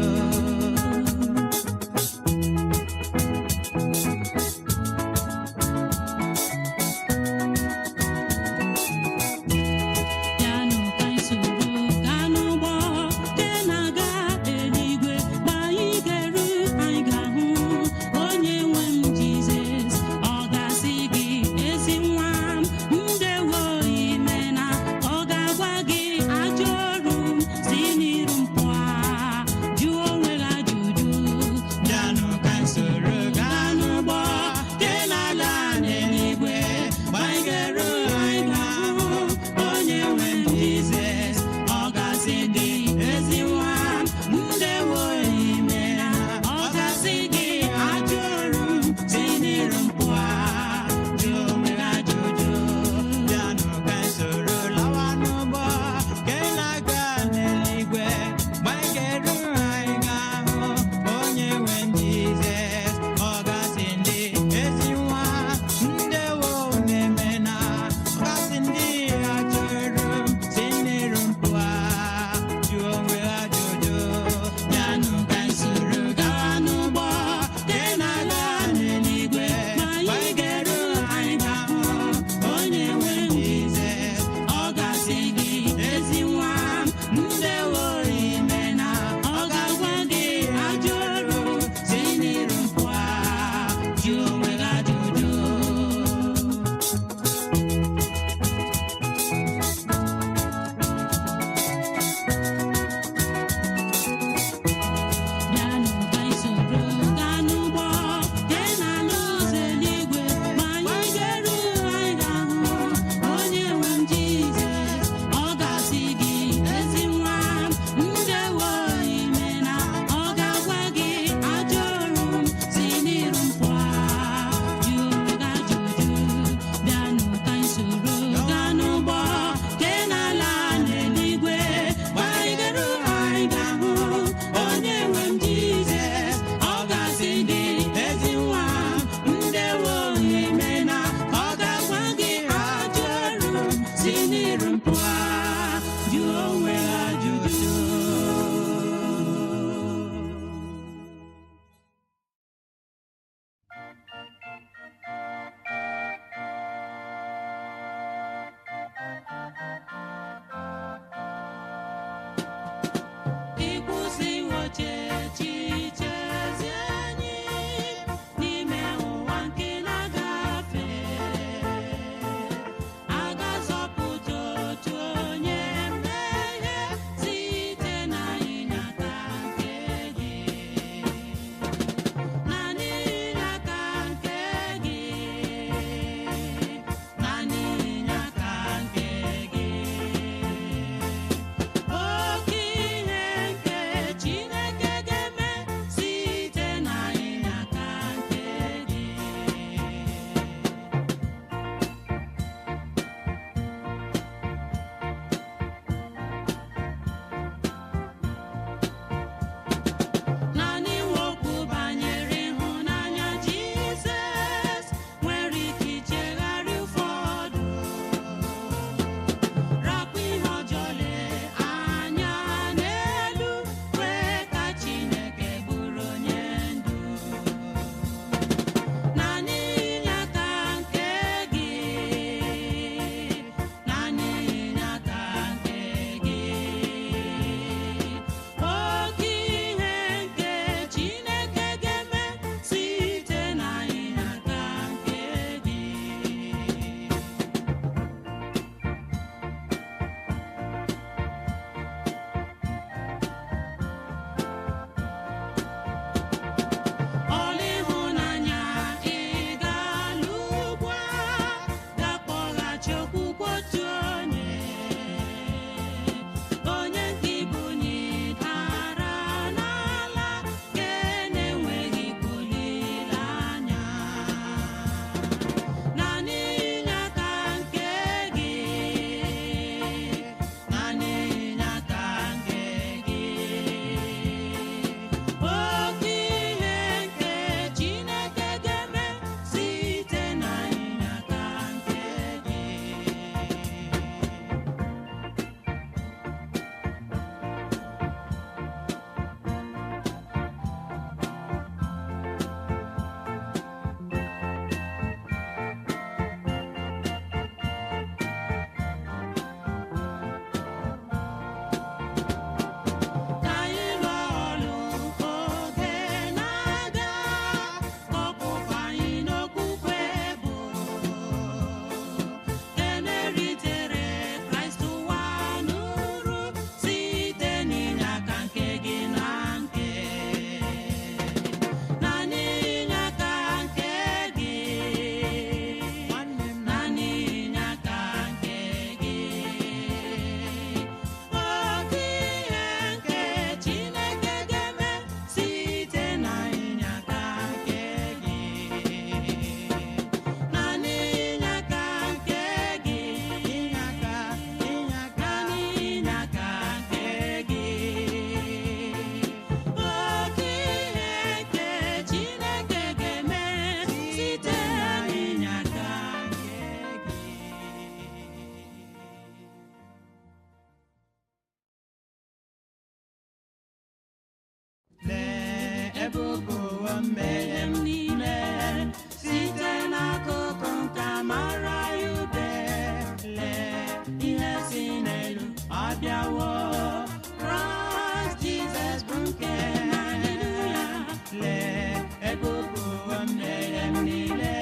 ebubo mmehie m niile site n'akụkụ nke amara ya ube. Lee ihe si n'elu abịawo, Kraịst Jizọs bụ nke m. Lee ebubo mmehie m niile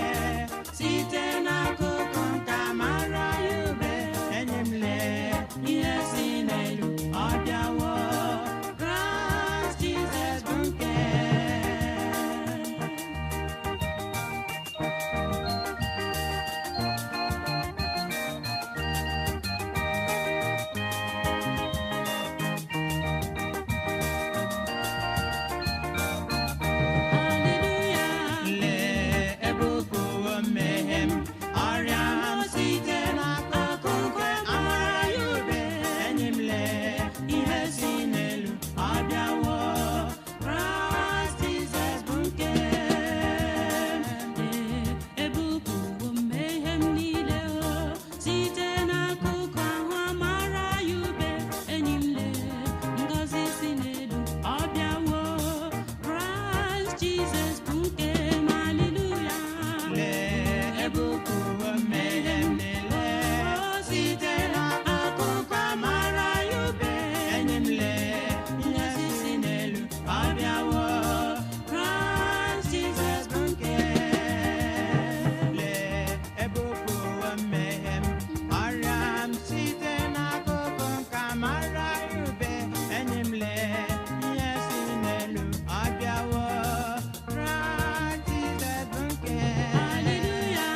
site n'akụkụ nke amara ya ube. Enyi m, lee ihe si n'elu abịawo, Kraịst Jizọs bụ nke m. Lee ebubo mmehie m, ọrịa m site n'akụkụ amara ya ube. Enyi m, lee ihe si n'elu abịawo, Kraịst Jizọs bụ nke m. Ebubo mmehie m niile site n'akụkụ ahụ amara ya ube. Enyi m, lee ngọzi si n'elu abịawo, Kraịst Jizọs bụ nke m. Haleluya. Lee ebubo mmehie m niile site n'akụkụ amara ya ube. Enyi m, lee ihe si n'elu abịawo, Kraịst Jizọs bụ nke m. Lee ebubo mmehie m, ọrịa m site n'akụkụ nke amara ya ube. Enyi m, lee ihe si n'elu abịawo, Kraịst Jizọs bụ nke m. Haleluya.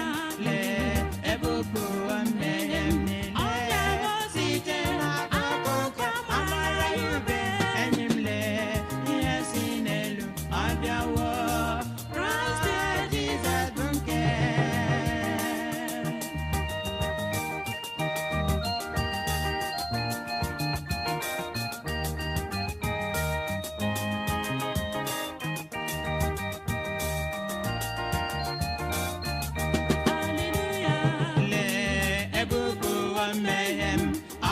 Lee ebubo mmehie m niile site n'akụkụ amara ya ube. Enyi m, lee ihe si n'elu abịawo, Kraịst Jizọs bụ nke m. Lee ebubo mmehie m,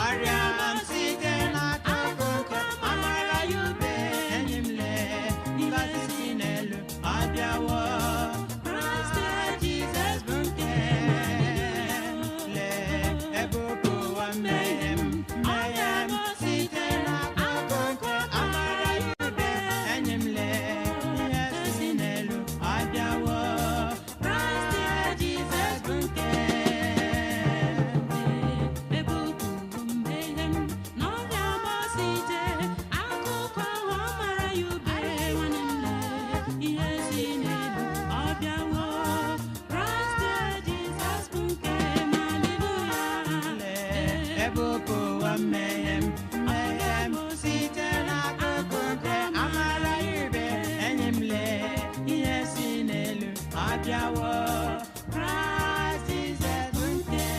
ọrịa m site n'akụkụ amara ya ube. Enyi m, lee ngọzi si n'elu abịawo, Kraịst Jizọs bụ nke m. Lee ebubo mmehie m, ọrịa m site n'akụkụ amara ya ube. Enyi m, lee ihe si n'elu abịawo, Kraịst Jizọs bụ nke m. Ebubo mmehie m na ọrịa m site akụkụ ahụ amara ya ube. Nwanne m, lee ihe si n'elu abịawo, Kraịst Jizọs bụ nke m. Haleluya. Lee ebubo mmehie m, mmehie m site n'akụkụ nke amara ya ube. Enyi m, lee ihe si n'elu abịawo, Kraịst Jizọs bụ nke m.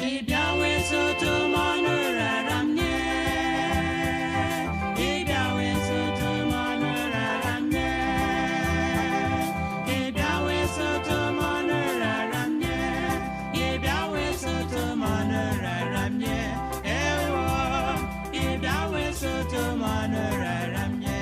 Ị bịawo esote m ọnụ rara m nye. Ị bịawo esote m ọnụ rara m nye. Ị bịawo esote m ọnụ rara m nye. Ị bịawo esote m ọnụ rara m nye. Ewo, ị bịawo esote m ọnụ rara m nye.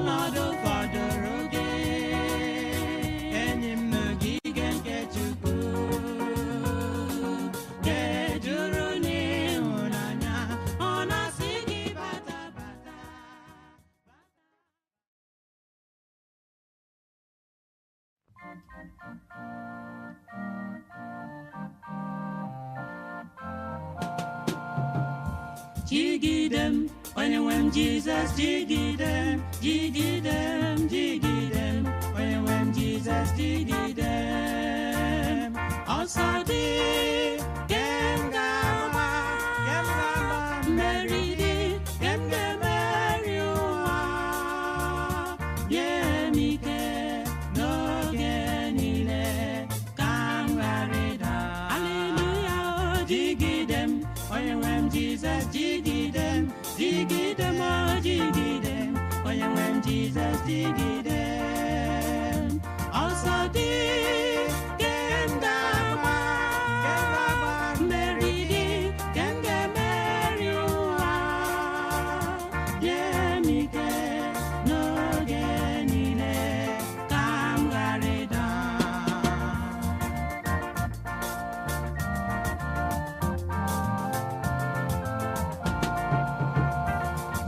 ọnọdụ fọdụrụ gị enyi m n'ogige nke Chukwu ga-ejuru n'ịhụnanya ọ na-asị gị bata bata. Jigide m onye nwe m Jizọs, jigide m, jigide m, jigide m, onye nwe m Jizọs, jigide m. Ọsọ dị ke m ga-agba, mmeri dị ke m ga-emeri ụwa. Nye m ike n'oge niile ka m ghara ịda. Aleluya, o jigide m onye nwe m Jizọs, jigide m, jigide m, o jigide m, onye nwe m Jizọs, jigide m. Ọsọ dị ke m ga-agba, mmeri dị ke m ga-emeri ụwa. Nye m ike n'oge niile ka m ghara ịda.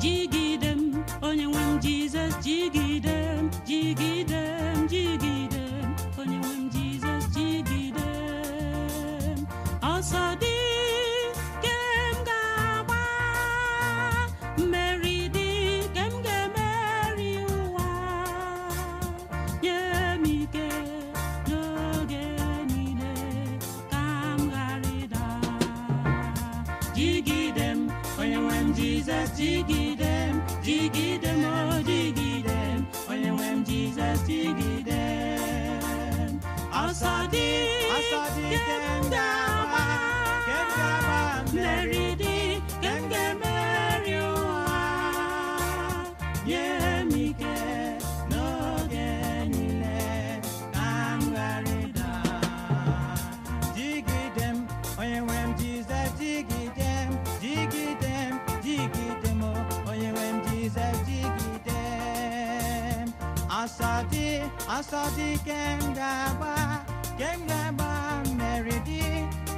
Jigide m onye nwe m Jizọs, jigide m, jigide m, jigide m, onye nwe m Jizọs, jigide m. Ọsọ dị ke m ga-agba, mmeri dị ke m ga-emeri ụwa. Nye m ike n'oge niile ka m ghara ịda. Jigide m onye nwe m Jizọs, jigide m, jigide m, o jigide m, onye nwe m Jizọs, jigide m. Ọsọ dị ke m ga-agba, mmeri dị ke m ga-emeri ụwa. Nye m ike n'oge niile ka m ghara ịda. Jigide m onye nwe m Jizọs, jigide m, jigide m, jigide m, onye nwe m Jizọs, jigide m. Ọsọ dị ke m ga-agba, mmeri dị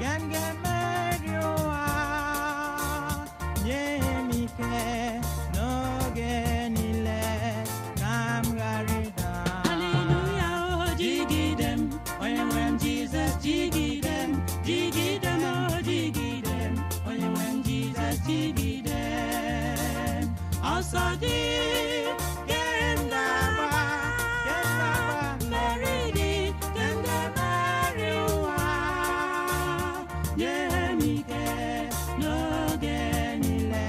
ke m ga-emeri ụwa. Nye m ike n'oge niile ka m ghara ịda. Haleluya, o jigide m onye nwe m Jizọs, jigide m, jigide m, o jigide m, onye nwe m Jizọs, jigide m. Ọsọ dị ke m ga-agba, mmeri dị ke m ga-emeri ụwa. Nye m ike n'oge niile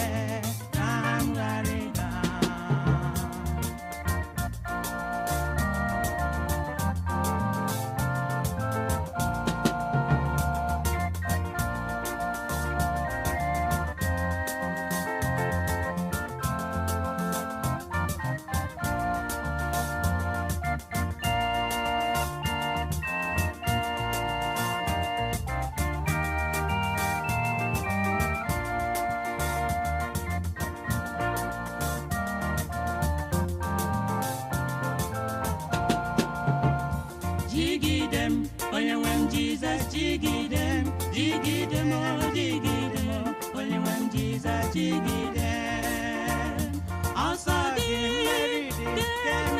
ka m ghara ịda. Jigide m onye nwe m Jizọs, jigide m, jigide m, o jigide m, onye nwe m Jizọs, jigide m. Ọsọ dị ke m